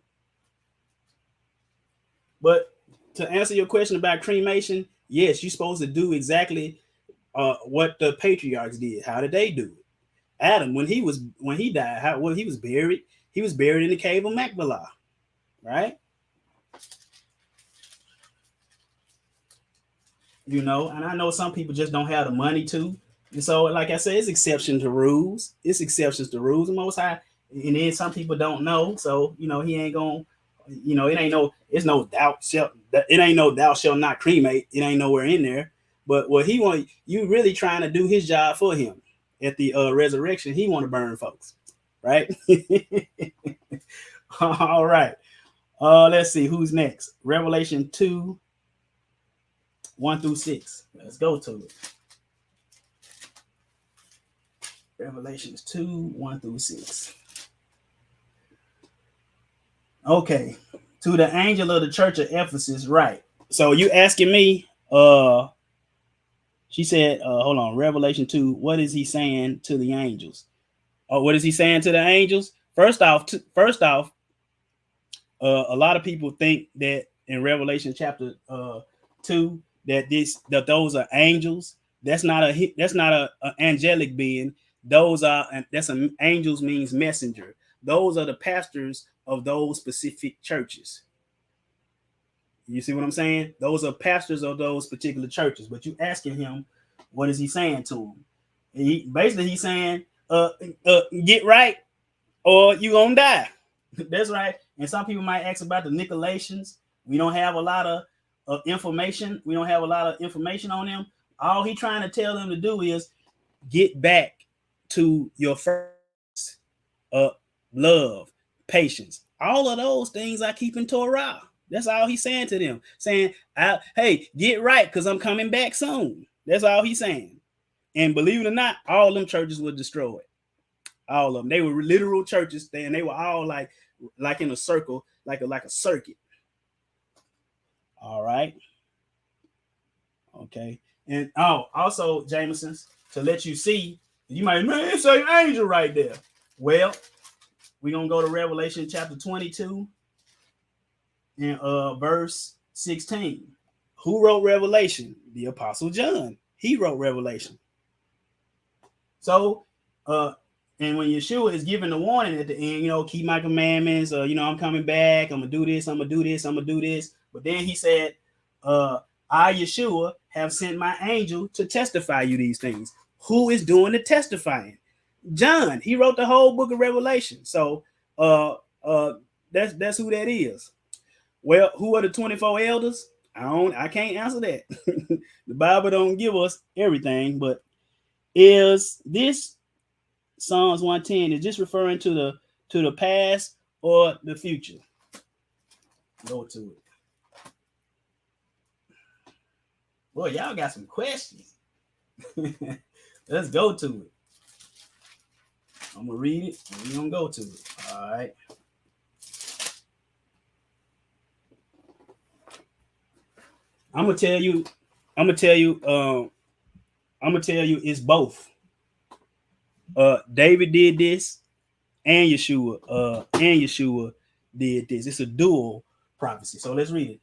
But to answer your question about cremation, yes, you're supposed to do exactly what the patriarchs did. How did they do it? Adam, when he died, he was buried. He was buried in the cave of Machpelah, right? And I know some people just don't have the money to. And so, like I said, it's exceptions to rules. The Most High. And then some people don't know. So, he ain't going, it's no doubt. It ain't no thou shalt not cremate. It ain't nowhere in there. But what he want, you really trying to do his job for him. At the resurrection, he want to burn folks, right? All right. Let's see who's next. Revelation 2, 1 through 6. Let's go to it. Revelations 2, 1 through 6. Okay. To the angel of the church of Ephesus, right. So you asking me, She said, hold on, Revelation 2, what is he saying to the angels? Oh, what is he saying to the angels? First off, a lot of people think that in Revelation chapter 2 that those are angels. That's not a angelic being. Angels means messenger. Those are the pastors of those specific churches. You see what I'm saying? Those are pastors of those particular churches. But you asking him, what is he saying to them? He's saying, get right or you gonna die. That's right. And some people might ask about the Nicolaitans. We don't have a lot of information. We don't have a lot of information on them. All he's trying to tell them to do is get back to your first love, patience. All of those things I keep in Torah. That's all he's saying to them. Saying, hey, get right because I'm coming back soon. That's all he's saying. And believe it or not, all them churches were destroyed. All of them. They were literal churches, and they were all like in a circle, like a circuit. All right. Okay. And also, Jameson's, to let you see, you might, man, it's an angel right there. Well, we're gonna go to Revelation chapter 22 and verse 16. Who wrote Revelation? The Apostle John. He wrote Revelation. So and when Yeshua is giving the warning at the end, keep my commandments, I'm coming back, I'm gonna do this, I'm gonna do this, I'm gonna do this. But then he said, I, Yeshua, have sent my angel to testify you these things. Who is doing the testifying? John. He wrote the whole book of Revelation. So that's who that is. Well, who are the 24 elders? I can't answer that. The Bible don't give us everything, but is this Psalms 110, is this referring to the past or the future? Go to it. Boy, y'all got some questions. Let's go to it. I'm gonna read it and we're gonna go to it. All right. I'm gonna tell you it's both. David did this and Yeshua did this. It's a dual prophecy. So let's read it.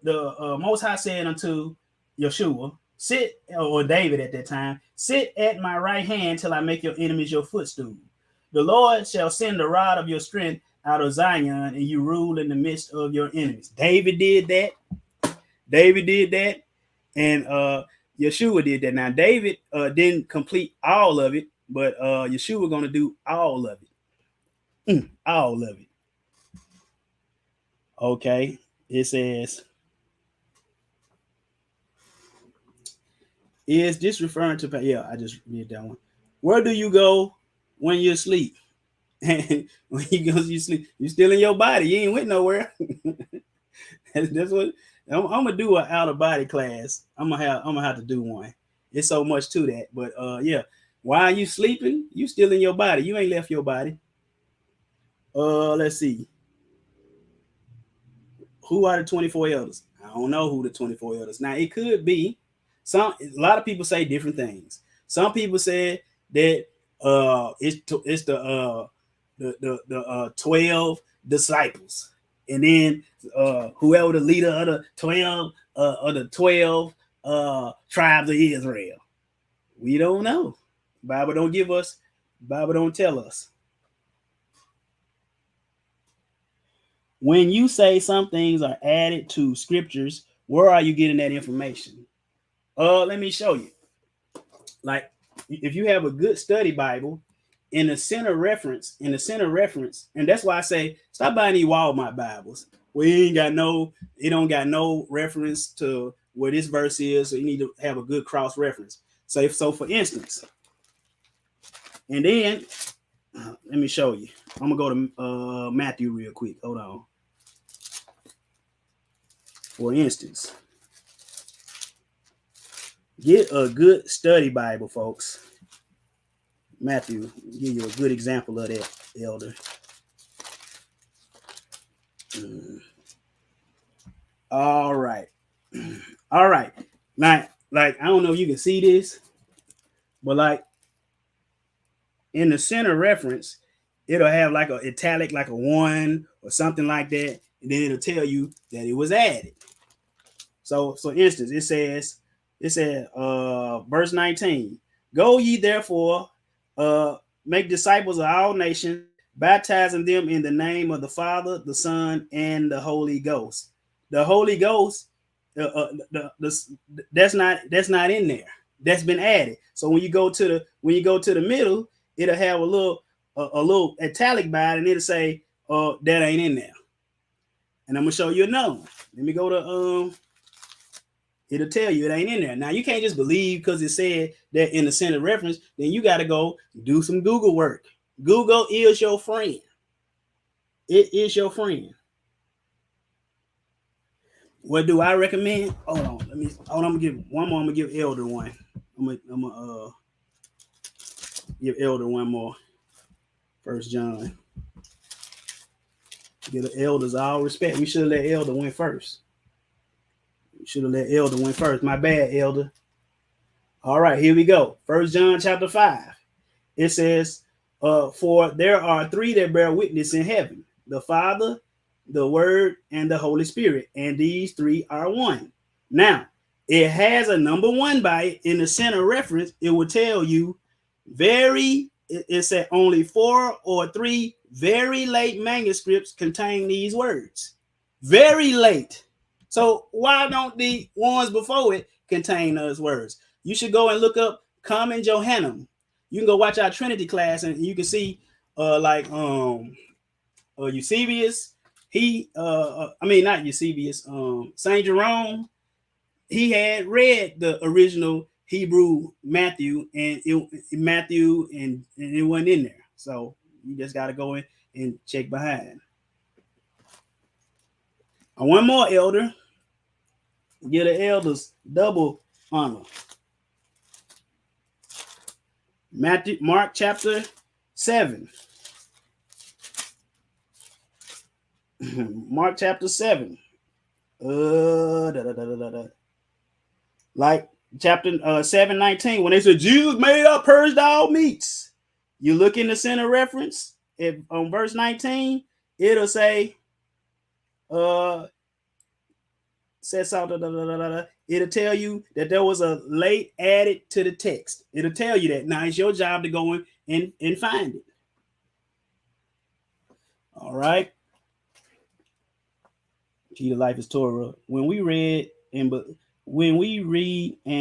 The Most High said unto Yeshua, sit, or David at that time, sit at my right hand till I make your enemies your footstool. The Lord shall send the rod of your strength out of Zion, and you rule in the midst of your enemies. David did that, and Yeshua did that. Now, David didn't complete all of it, but Yeshua going to do all of it. All of it. Okay. It says, is this referring to, yeah, I just read that one. Where do you go when you sleep? And when you sleep, you're still in your body. You ain't went nowhere. That's what I'm gonna do, an out of body class. I'm gonna have to do one. It's so much to that, but yeah. While you sleeping, you still in your body. You ain't left your body. Let's see. Who are the 24 elders? I don't know who the 24 elders. Now it could be a lot of people say different things. Some people said that it's the 12 disciples, and then whoever the leader of the 12 tribes of Israel. We don't know. Bible don't give us. Bible don't tell us. When you say some things are added to scriptures, where are you getting that information? Let me show you. Like, if you have a good study Bible, in the center reference, and that's why I say stop buying these Walmart Bibles. It don't got no reference to where this verse is, so you need to have a good cross reference. So for instance, and then let me show you. I'm gonna go to Matthew real quick. Hold on. For instance, get a good study Bible, folks. Matthew, give you a good example of that, elder. All right. Now, like I don't know if you can see this, but like in the center reference, it'll have like a italic, like a 1 or something like that, and then it'll tell you that it was added. So instance, it says, verse 19, go ye therefore, make disciples of all nations, baptizing them in the name of the Father, the Son, and the Holy Ghost. The Holy Ghost, that's not in there. That's been added. So when you go to the middle, it'll have a little italic by it, and it'll say, that ain't in there. And I'm gonna show you another one. Let me go to it'll tell you it ain't in there. Now you can't just believe because it said that in the center reference, then you got to go do some Google work. Google is your friend. It is your friend. What do I recommend? Hold on. I'm gonna give one more. I'm gonna give Elder one. I'm gonna give Elder one more. 1 John. Give the elders all respect. We should have let Elder win first. My bad, Elder. All right, here we go. 1 John chapter 5. It says, for there are 3 that bear witness in heaven, the Father, the Word, and the Holy Spirit, and these 3 are one. Now, it has a number 1 by it. In the center reference, it will tell you it said only 4 or 3 very late manuscripts contain these words. Very late. So why don't the ones before it contain those words? You should go and look up Common Johannum. You can go watch our Trinity class, and you can see Eusebius. Not Eusebius. Saint Jerome. He had read the original Hebrew Matthew, and it wasn't in there. So you just got to go in and check behind. One more, Elder. Give the elders double honor. Mark chapter 7. Mark chapter 7. Like chapter 7:19, when they said Jesus made up, purged all meats. You look in the center reference on verse 19, it'll say, it'll tell you that there was a late added to the text. It'll tell you that. Now it's your job to go in and find it. All right. Key to life is Torah. When we read and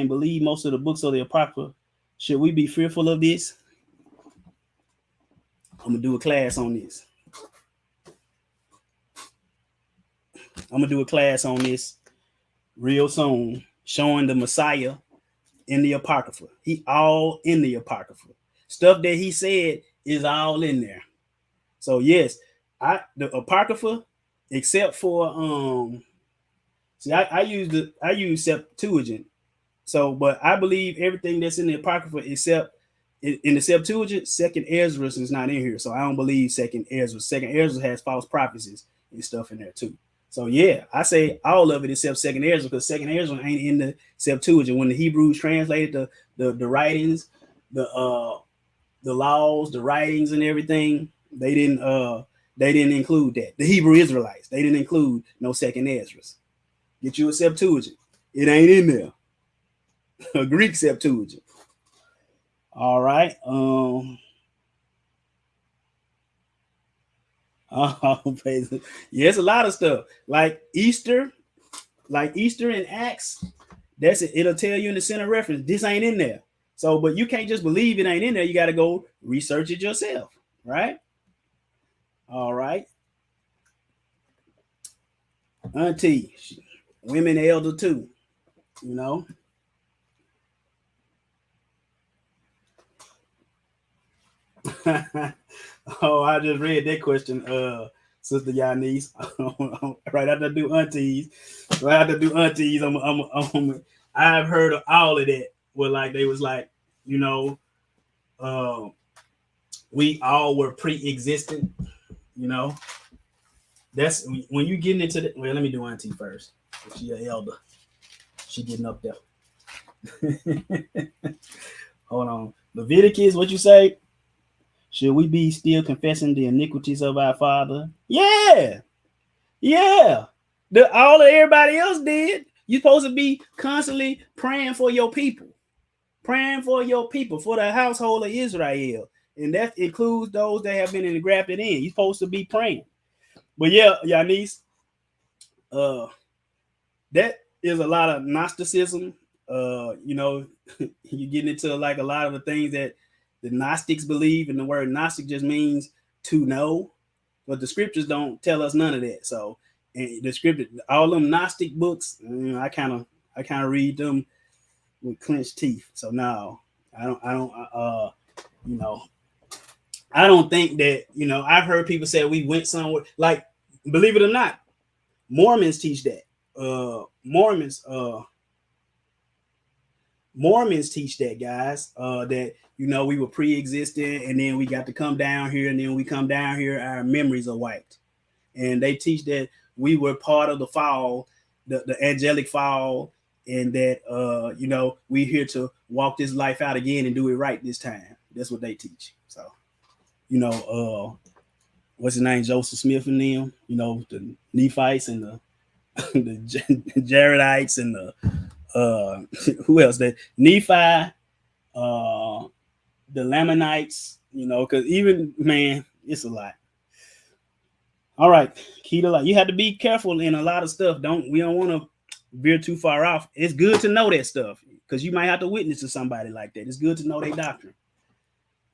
believe most of the books of the Apocrypha, should we be fearful of this? I'm gonna do a class on this. Real soon, showing the Messiah in the Apocrypha. He all in the Apocrypha. Stuff that he said is all in there. So yes, the Apocrypha, except for I use Septuagint. So, but I believe everything that's in the Apocrypha except in the Septuagint, 2nd Ezra is not in here. So I don't believe 2nd Ezra. 2nd Ezra has false prophecies and stuff in there too. So yeah, I say all of it except 2nd Ezra, because 2nd Ezra ain't in the Septuagint. When the Hebrews translated the writings, the laws, the writings, and everything, they didn't include that. The Hebrew Israelites, they didn't include no 2nd Ezra. Get you a Septuagint. It ain't in there. A Greek Septuagint. All right. Yes, a lot of stuff like Easter in Acts. That's it. It'll tell you in the center reference. This ain't in there. So, but you can't just believe it ain't in there. You got to go research it yourself, right? All right. Auntie, women elder too, you know. Oh, I just read that question, Sister Yanis. Right after I do aunties, I've heard of all of that. Where like they was like, you know, we all were pre-existent, you know. That's when you getting into the. Well, let me do auntie first. She an elder. She getting up there. Hold on. Leviticus, what you say? Should we be still confessing the iniquities of our father? Yeah. Yeah. All of everybody else did. You're supposed to be constantly praying for your people. Praying for your people, for the household of Israel. And that includes those that have been engrafted in. You're supposed to be praying. But yeah, Yanis, that is a lot of Gnosticism. You getting into like a lot of the things that the Gnostics believe, and the word Gnostic just means to know, but the scriptures don't tell us none of that. So, and the scripture, all them Gnostic books, I kind of read them with clenched teeth. So no, I don't think that, I've heard people say we went somewhere, like, believe it or not, Mormons teach that. Mormons teach that, guys, that, we were pre-existing, and then we got to come down here, and then we come down here, our memories are wiped. And they teach that we were part of the fall, the angelic fall, and that, we're here to walk this life out again and do it right this time. That's what they teach. So, what's his name? Joseph Smith and them, the Nephites and the Jaredites and the who else? The Nephi, the Lamanites, because even, man, it's a lot. All right, key to life. You have to be careful in a lot of stuff. We don't want to veer too far off. It's good to know that stuff, because you might have to witness to somebody like that. It's good to know their doctrine.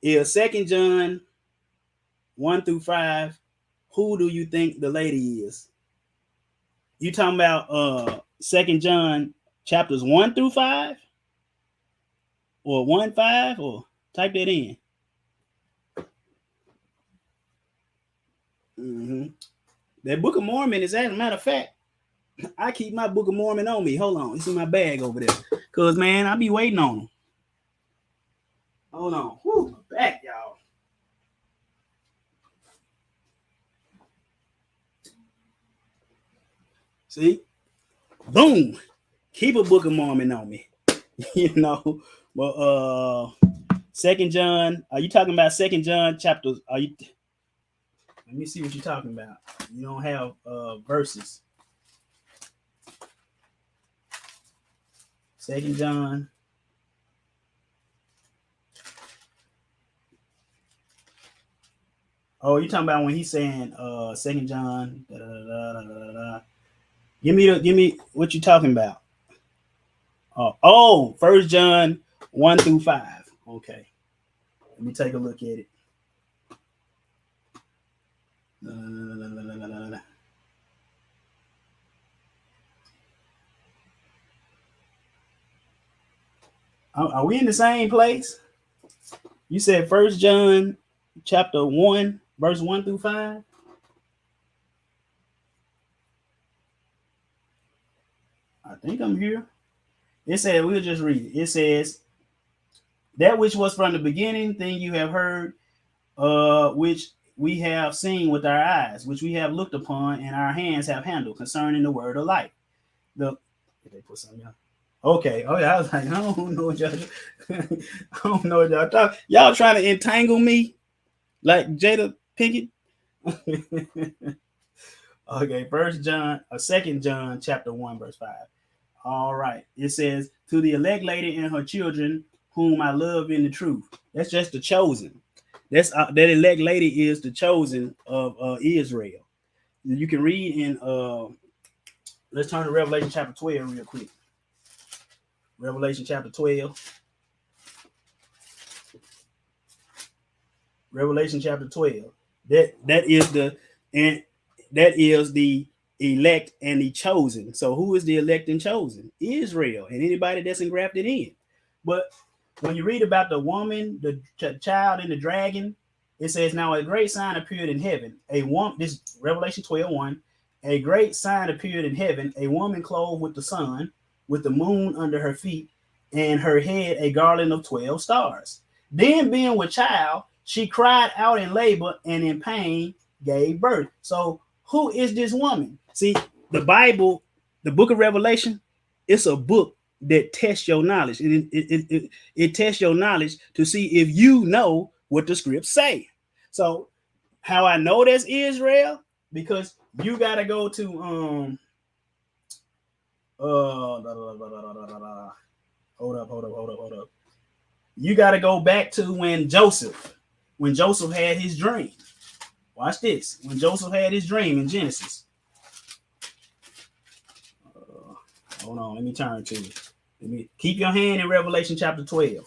Is 2 John 1-5. Who do you think the lady is? You talking about 2 John chapters 1-5? Or 1-5? Or type that in. That Book of Mormon is, as a matter of fact, I keep my Book of Mormon on me. Hold on. It's in my bag over there. Because, man, I be waiting on them. Hold on. Whew, my back, y'all. See? Boom. Keep a Book of Mormon on me. Well, 2 John. Are you talking about 2 John chapters? Let me see what you're talking about. You don't have verses. 2 John. Oh, you're talking about when he's saying 2 John. Give me what you talking about. 1 John 1-5. Okay. Let me take a look at it. Are we in the same place? You said 1 John chapter 1, verse 1-5. I think I'm here. It said, we'll just read it. It says, that which was from the beginning, thing you have heard, which we have seen with our eyes, which we have looked upon, and our hands have handled, concerning the word of life. Did they put something else? Okay. Oh yeah, I was like, I don't know what y'all. I don't know what y'all talking. Y'all trying to entangle me, like Jada Pinkett. Okay, 2 John chapter 1, verse 5. All right. It says, to the elect lady and her children, whom I love in the truth. That's just the chosen. That elect lady is the chosen of Israel. You can read in let's turn to Revelation chapter 12 real quick. Revelation chapter 12. Revelation chapter 12. That is the elect and the chosen. So who is the elect and chosen? Israel and anybody that's engrafted in. But when you read about the woman, the child, and the dragon, it says, now a great sign appeared in heaven. This Revelation 12:1. A great sign appeared in heaven, a woman clothed with the sun, with the moon under her feet, and her head a garland of 12 stars. Then, being with child, she cried out in labor and in pain gave birth. So who is this woman? See, the Bible, the book of Revelation, it's a book that test your knowledge. It tests your knowledge to see if you know what the scripts say. So how I know that's Israel, because you got to go to hold up. You got to go back to when Joseph had his dream. Watch this. When Joseph had his dream in Genesis. Hold on, let me turn to it. Let me keep your hand in Revelation chapter 12.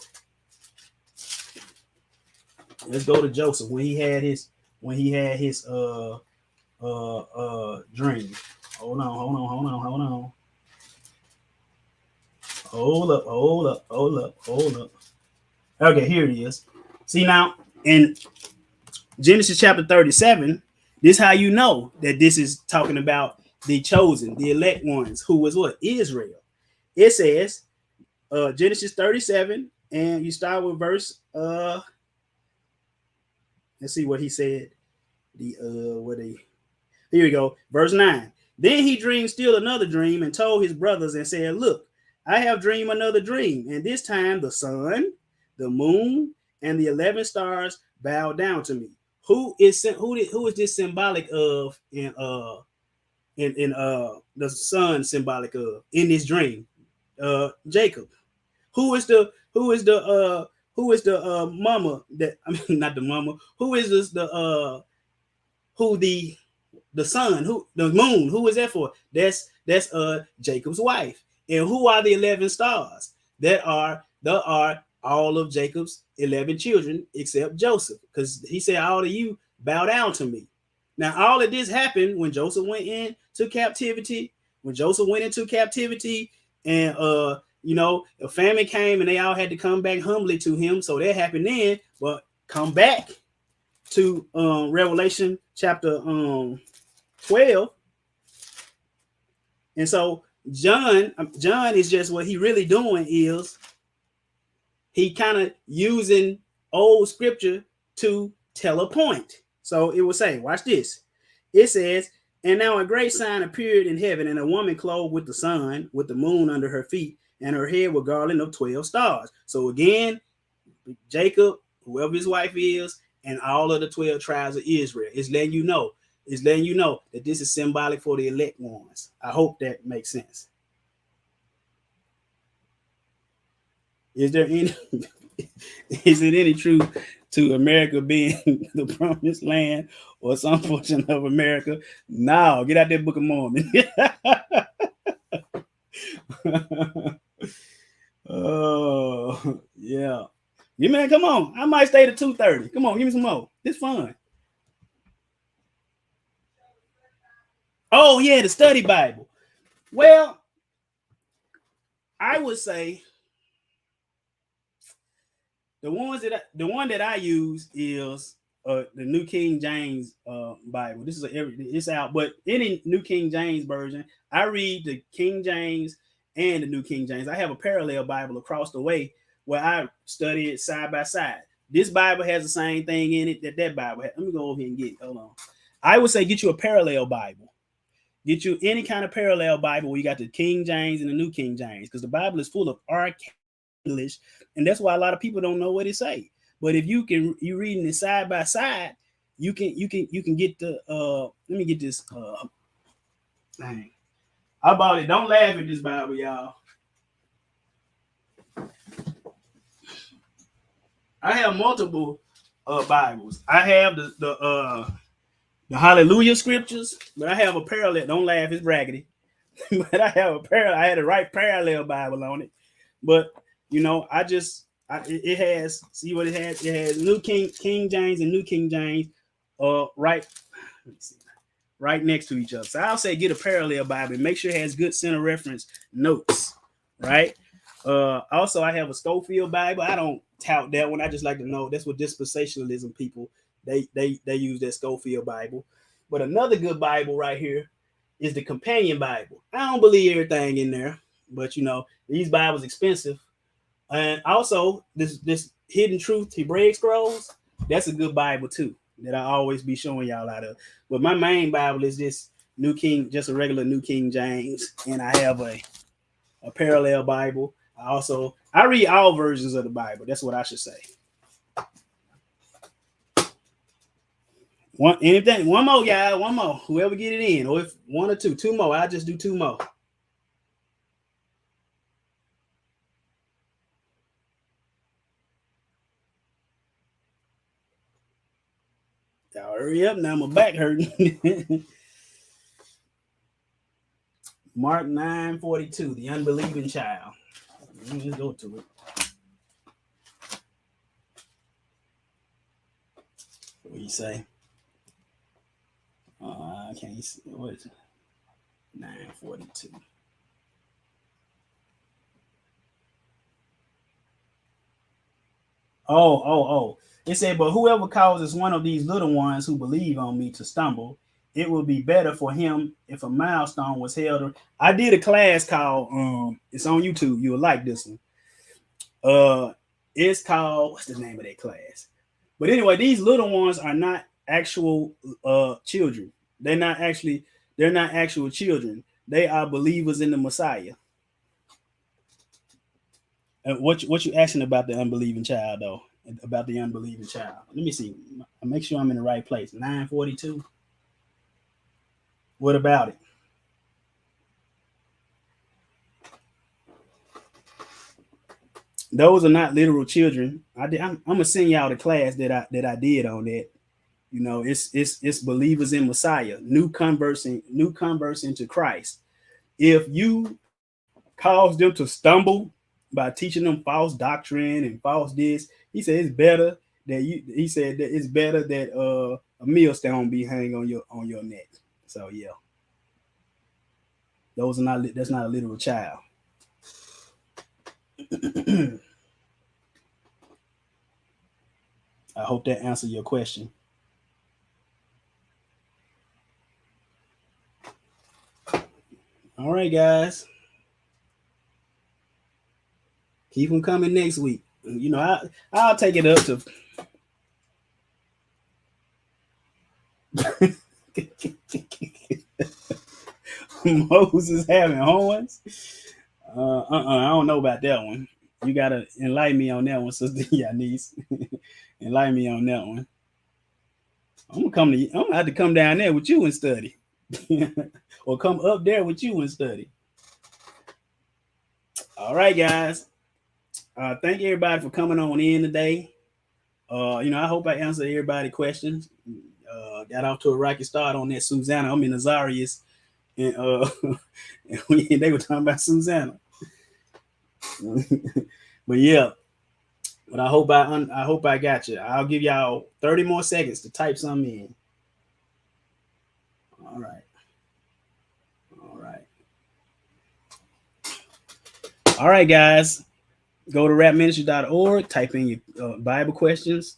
Let's go to Joseph when he had his dream. Hold on. Hold up. Okay, here it is. See now, in Genesis chapter 37, this is how you know that this is talking about the chosen, the elect ones, who was what? Israel. It says, Genesis 37, and you start with verse, let's see what he said. Here we go. Verse 9. Then he dreamed still another dream and told his brothers and said, look, I have dreamed another dream, and this time the sun, the moon, and the 11 stars bow down to me. Who is this symbolic of in the sun symbolic of in this dream? Jacob. Who is the mama that, I mean, not the mama, who is this the sun, who the moon, who is that for? That's Jacob's wife. And who are the 11 stars? There are all of Jacob's 11 children except Joseph, because he said, all of you bow down to me. Now, all of this happened when Joseph went into captivity. When Joseph went into captivity, and a famine came, and they all had to come back humbly to him. So that happened then. But come back to Revelation chapter 12, and so John is just, what he really doing is he kind of using old scripture to tell a point. So it will say, watch this. It says, and now a great sign appeared in heaven, and a woman clothed with the sun, with the moon under her feet, and her head with garland of 12 stars. So again, Jacob, whoever his wife is, and all of the 12 tribes of Israel. It's letting you know that this is symbolic for the elect ones. I hope that makes sense. Is it any truth to America being the promised land or some portion of America? No, get out that Book of Mormon. Oh, yeah. You man, come on. I might stay to 2:30. Come on, give me some more. This fun. Oh, yeah, the study Bible. Well, I would say the one that I use is the New King James Bible. This is it's out, but any New King James version, I read the King James and the New King James. I have a parallel Bible across the way where I study it side by side. This Bible has the same thing in it that Bible has. Let me go over here and get it. Hold on. I would say get you a parallel Bible. Get you any kind of parallel Bible where you got the King James and the New King James, because the Bible is full of archaic English, and that's why a lot of people don't know what it say. But if you reading it side by side, you can get the let me get this dang. I bought it. Don't laugh at this Bible, y'all. I have multiple Bibles. I have the Hallelujah scriptures, but I have a parallel. Don't laugh, it's raggedy. But I have a parallel. I had a right parallel Bible on it. But it has, see what it has? It has New King James and New King James right next to each other. So I'll say get a parallel Bible and make sure it has good center reference notes, right? Also, I have a Scofield Bible. I don't tout that one. I just like to know that's what dispensationalism people, they use that Scofield Bible. But another good Bible right here is the Companion Bible. I don't believe everything in there, but these Bibles expensive. And also this Hidden Truth Hebraic Scrolls, that's a good Bible too, that I always be showing y'all out of. But my main Bible is this just a regular New King James, and I have a a parallel Bible. I read all versions of the Bible. That's what I should say. One more, guy, one more. Whoever get it in, or if one or two more, I'll just do two more. Y'all hurry up now, my back hurting. Mark 9:42, the unbelieving child. Let's go to it. What do you say? I can't see. What is it? 9:42. Oh. It said, but whoever causes one of these little ones who believe on me to stumble, it will be better for him if a milestone was held. I did a class called, it's on YouTube. You'll like this one. It's called, what's the name of that class? But anyway, these little ones are not actual children. They're not actual children. They are believers in the Messiah. What you asking about the unbelieving child, though? About the unbelieving child. Let me see. I'll make sure I'm in the right place. 9:42. What about it? Those are not literal children. I'm gonna send y'all the class that I did on that. You know, it's believers in Messiah, new converts into Christ. If you cause them to stumble by teaching them false doctrine and false this, he said it's better that it's better that a millstone be hanging on your neck. So yeah, that's not a literal child. I hope that answered your question. All right, guys. Keep them coming next week. You know, I'll take it up to Moses having horns. I don't know about that one. You gotta enlighten me on that one, Sister Yanis. Enlighten me on that one. I'm gonna have to come down there with you and study. Or come up there with you and study. All right, guys. Thank everybody for coming on in today. You know, I hope I answered everybody's questions. Got off to a rocky start on that Susanna. I'm in Nazarius, and they were talking about Susanna. But yeah, but I hope I got you. I'll give y'all 30 more seconds to type something in. All right. All right, guys. Go to rapministry.org, type in your Bible questions,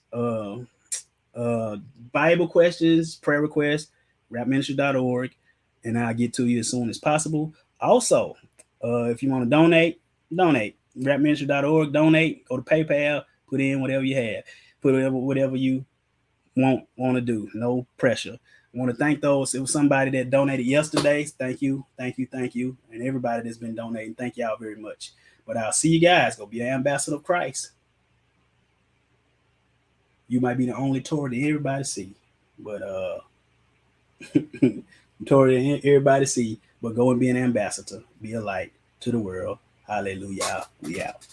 prayer requests, rapministry.org, and I'll get to you as soon as possible. Also, if you want to donate, rapministry.org, donate, go to PayPal, put in whatever you have, put whatever you want to do. No pressure. I want to thank those. It was somebody that donated yesterday. Thank you. And everybody that's been donating, thank y'all very much. But I'll see you guys. Go be an ambassador of Christ. You might be the only Tory that everybody see. But Tory that everybody see. But go and be an ambassador. Be a light to the world. Hallelujah. We out.